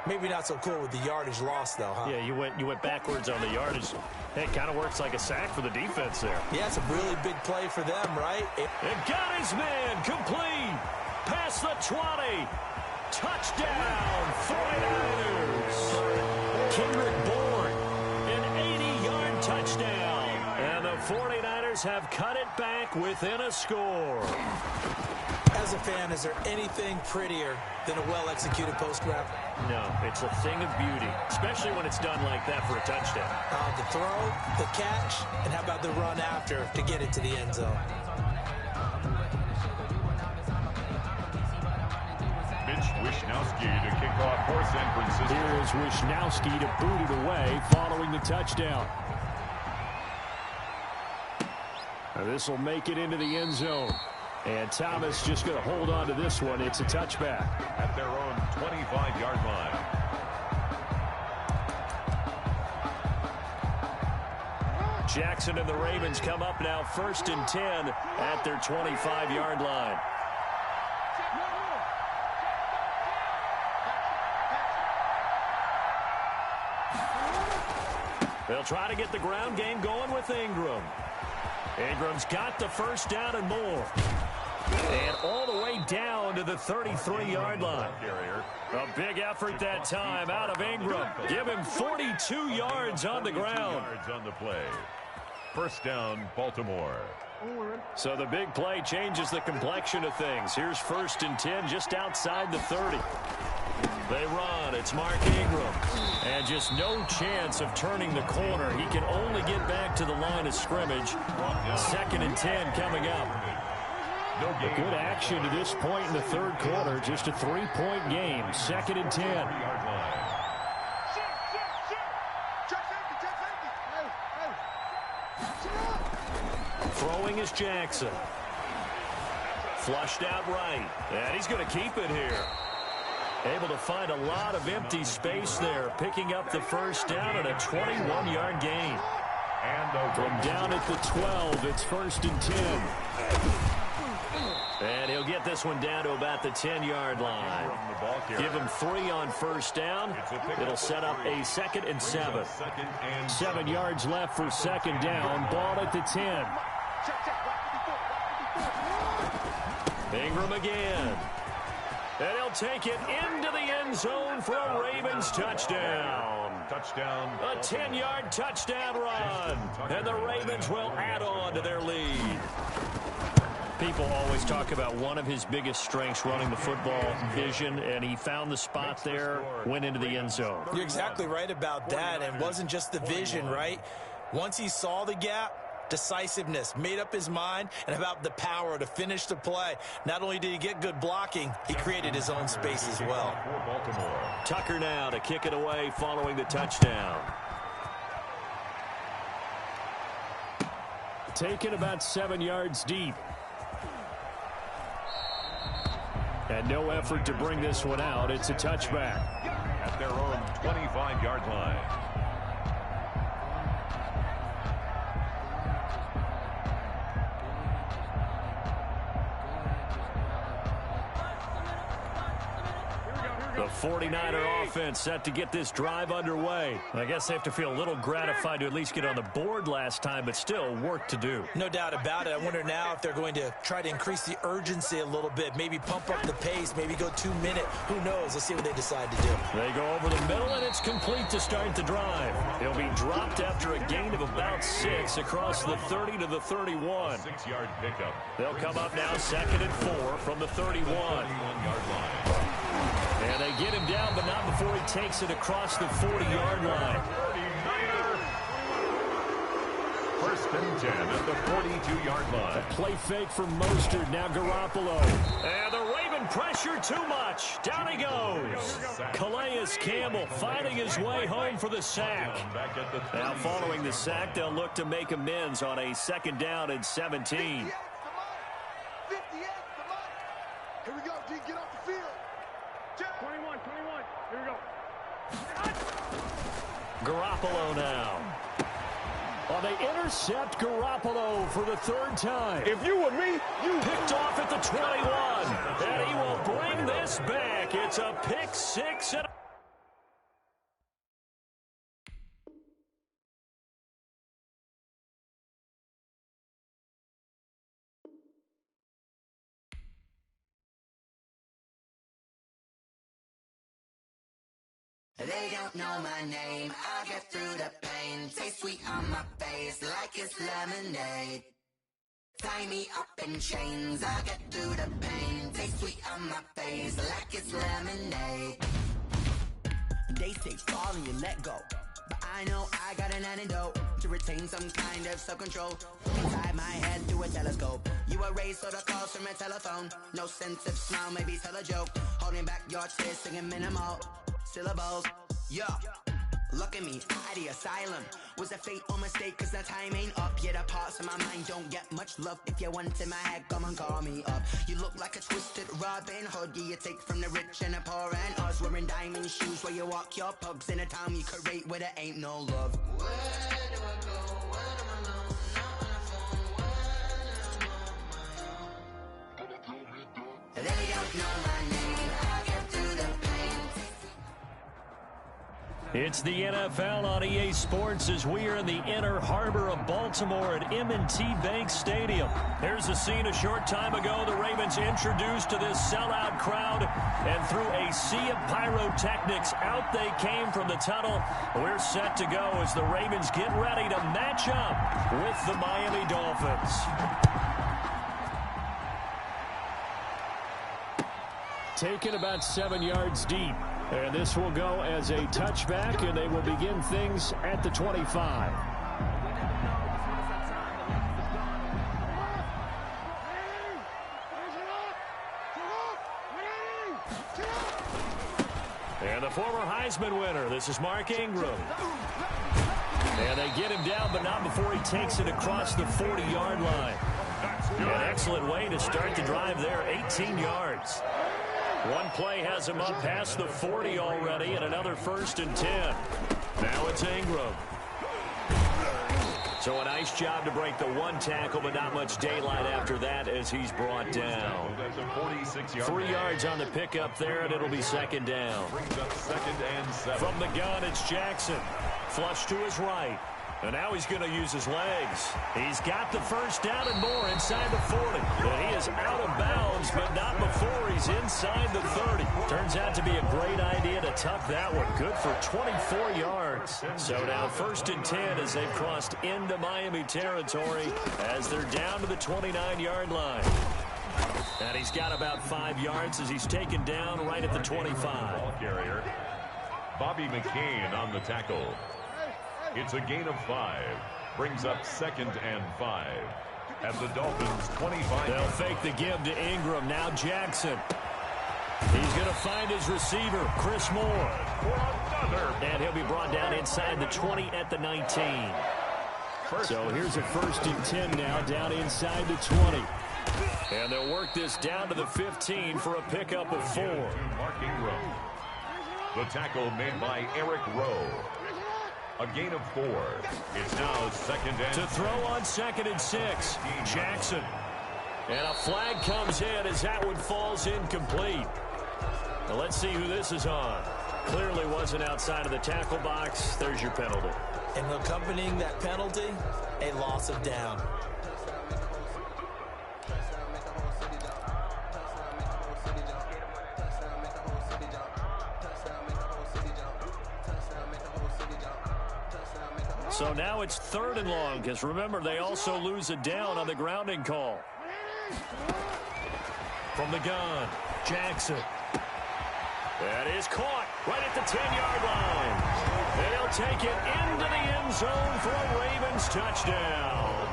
Maybe not so cool with the yardage loss, though, huh? Yeah, you went backwards on the yardage. It kind of works like a sack for the defense there. Yeah, it's a really big play for them, right? And got his man complete. Past the 20. Touchdown, 49ers. Kendrick Bourne, an 80-yard touchdown. And the 49ers have cut it back within a score. As a fan, is there anything prettier than a well-executed post grab? No, it's a thing of beauty, especially when it's done like that for a touchdown. The throw, the catch, and how about the run after to get it to the end zone? Mitch Wishnowsky to kick off for San Francisco. Here is Wishnowsky to boot it away following the touchdown. Now this will make it into the end zone. And Thomas just going to hold on to this one. It's a touchback. At their own 25-yard line. Jackson and the Ravens come up now 1st and 10 at their 25-yard line. They'll try to get the ground game going with Ingram. Ingram's got the 1st down and more. And all the way down to the 33-yard line. A big effort that time out of Ingram. Give him 42 yards on the ground. Yards on the play. 1st down, Baltimore. So the big play changes the complexion of things. Here's 1st and 10 just outside the 30. They run. It's Mark Ingram. And just no chance of turning the corner. He can only get back to the line of scrimmage. 2nd and 10 coming up. A good action to this point in the 3rd quarter. Just a 3-point game. 2nd and 10. Throwing is Jackson. Flushed out right. And he's going to keep it here. Able to find a lot of empty space there. Picking up the 1st down and a 21-yard gain. And from down at the 12, it's 1st and 10. And he'll get this one down to about the 10-yard line. Give him 3 on 1st down. It'll set up a 2nd and 7. 7 yards left for 2nd down. Ball at the 10. Ingram again. And he'll take it into the end zone for a Ravens touchdown. A 10-yard touchdown run. And the Ravens will add on to their lead. People always talk about one of his biggest strengths running the football, vision, and he found the spot there, went into the end zone. You're exactly right about that, and it wasn't just the vision, right? Once he saw the gap, decisiveness, made up his mind, and about the power to finish the play. Not only did he get good blocking, he created his own space as well. Tucker now to kick it away following the touchdown. Taken about 7 yards deep. And no effort to bring this one out. It's a touchback. At their own 25-yard line. The 49er offense set to get this drive underway. I guess they have to feel a little gratified to at least get on the board last time, but still work to do. No doubt about it. I wonder now if they're going to try to increase the urgency a little bit, maybe pump up the pace, maybe go 2 minute. Who knows? Let's see what they decide to do. They go over the middle, and it's complete to start the drive. He'll be dropped after a gain of about 6 across the 30 to the 31. 6-yard pickup. They'll come up now 2nd and 4 from the 31. 31-yard line. And they get him down, but not before he takes it across the 40-yard line. 1st and 10 at the 42-yard line. A play fake from Mostert, now Garoppolo. And the Raven pressure too much. Down he goes. Calais Campbell finding his way home for the sack. Now following the sack, they'll look to make amends on a 2nd down and 17. 58, here we go, D, get off the field. 21, here we go. Garoppolo now. Oh, they intercept Garoppolo for the 3rd time. If you were me, you picked off at the 21. And he will bring this back. It's a pick 6. And they don't know my name, I get through the pain. Taste sweet on my face like it's lemonade. Tie me up in chains, I get through the pain. Taste sweet on my face like it's lemonade. They say fall and you let go, but I know I got an antidote to retain some kind of self-control. Inside my head through a telescope, you erase all the calls from a telephone. No sense of smile, maybe tell a joke. Holding back your tears, singing minimal syllables. Yeah, look at me, at the asylum. Was a fate or mistake, cause the time ain't up. Yeah, the parts of my mind don't get much love. If you want in my head, come and call me up. You look like a twisted Robin Hood. Yeah, you take from the rich and the poor and us. Wearing diamond shoes where you walk your pugs in a town you create where there ain't no love. Where do I go? When I'm alone, not on the phone. When I'm on my own. They don't know my name, I get through the pain. it's the NFL on EA Sports as we are in the inner harbor of Baltimore at M&T Bank Stadium. Here's a scene a short time ago. The Ravens introduced to this sellout crowd, and through a sea of pyrotechnics, out they came from the tunnel. We're set to go as the Ravens get ready to match up with the Miami Dolphins. Taken about 7 yards deep. And this will go as a touchback, and they will begin things at the 25. And the former Heisman winner, this is Mark Ingram. And they get him down, but not before he takes it across the 40-yard line. An excellent way to start the drive there, 18 yards. One play has him up past the 40 already, and another 1st and 10. Now it's Ingram. So a nice job to break the one tackle, but not much daylight after that as he's brought down. 3 yards on the pickup there, and it'll be 2nd down. From the gun, it's Jackson. Flush to his right. And now he's going to use his legs. He's got the first down and more inside the 40. And he is out of bounds, but not before he's inside the 30. Turns out to be a great idea to tuck that one. Good for 24 yards. So now 1st and 10 as they've crossed into Miami territory as they're down to the 29-yard line. And he's got about 5 yards as he's taken down right at the 25. Ball carrier, Bobby McCain on the tackle. It's a gain of 5. Brings up 2nd and 5. At the Dolphins' 25. They'll fake the give to Ingram. Now Jackson. He's going to find his receiver, Chris Moore. And he'll be brought down inside the 20 at the 19. So here's a 1st and 10 now, down inside the 20. And they'll work this down to the 15 for a pickup of 4. Mark Ingram. The tackle made by Eric Rowe. A gain of 4. It's now 2nd and... To throw on 2nd and 6. Jackson. And a flag comes in as that one falls incomplete. Now let's see who this is on. Clearly wasn't outside of the tackle box. There's your penalty. And accompanying that penalty, a loss of down. So now it's 3rd and long, because remember, they also lose a down on the grounding call. From the gun, Jackson. That is caught right at the 10-yard line. And he'll take it into the end zone for a Ravens touchdown.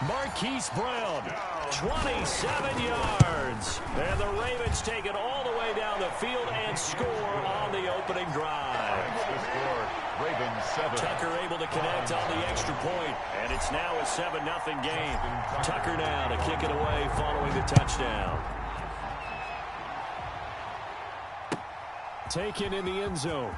Marquise Brown, 27 yards. And the Ravens take it all the way down the field and score on the opening drive. The score, Ravens 7. Tucker able to connect on the extra point, and it's now a 7-0 game. Tucker now to kick it away following the touchdown. Taken in the end zone.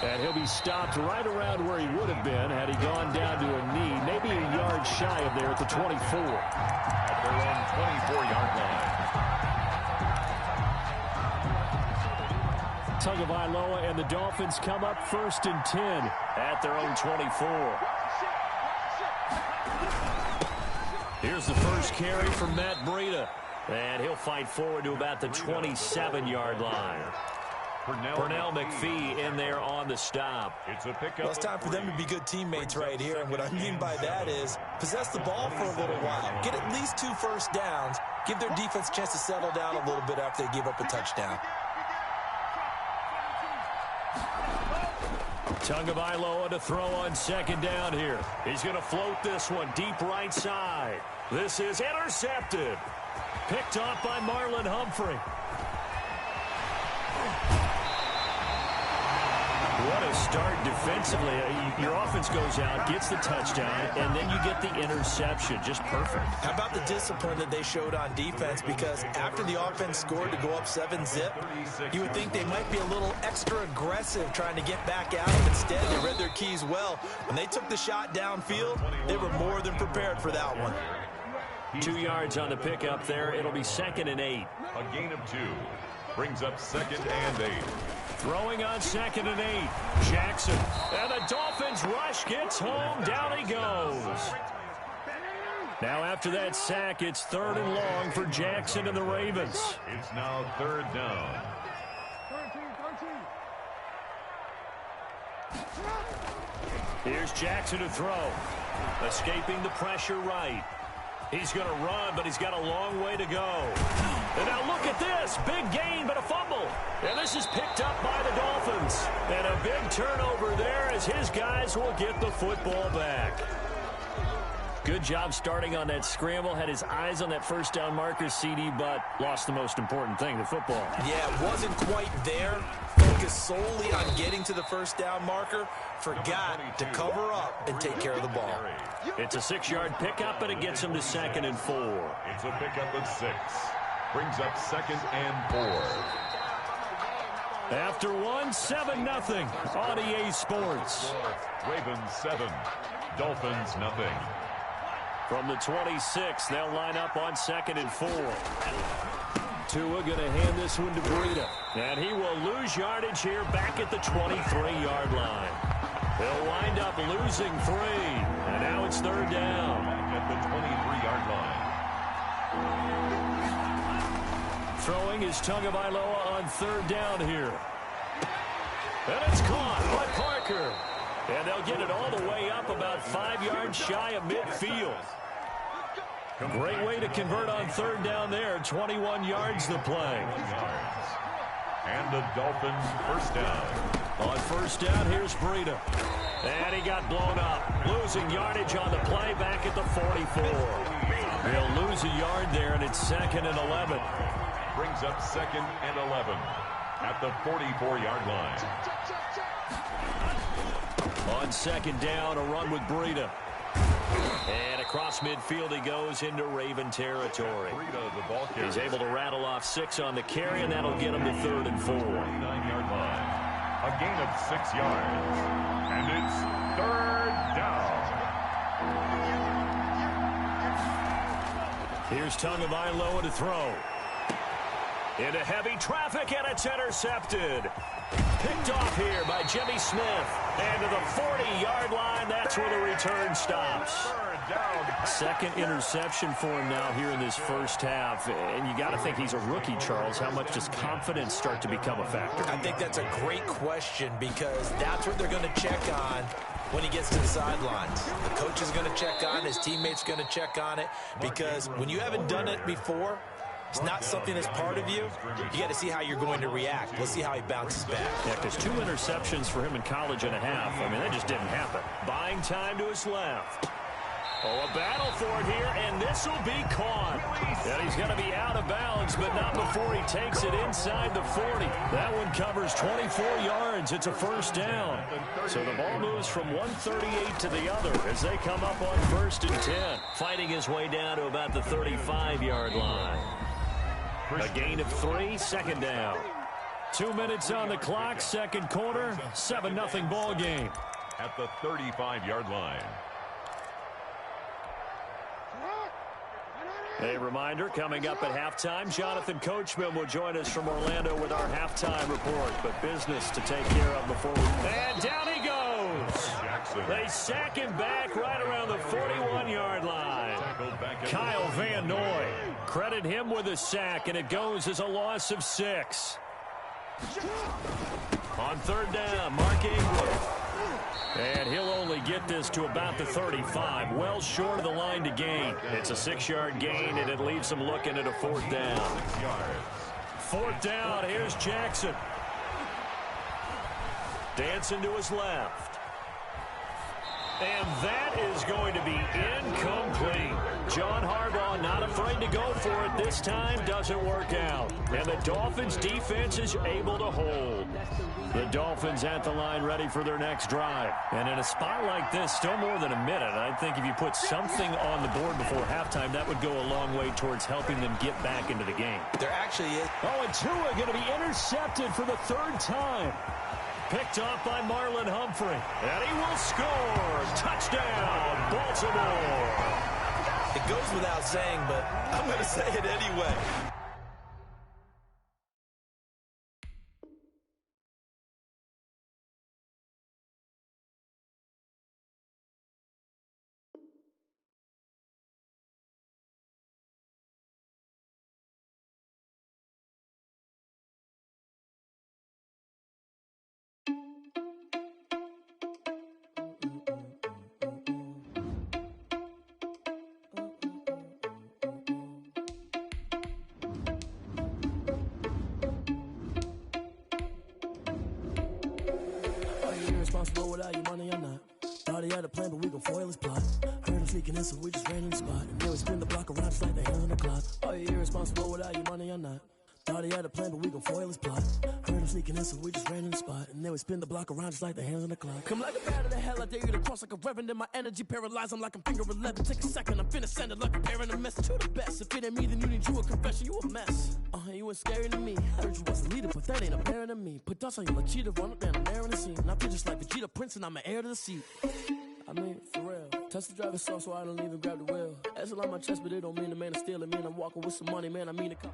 And he'll be stopped right around where he would have been had he gone down to a knee, maybe a yard shy of there at the 24. At their own 24-yard line. Tagovailoa and the Dolphins come up 1st and 10 at their own 24. Here's the first carry from Matt Breida. And he'll fight forward to about the 27-yard line. Pernell McPhee in there on the stop. It's a pickup. Well, it's time for them to be good teammates right here. And what I mean by that is possess the ball for a little while. Get at least 2 first downs. Give their defense a chance to settle down a little bit after they give up a touchdown. Tagovailoa to throw on 2nd down here. He's going to float this one deep right side. This is intercepted. Picked off by Marlon Humphrey. What a start defensively. Your offense goes out, gets the touchdown, and then you get the interception. Just perfect. How about the discipline that they showed on defense? Because after the offense scored to go up 7-zip, you would think they might be a little extra aggressive trying to get back out. Instead, they read their keys well. When they took the shot downfield, they were more than prepared for that one. 2 yards on the pickup there. It'll be 2nd and 8. A gain of 2. Brings up 2nd and 8. Throwing on 2nd and 8. Jackson. And the Dolphins rush gets home. Down he goes. Now after that sack, it's 3rd and long for Jackson and the Ravens. It's now 3rd down. Here's Jackson to throw. Escaping the pressure right. He's going to run, but he's got a long way to go. And now look at this. Big gain, but a fumble. And this is picked up by the Dolphins. And a big turnover there as his guys will get the football back. Good job starting on that scramble. Had his eyes on that first down marker, CD, but lost the most important thing, the football. Yeah, it wasn't quite there. Focused solely on getting to the first down marker. Forgot to cover up and take care of the ball. It's a 6-yard pickup, and it gets him to 2nd and 4. It's a pickup of 6. Brings up 2nd and 4. After one, 7-0 on EA Sports. Ravens 7, Dolphins nothing. From the 26, they'll line up on 2nd and 4. Tua going to hand this one to Breida. And he will lose yardage here back at the 23-yard line. They'll wind up losing 3. And now it's third down. At the 23-yard line. Throwing is Tagovailoa on third down here. And it's caught by Parker. And they'll get it all the way up about 5 yards shy of midfield. Great way to convert on third down there. 21 yards the play. And the Dolphins first down. On first down, here's Breida. And he got blown up. Losing yardage on the play back at the 44. They'll lose a yard there, and it's 2nd and 11. Brings up 2nd and 11 at the 44-yard line. On second down, a run with Breida. And across midfield he goes into Raven territory. He's able to rattle off 6 on the carry, and that'll get him to 3rd and 4. 29-yard line. A gain of 6 yards. And it's 3rd down. Here's Tagovailoa to throw. Into heavy traffic, and it's intercepted. Picked off here by Jimmy Smith. And to the 40-yard line, that's where the return stops. Second interception for him now here in this first half. And you got to think he's a rookie, Charles. How much does confidence start to become a factor? I think that's a great question because that's what they're going to check on when he gets to the sidelines. The coach is going to check on it. His teammate's going to check on it because when you haven't done it before, it's not something that's part of you. You got to see how you're going to react. We'll see how he bounces back. Yeah, because 2 interceptions for him in college and a half. I mean, that just didn't happen. Buying time to his left. Oh, a battle for it here, and this will be caught. And he's going to be out of bounds, but not before he takes it inside the 40. That one covers 24 yards. It's a first down. So the ball moves from 138 to the other as they come up on 1st and 10. Fighting his way down to about the 35-yard line. A gain of 3, second down. 2 minutes on the clock, second quarter, 7-0 ball game. At the 35-yard line. A reminder, coming up at halftime, Jonathan Coachman will join us from Orlando with our halftime report. But business to take care of before we... And down he goes! They sack him back right around the 41-yard line. Kyle Van Noy. Credit him with a sack, and it goes as a loss of 6. On third down, Mark Ingram. And he'll only get this to about the 35, well short of the line to gain. It's a 6-yard gain, and it leaves him looking at a 4th down. 4th down, here's Jackson. Dancing to his left. And that is going to be incomplete. John Harbaugh not afraid to go for it this time. Doesn't work out. And the Dolphins defense is able to hold. The Dolphins at the line ready for their next drive. And in a spot like this, still more than a minute. I think if you put something on the board before halftime, that would go a long way towards helping them get back into the game. There actually is. Oh, and Tua going to be intercepted for the 3rd time. Picked off by Marlon Humphrey. And he will score. Touchdown, Baltimore. It goes without saying, but I'm going to say it anyway. Irresponsible without your money or not. Thought he had a plan, but we gon' foil his plot. Heard him sneaking in, so we just ran in the spot. And then we spin the block around just like the hands on the clock. Are you irresponsible without your money or not? Thought he had a plan, but we gon' foil his plot. Heard him sneaking in, so we just ran in the spot. And then we spin the block around just like the hands on the clock. Come like a bat of the hell, I dare you to cross like a reverend. And my energy paralyzed, I'm like I'm finger 11. Take a second, I'm finna send it like a parent a message to the best. If it ain't me, then you need you a confession, you a mess. You ain't scary to me. Heard you was a leader, but that ain't apparent to me. Put dust on you like cheetah, run up, man, I'm airing the scene. And I feel just like Vegeta Prince, and I'm an heir to the seat. I mean, for real. Touch the driver's soft, so I don't even grab the wheel. That's on my chest, but it don't mean the man is stealing. Man, I'm walking with some money, man, I mean a couple.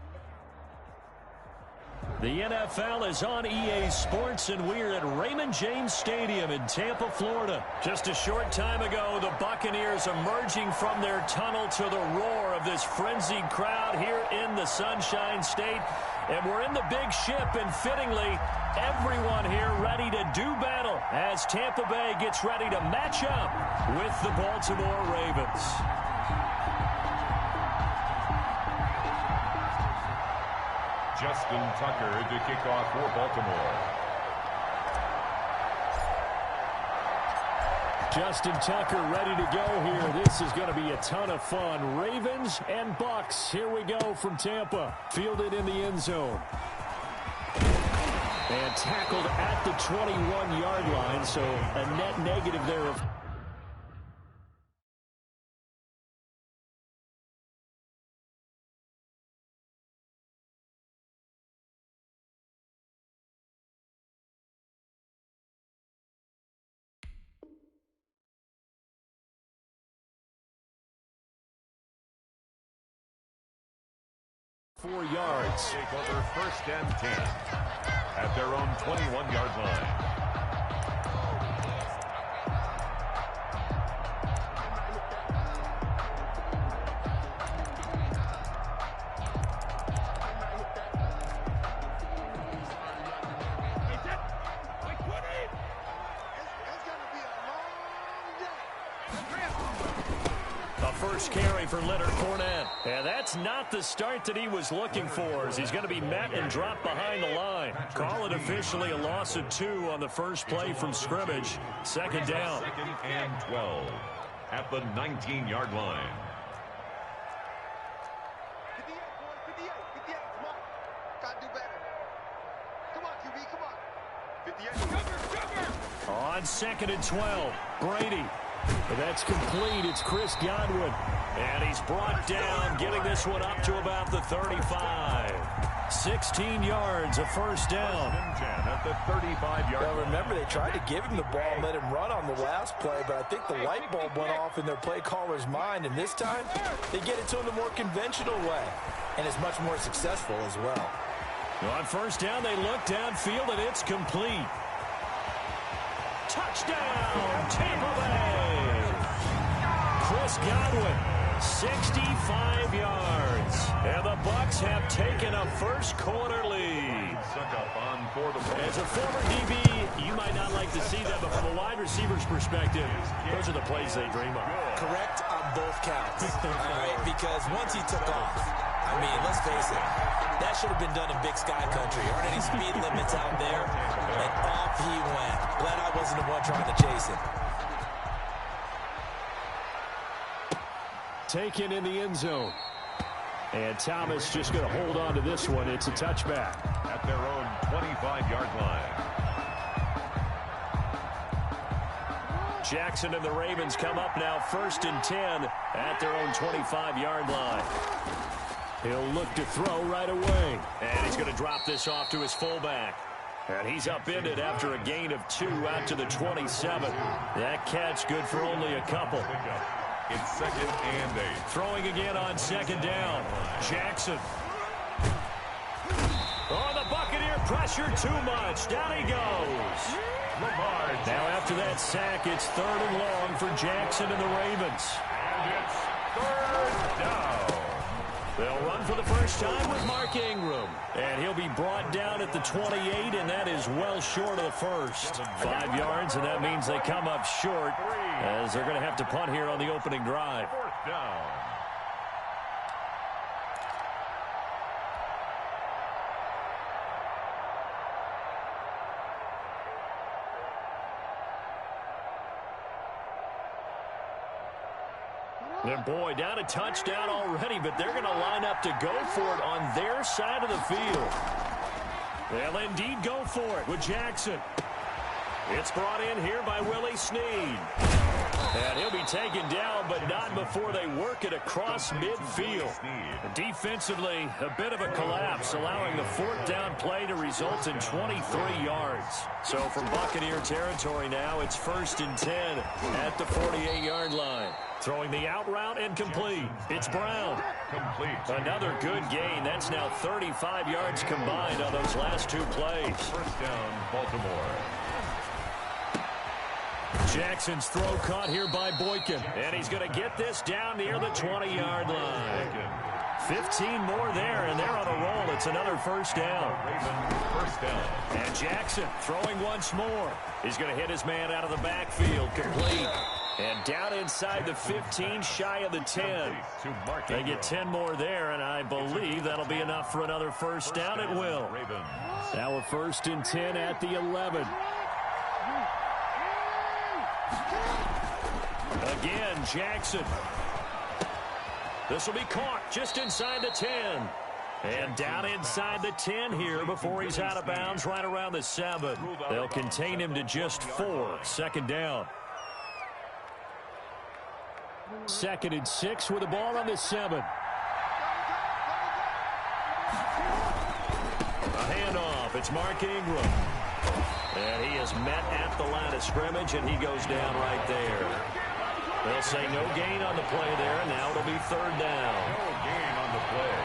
The NFL is on EA Sports, and we're at Raymond James Stadium in Tampa, Florida. Just a short time ago, the Buccaneers emerging from their tunnel to the roar of this frenzied crowd here in the Sunshine State. And we're in the big ship, and fittingly, everyone here ready to do battle as Tampa Bay gets ready to match up with the Baltimore Ravens. Justin Tucker to kick off for Baltimore. Justin Tucker ready to go here. This is going to be a ton of fun. Ravens and Bucks. Here we go from Tampa. Fielded in the end zone. And tackled at the 21-yard line, so a net negative there of 4 yards. Take over 1st and 10 at their own 21-yard line. First carry for Leonard Fournette. And that's not the start that he was looking for, as he's going to be met and dropped behind the line. Call it officially a loss of 2 on the first play from scrimmage. Second down. 2nd and 12 at the 19-yard line. 58, 58, come on. Gotta do better. Come on, QB, come on. 58, On 2nd and 12, Brady. But that's complete. It's Chris Godwin. And he's brought down, getting this one up to about the 35. 16 yards, a first down. At the 35-yard line. Well, remember, they tried to give him the ball and let him run on the last play, but I think the light bulb went off in their play caller's mind, and this time they get it to him the more conventional way, and it's much more successful as well. On first down, they look downfield, and it's complete. Touchdown, Tampa Bay. Chris Godwin, 65 yards. And the Bucks have taken a first quarter lead. As a former DB, you might not like to see that, but from a wide receiver's perspective, those are the plays they dream of. Correct on both counts. All right, because once he took off, I mean, let's face it, that should have been done in Big Sky Country. Aren't any speed limits out there? And off he went. Glad I wasn't the one trying to chase him. Taken in the end zone. And Thomas just going to hold on to this one. It's a touchback. At their own 25-yard line. Jackson and the Ravens come up now 1st and 10 at their own 25-yard line. He'll look to throw right away. And he's going to drop this off to his fullback. And he's upended after a gain of 2 out to the 27. That catch good for only a couple. It's 2nd and 8. Throwing again on 2nd down. Jackson. Oh, the Buccaneer pressure too much. Down he goes. Lamar. Now after that sack, it's 3rd and long for Jackson and the Ravens. And it's 3rd down. They'll run for the first time with Mark Ingram. And he'll be brought down at the 28, and that is well short of the first. 5 yards, and that means they come up short as they're going to have to punt here on the opening drive. 4th down. And boy, down a touchdown already, but they're going to line up to go for it on their side of the field. They'll indeed go for it with Jackson. It's brought in here by Willie Snead. And he'll be taken down, but not before they work it across midfield. Defensively, a bit of a collapse, allowing the 4th down play to result in 23 yards. So from Buccaneer territory now, it's 1st and 10 at the 48-yard line. Throwing the out route and complete. It's Brown. Complete. Another good gain. That's now 35 yards combined on those last 2 plays. 1st down, Baltimore. Jackson's throw caught here by Boykin. And he's going to get this down near the 20-yard line. 15 more there, and they're on a roll. It's another 1st down. 1st down. And Jackson throwing once more. He's going to hit his man out of the backfield. Complete. And down inside the 15, shy of the 10. They get 10 more there, and I believe that'll be enough for another 1st down. It will. Now we're 1st and 10 at the 11. Again, Jackson. This will be caught just inside the 10. And down inside the 10 here before he's out of bounds right around the 7. They'll contain him to just 4. 2nd down. 2nd and 6 with the ball on the 7. A handoff. It's Mark Ingram. And he is met at the line of scrimmage, and he goes down right there. They'll say no gain on the play there, and now it'll be 3rd down. No gain on the play.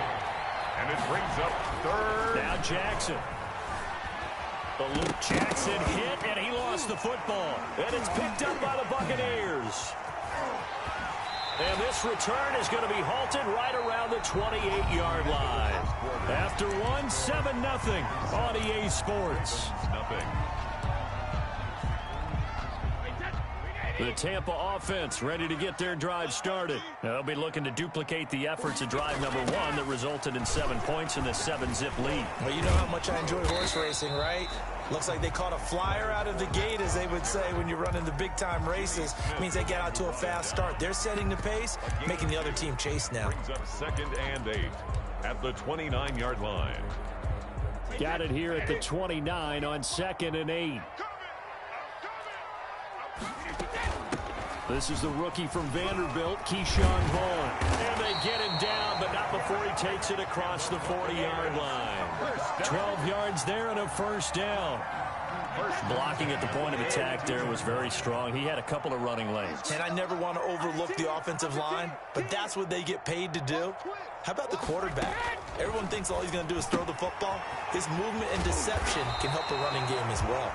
And it brings up 3rd. Now Jackson. Jackson hit, and he lost the football. And it's picked up by the Buccaneers. And this return is going to be halted right around the 28-yard line. After 7-0 on EA Sports. The Tampa offense ready to get their drive started. They'll be looking to duplicate the efforts of drive number 1 that resulted in 7 points in the 7-zip lead. Well, you know how much I enjoy horse racing, right? Looks like they caught a flyer out of the gate, as they would say when you're running the big-time races. It means they get out to a fast start. They're setting the pace, making the other team chase now. Brings up 2nd and 8 at the 29-yard line. Got it here at the 29 on 2nd and 8. This is the rookie from Vanderbilt, Keyshawn Vaughn. And they get him down, but not before he takes it across the 40-yard line. 12 yards there and a 1st down. Blocking at the point of attack there was very strong. He had a couple of running lanes. And I never want to overlook the offensive line, but that's what they get paid to do. How about the quarterback? Everyone thinks all he's going to do is throw the football. His movement and deception can help the running game as well.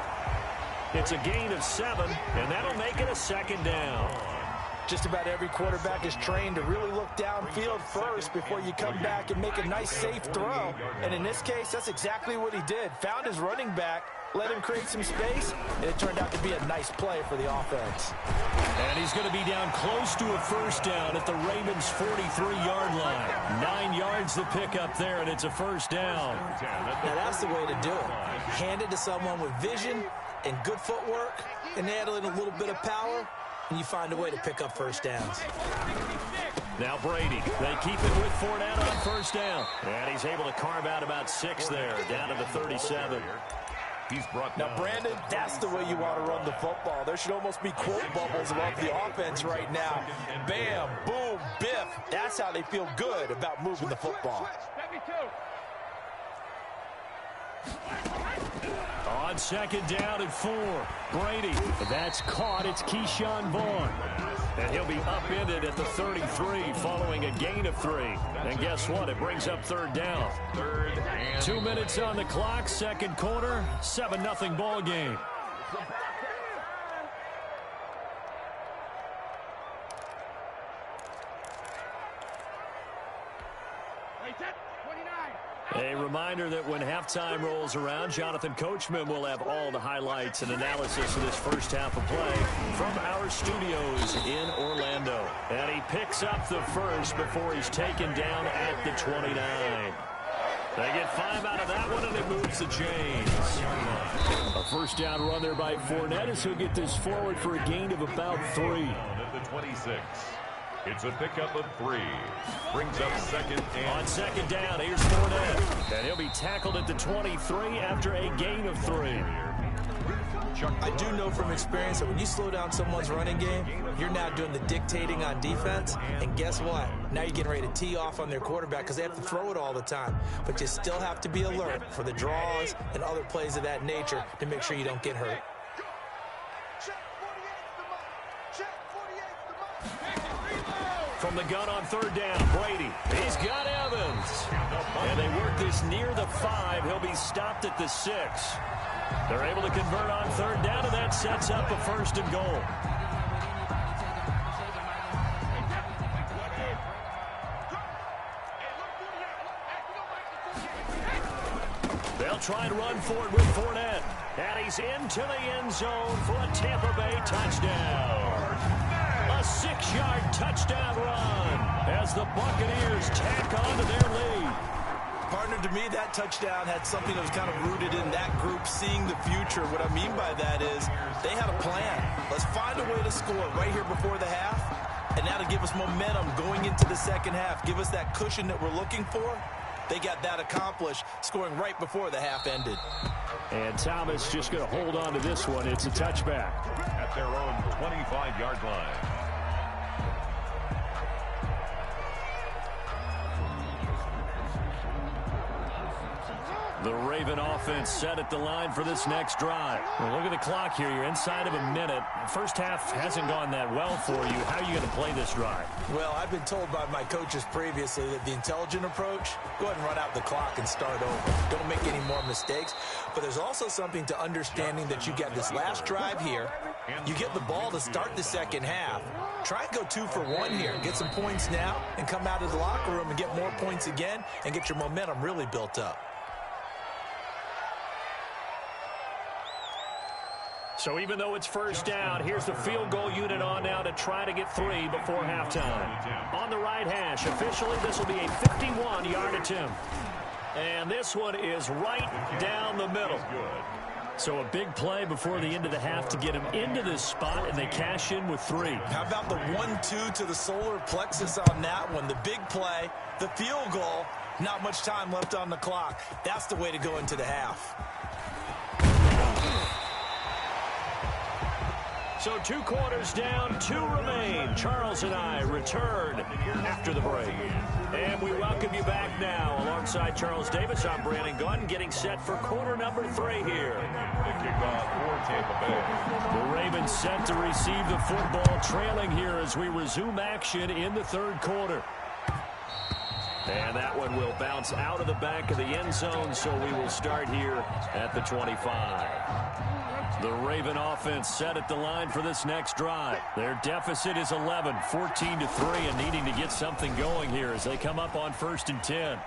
It's a gain of 7, and that'll make it a 2nd down. Just about every quarterback is trained to really look downfield first before you come back and make a nice, safe throw. And in this case, that's exactly what he did. Found his running back, let him create some space, and it turned out to be a nice play for the offense. And he's going to be down close to a 1st down at the Ravens' 43-yard line. 9 yards the pickup there, and it's a 1st down. Now that's the way to do it. Hand it to someone with vision and good footwork, and add in a little bit of power, and you find a way to pick up 1st downs. Now Brady. They keep it with Fournette on 1st down. And he's able to carve out about 6 there, down to the 37. He's brought now, Brandon, that's the way you want to run the football. There should almost be quote bubbles about the offense right now. Bam, boom, biff. That's how they feel good about moving the football. On 2nd down and 4. Brady. That's caught. It's Keyshawn Vaughn. And he'll be upended at the 33 following a gain of 3. And guess what? It brings up 3rd down. 2 minutes on the clock, 2nd quarter, 7-0 ball game. A reminder that when halftime rolls around, Jonathan Coachman will have all the highlights and analysis of this first half of play from our studios in Orlando. And he picks up the first before he's taken down at the 29. They get 5 out of that one, and it moves the chains. A 1st down run there by Fournette as he'll get this forward for a gain of about 3. At the 26. It's a pickup of 3. Brings up 2nd and... On 2nd down, here's Fournette. And he'll be tackled at the 23 after a gain of 3. I do know from experience that when you slow down someone's running game, you're now doing the dictating on defense. And guess what? Now you're getting ready to tee off on their quarterback because they have to throw it all the time. But you still have to be alert for the draws and other plays of that nature to make sure you don't get hurt. From the gun on third down, Brady. He's got Evans. And they work this near the 5. He'll be stopped at the 6. They're able to convert on third down, and that sets up a 1st and goal. They'll try and run for it with Fournette. And he's into the end zone for a Tampa Bay touchdown. A 6-yard touchdown run as the Buccaneers tack on to their lead. Partner, to me, that touchdown had something that was kind of rooted in that group seeing the future. What I mean by that is they had a plan. Let's find a way to score right here before the half, and that'll give us momentum going into the second half. Give us that cushion that we're looking for. They got that accomplished, scoring right before the half ended. And Thomas just going to hold on to this one. It's a touchback. At their own 25-yard line. The Raven offense set at the line for this next drive. Well, look at the clock here. You're inside of a minute. First half hasn't gone that well for you. How are you going to play this drive? Well, I've been told by my coaches previously that the intelligent approach, go ahead and run out the clock and start over. Don't make any more mistakes. But there's also something to understanding that you get this last drive here. You get the ball to start the second half. Try and go 2 for 1 here. Get some points now and come out of the locker room and get more points again and get your momentum really built up. So even though it's first down, here's the field goal unit on now to try to get 3 before halftime. On the right hash, officially this will be a 51-yard attempt. And this one is right down the middle. So a big play before the end of the half to get them into this spot, and they cash in with 3. How about the 1-2 to the solar plexus on that one? The big play, the field goal, not much time left on the clock. That's the way to go into the half. So 2 quarters down, 2 remain. Charles and I return after the break. And we welcome you back now. Alongside Charles Davis, I'm Brandon Gunn, getting set for quarter number 3 here. The kickoff for Tampa Bay. The Ravens set to receive the football, trailing here as we resume action in the 3rd quarter. And that one will bounce out of the back of the end zone, so we will start here at the 25. The Raven offense set at the line for this next drive. Their deficit is 11, 14-3, and needing to get something going here as they come up on 1st and 10.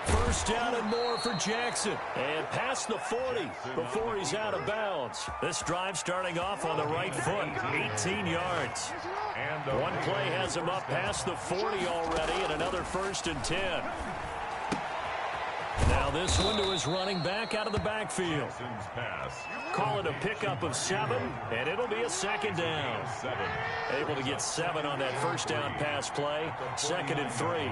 First down and more for Jackson. And past the 40 before he's out of bounds. This drive starting off on the right foot, 18 yards. And one play has him up past the 40 already, and another 1st and 10. Now this one to his running back out of the backfield. Call it a pickup of 7, and it'll be a 2nd down. Able to get 7 on that first down pass play. 2nd and 3.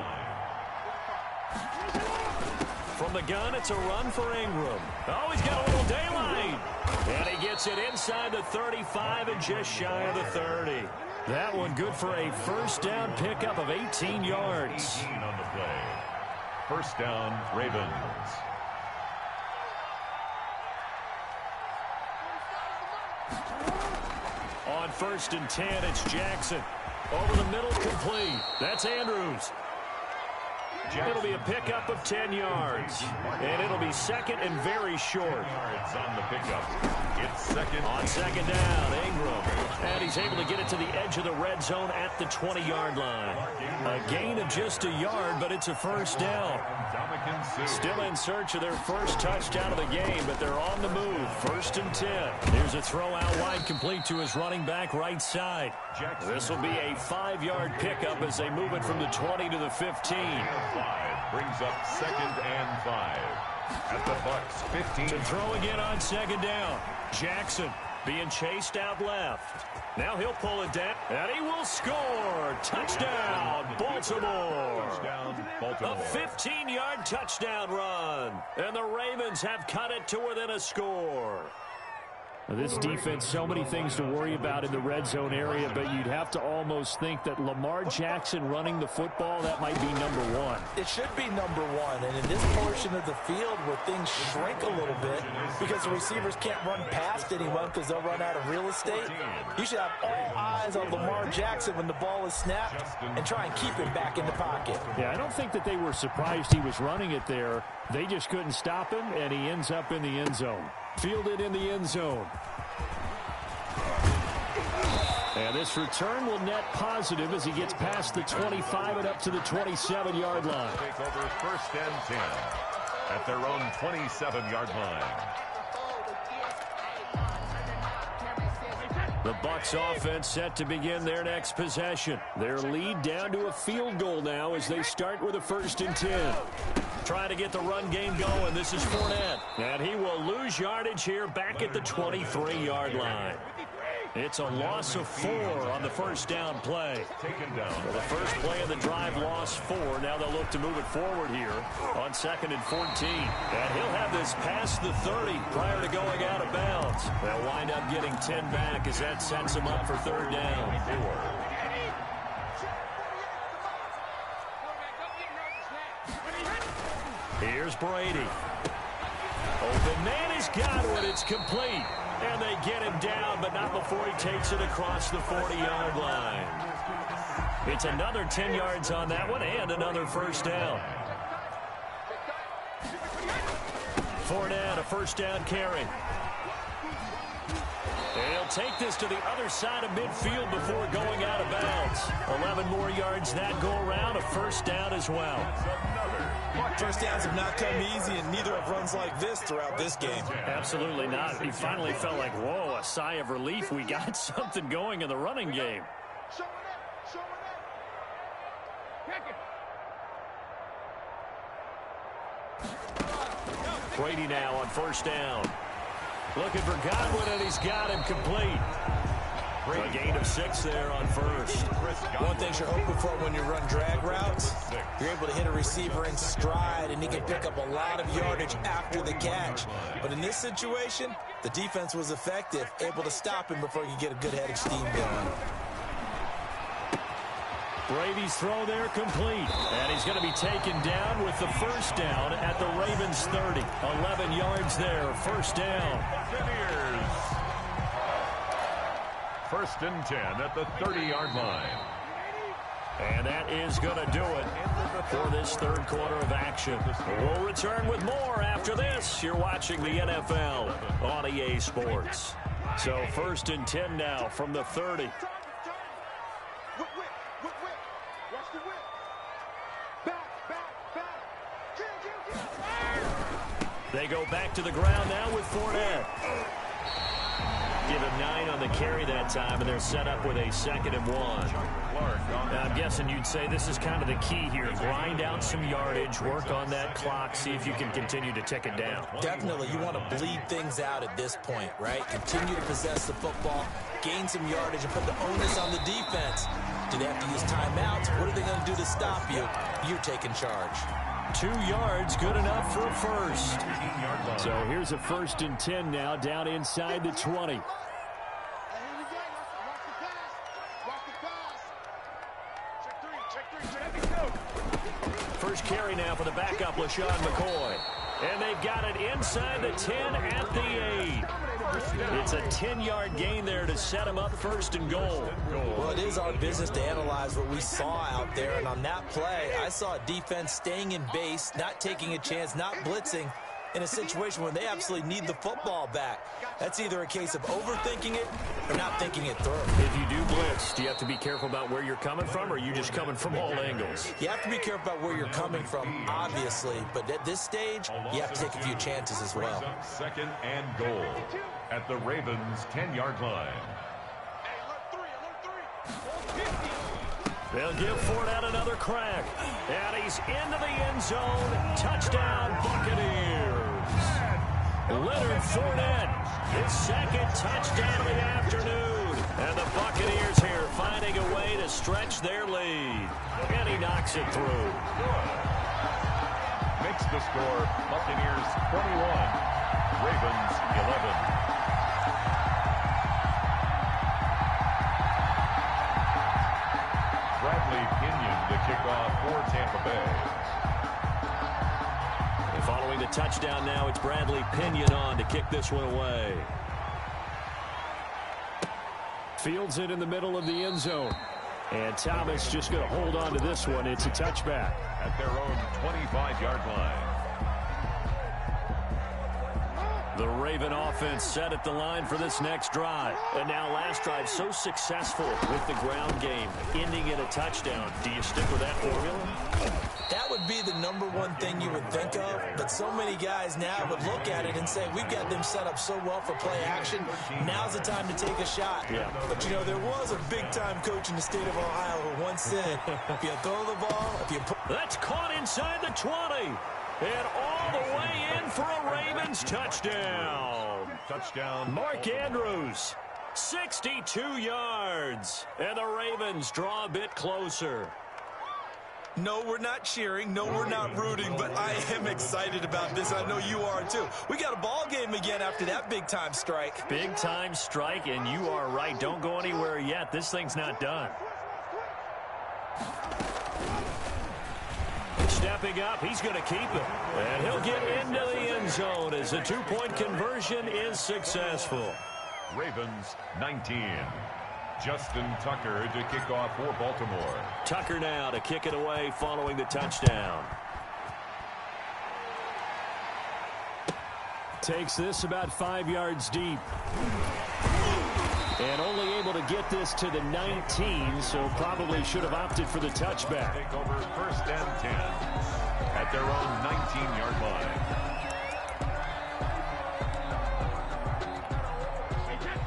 From the gun, it's a run for Ingram. Oh, he's got a little daylight. And he gets it inside the 35 and just shy of the 30. That one good for a first down pickup of 18 yards. 18 on the play. First down, Ravens. On 1st and 10, it's Jackson. Over the middle, complete. That's Andrews. It'll be a pickup of 10 yards. And it'll be 2nd and very short. Yards on the pickup. It's 2nd. On 2nd down, Ingram. And he's able to get it to the edge of the red zone at the 20-yard line. A gain of just a yard, but it's a first down. Still in search of their first touchdown of the game, but they're on the move. 1st and 10. Here's a throw out wide, complete to his running back right side. This will be a 5-yard pickup as they move it from the 20 to the 15. 5 brings up 2nd and 5. At the Bucks 15. To throw again on 2nd down. Jackson being chased out left. Now he'll pull it down, and he will score. Touchdown, Baltimore. A 15-yard touchdown run. And the Ravens have cut it to within a score. This defense, so many things to worry about in the red zone area, but you'd have to almost think that Lamar Jackson running the football, that might be number one. It should be number one, and in this portion of the field where things shrink a little bit because the receivers can't run past anyone because they'll run out of real estate, you should have all eyes on Lamar Jackson when the ball is snapped and try and keep him back in the pocket. Yeah, I don't think that they were surprised he was running it there. They just couldn't stop him, and he ends up in the end zone. Fielded in the end zone. And this return will net positive as he gets past the 25 and up to the 27-yard line. Take over first and 10 at their own 27-yard line. The Bucs offense set to begin their next possession. Their lead down to a field goal now as they start with a 1st and 10. Trying to get the run game going. This is Fournette. And he will lose yardage here back at the 23-yard line. It's a loss of 4 on the first down play. Taken down. Well, the first play of the drive lost 4. Now they'll look to move it forward here on 2nd and 14. And he'll have this past the 30 prior to going out of bounds. They'll wind up getting 10 back as that sets him up for 3rd down. 4. Here's Brady. Open man has got it. It's complete. And they get him down, but not before he takes it across the 40-yard line. It's another 10 yards on that one and another first down. Fournette, a first down carry. And he'll take this to the other side of midfield before going out of bounds. 11 more yards that go around, a first down as well. First downs have not come easy, and neither have runs like this throughout this game. Absolutely not. He finally felt like, whoa, a sigh of relief. We got something going in the running game. Brady now on first down. Looking for Godwin, and he's got him complete. A gain of 6 there on first. One thing you're hoping for when you run drag routes, you're able to hit a receiver in stride, and he can pick up a lot of yardage after the catch. But in this situation, the defense was effective, able to stop him before he could get a good head of steam going. Brady's throw there complete. And he's going to be taken down with the first down at the Ravens 30. 11 yards there, first down. First and 10 at the 30-yard line. And that is going to do it for this third quarter of action. We'll return with more after this. You're watching the NFL on EA Sports. So first and 10 now from the 30. They go back to the ground now with Fournette. Give him 9 on the carry that time, and they're set up with a 2nd and 1. Now, I'm guessing you'd say this is kind of the key here. Grind out some yardage, work on that clock, see if you can continue to tick it down. Definitely. You want to bleed things out at this point, right? Continue to possess the football, gain some yardage, and put the onus on the defense. Do they have to use timeouts? What are they going to do to stop you? You're taking charge. 2 yards, good enough for a first. So here's a 1st and 10 now, down inside the 20. First carry now for the backup, LaShawn McCoy. And they've got it inside the 10 at the 8. It's a 10-yard gain there to set him up 1st and goal. Well, it is our business to analyze what we saw out there. And on that play, I saw a defense staying in base, not taking a chance, not blitzing in a situation where they absolutely need the football back. That's either a case of overthinking it or not thinking it through. If you do blitz, do you have to be careful about where you're coming from, or are you just coming from all angles? You have to be careful about where you're coming from, obviously. But at this stage, you have to take a few chances as well. 2nd and goal at the Ravens' 10-yard line. They'll give Fournette another crack. And he's into the end zone. Touchdown, Buccaneers. Leonard Fournette, his 2nd touchdown of the afternoon. And the Buccaneers here finding a way to stretch their lead. And he knocks it through. Makes the score Buccaneers 21, Ravens 11. Bradley Pinion to kick off for Tampa Bay. And following the touchdown now, it's Bradley Pinion on to kick this one away. Fields it in the middle of the end zone. And Thomas just going to hold on to this one. It's a touchback. At their own 25-yard line. The Raven offense set at the line for this next drive. And now last drive so successful with the ground game, ending in a touchdown. Do you stick with that formula? That would be the #1 thing you would think of, but so many guys now would look at it and say, we've got them set up so well for play action, now's the time to take a shot. Yeah. But, you know, there was a big-time coach in the state of Ohio who once said, if you throw the ball, if you put... That's caught inside the 20. And all the way in for a Ravens touchdown. Touchdown. Mark Andrews, 62 yards. And the Ravens draw a bit closer. No, we're not cheering. No, we're not rooting, but I am excited about this. I know you are, too. We got a ball game again after that big-time strike. Big-time strike, and you are right. Don't go anywhere yet. This thing's not done. Stepping up, he's going to keep it. And he'll get into the end zone as the two-point conversion is successful. Ravens 19. Justin Tucker to kick off for Baltimore. Tucker now to kick it away following the touchdown. Takes this about 5 yards deep. And only able to get this to the 19, so probably should have opted for the touchback. Take over 1st and 10 at their own 19-yard line.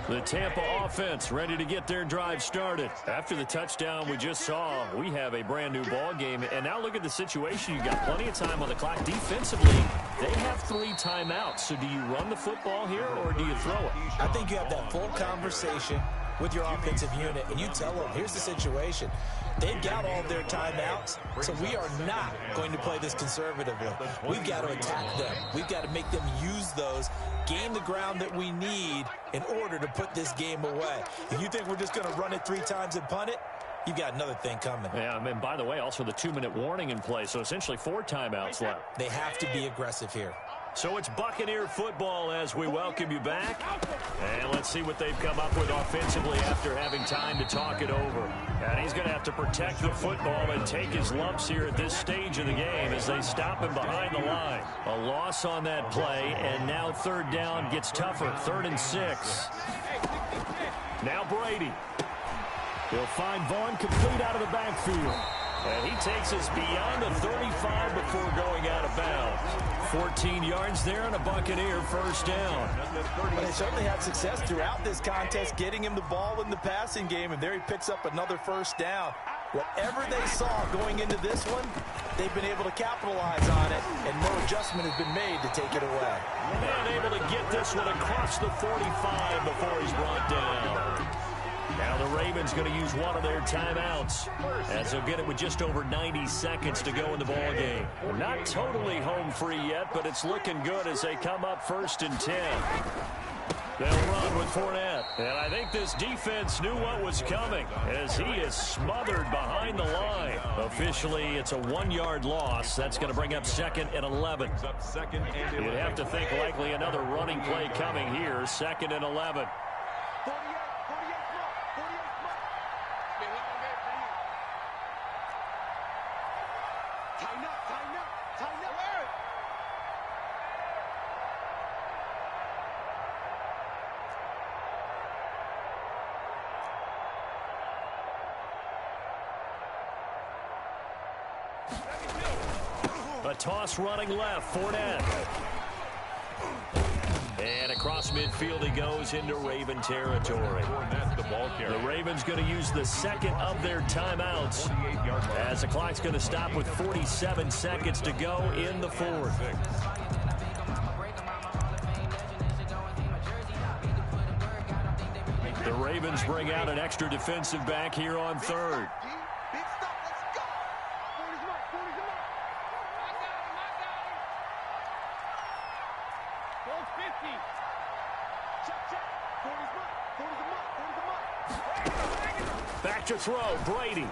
The Tampa offense ready to get their drive started. After the touchdown we just saw, we have a brand new ball game. And now look at the situation. You've got plenty of time on the clock. Defensively, they have 3 timeouts. So do you run the football here or do you throw it? I think you have that full conversation with your offensive unit, and you tell them, here's the situation. They've got all of their timeouts, so we are not going to play this conservatively. We've got to attack them. We've got to make them use those, gain the ground that we need in order to put this game away. If you think we're just going to run it 3 times and punt it, you've got another thing coming. Yeah, and by the way, also the 2-minute warning in play, so essentially 4 timeouts left. They have to be aggressive here. So it's Buccaneer football as we welcome you back. And let's see what they've come up with offensively after having time to talk it over. And he's going to have to protect the football and take his lumps here at this stage of the game as they stop him behind the line. A loss on that play, and now 3rd down gets tougher. 3rd and 6. Now Brady. He'll find Vaughn complete out of the backfield. And he takes us beyond the 35 before going out of bounds. 14 yards there and a Buccaneer 1st down. But they certainly had success throughout this contest, getting him the ball in the passing game, and there he picks up another 1st down. Whatever they saw going into this one, they've been able to capitalize on it, and no adjustment has been made to take it away. And able to get this one across the 45 before he's brought down. Now the Ravens going to use one of their timeouts as they'll get it with just over 90 seconds to go in the ball game. Not totally home free yet, but it's looking good as they come up 1st and 10. They'll run with Fournette. And I think this defense knew what was coming as he is smothered behind the line. Officially, it's a 1-yard loss. That's going to bring up 2nd and 11. You'd have to think likely another running play coming here. 2nd and 11. A toss running left, Fournette. And across midfield he goes into Raven territory. The Ravens going to use the 2nd of their timeouts as the clock's going to stop with 47 seconds to go in the 4th. The Ravens bring out an extra defensive back here on 3rd. Back to throw, Brady.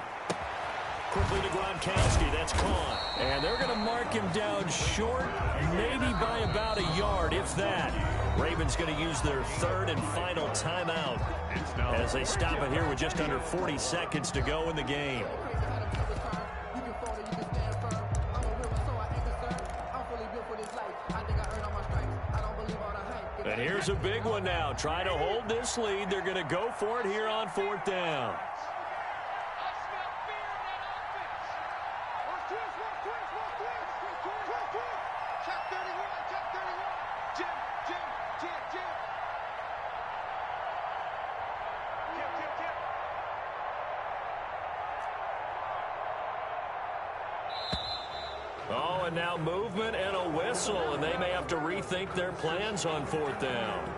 Quickly to Gronkowski. That's caught. And they're going to mark him down short, maybe by about a yard, if that. Ravens going to use their third and final timeout as they stop it here with just under 40 seconds to go in the game. And here's a big one now. Trying to hold this lead. They're going to go for it here on 4th down. Oh, and now movement and a whistle, and they may have to rethink their plans on 4th down.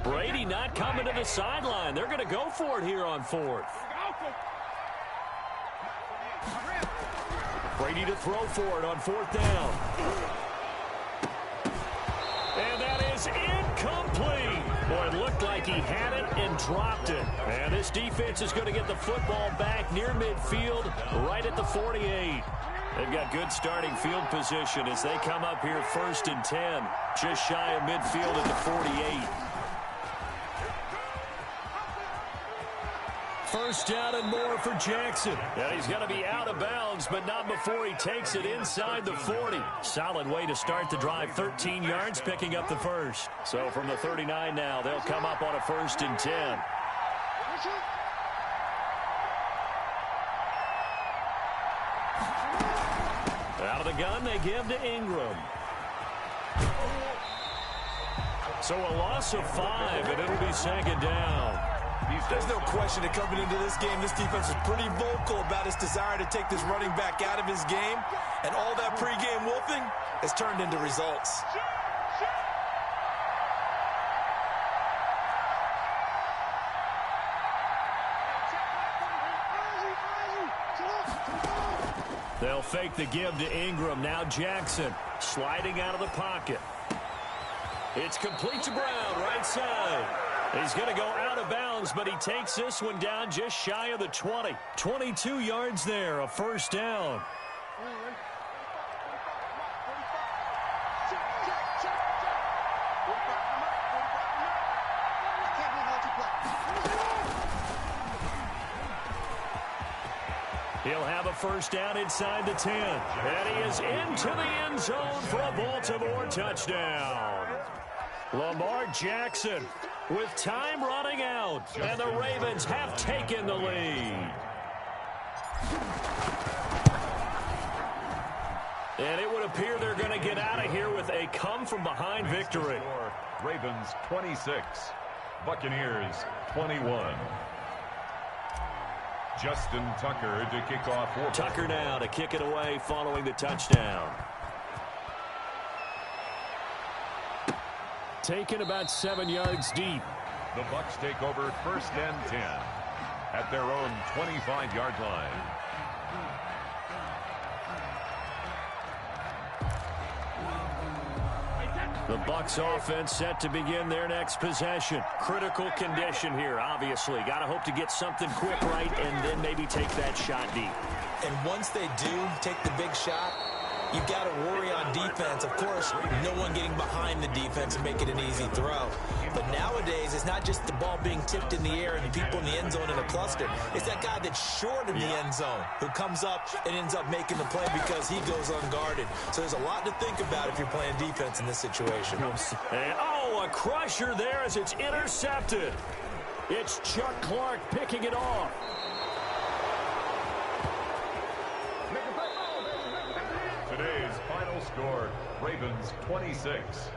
Brady not coming to the sideline. They're going to go for it here on 4th. Brady to throw for it on 4th down. And that is incomplete. Boy, it looked like he had it and dropped it. And this defense is going to get the football back near midfield, right at the 48. They've got good starting field position as they come up here 1st and 10, just shy of midfield at the 48. 1st down and more for Jackson. And he's going to be out of bounds, but not before he takes it inside the 40. Solid way to start the drive. 13 yards, picking up the first. So from the 39 now, they'll come up on a 1st and 10. Out of the gun, they give to Ingram. So a loss of 5, and it'll be 2nd down. There's no question that coming into this game, this defense is pretty vocal about its desire to take this running back out of his game. And all that pregame wolfing has turned into results. They'll fake the give to Ingram. Now Jackson sliding out of the pocket. It's complete to Brown, right side. He's going to go out of bounds, but he takes this one down just shy of the 20. 22 yards there, a 1st down. He'll have a 1st down inside the 10. And he is into the end zone for a Baltimore touchdown. Lamar Jackson with time running out, and the Ravens have taken the lead. And it would appear they're going to get out of here with a come-from-behind victory. Ravens 26, Buccaneers 21. Justin Tucker to kick off. Tucker now to kick it away following the touchdown. Taken about 7 yards deep. The Bucs take over 1st and 10 at their own 25-yard line. The Bucs offense set to begin their next possession. Critical condition here, obviously. Got to hope to get something quick right and then maybe take that shot deep. And once they do take the big shot, you've got to worry on defense. Of course, no one getting behind the defense and make it an easy throw. But nowadays, it's not just the ball being tipped in the air and the people in the end zone in a cluster. It's that guy that's short in the end zone who comes up and ends up making the play because he goes unguarded. So there's a lot to think about if you're playing defense in this situation. And, a crusher there as it's intercepted. It's Chuck Clark picking it off. Today's final score, Ravens 26,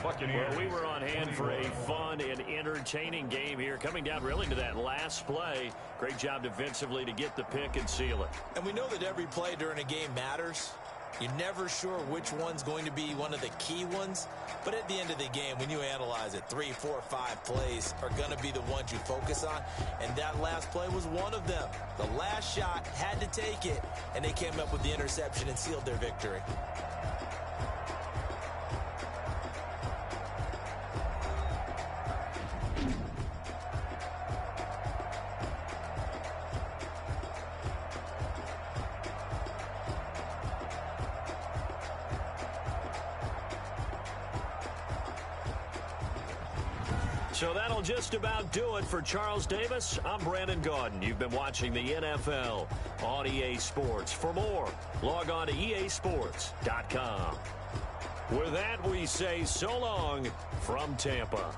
Buccaneers. Well, we were on hand for a fun and entertaining game here, coming down really to that last play. Great job defensively to get the pick and seal it. And we know that every play during a game matters. You're never sure which one's going to be one of the key ones. But at the end of the game, when you analyze it, 3, 4, 5 plays are going to be the ones you focus on. And that last play was one of them. The last shot had to take it, and they came up with the interception and sealed their victory. So that'll just about do it for Charles Davis. I'm Brandon Gaudin. You've been watching the NFL on EA Sports. For more, log on to easports.com. With that, we say so long from Tampa.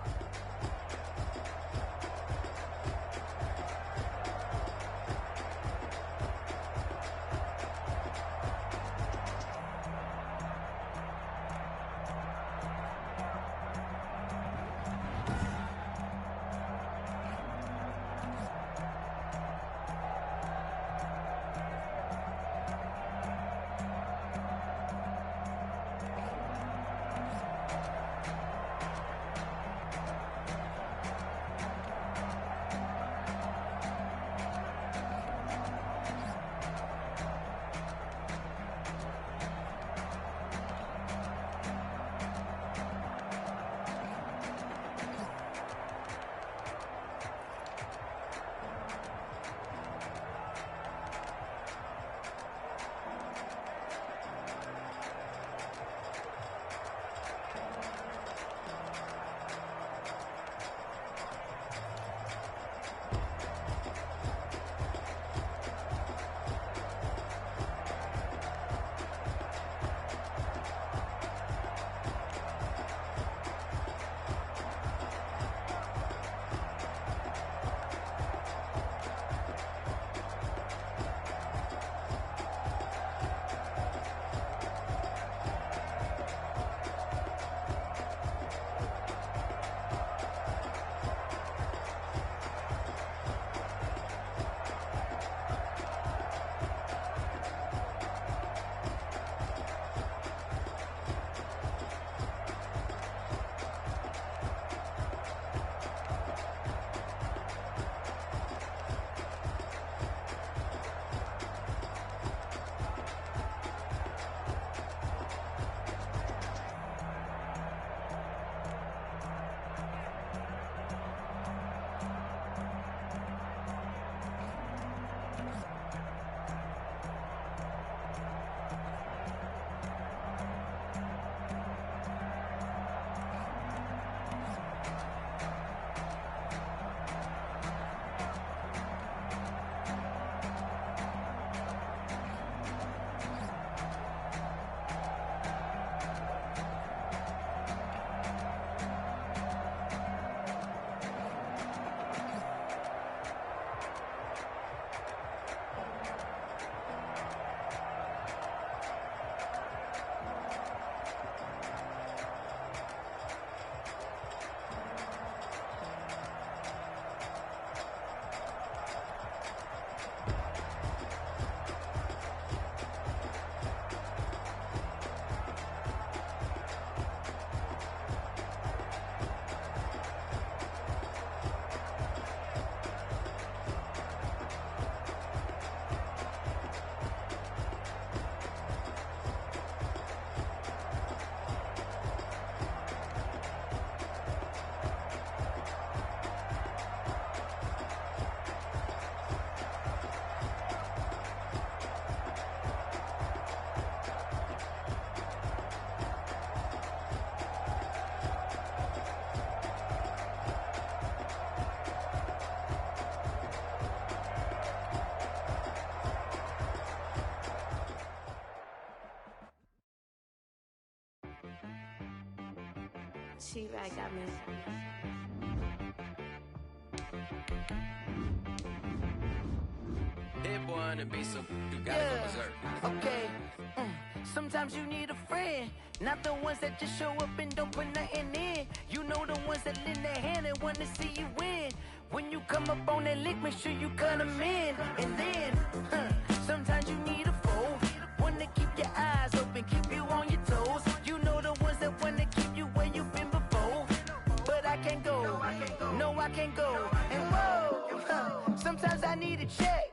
She-Rag got me. That boy on the beat, so you gotta go berserk. Okay. Sometimes you need a friend, not the ones that just show up and don't put nothing in. You know the ones that lend their hand and want to see you win. When you come up on that lick, make sure you cut them in. And then, sometimes you need a foe, one to keep your eyes open. go. And whoa, sometimes I need a check.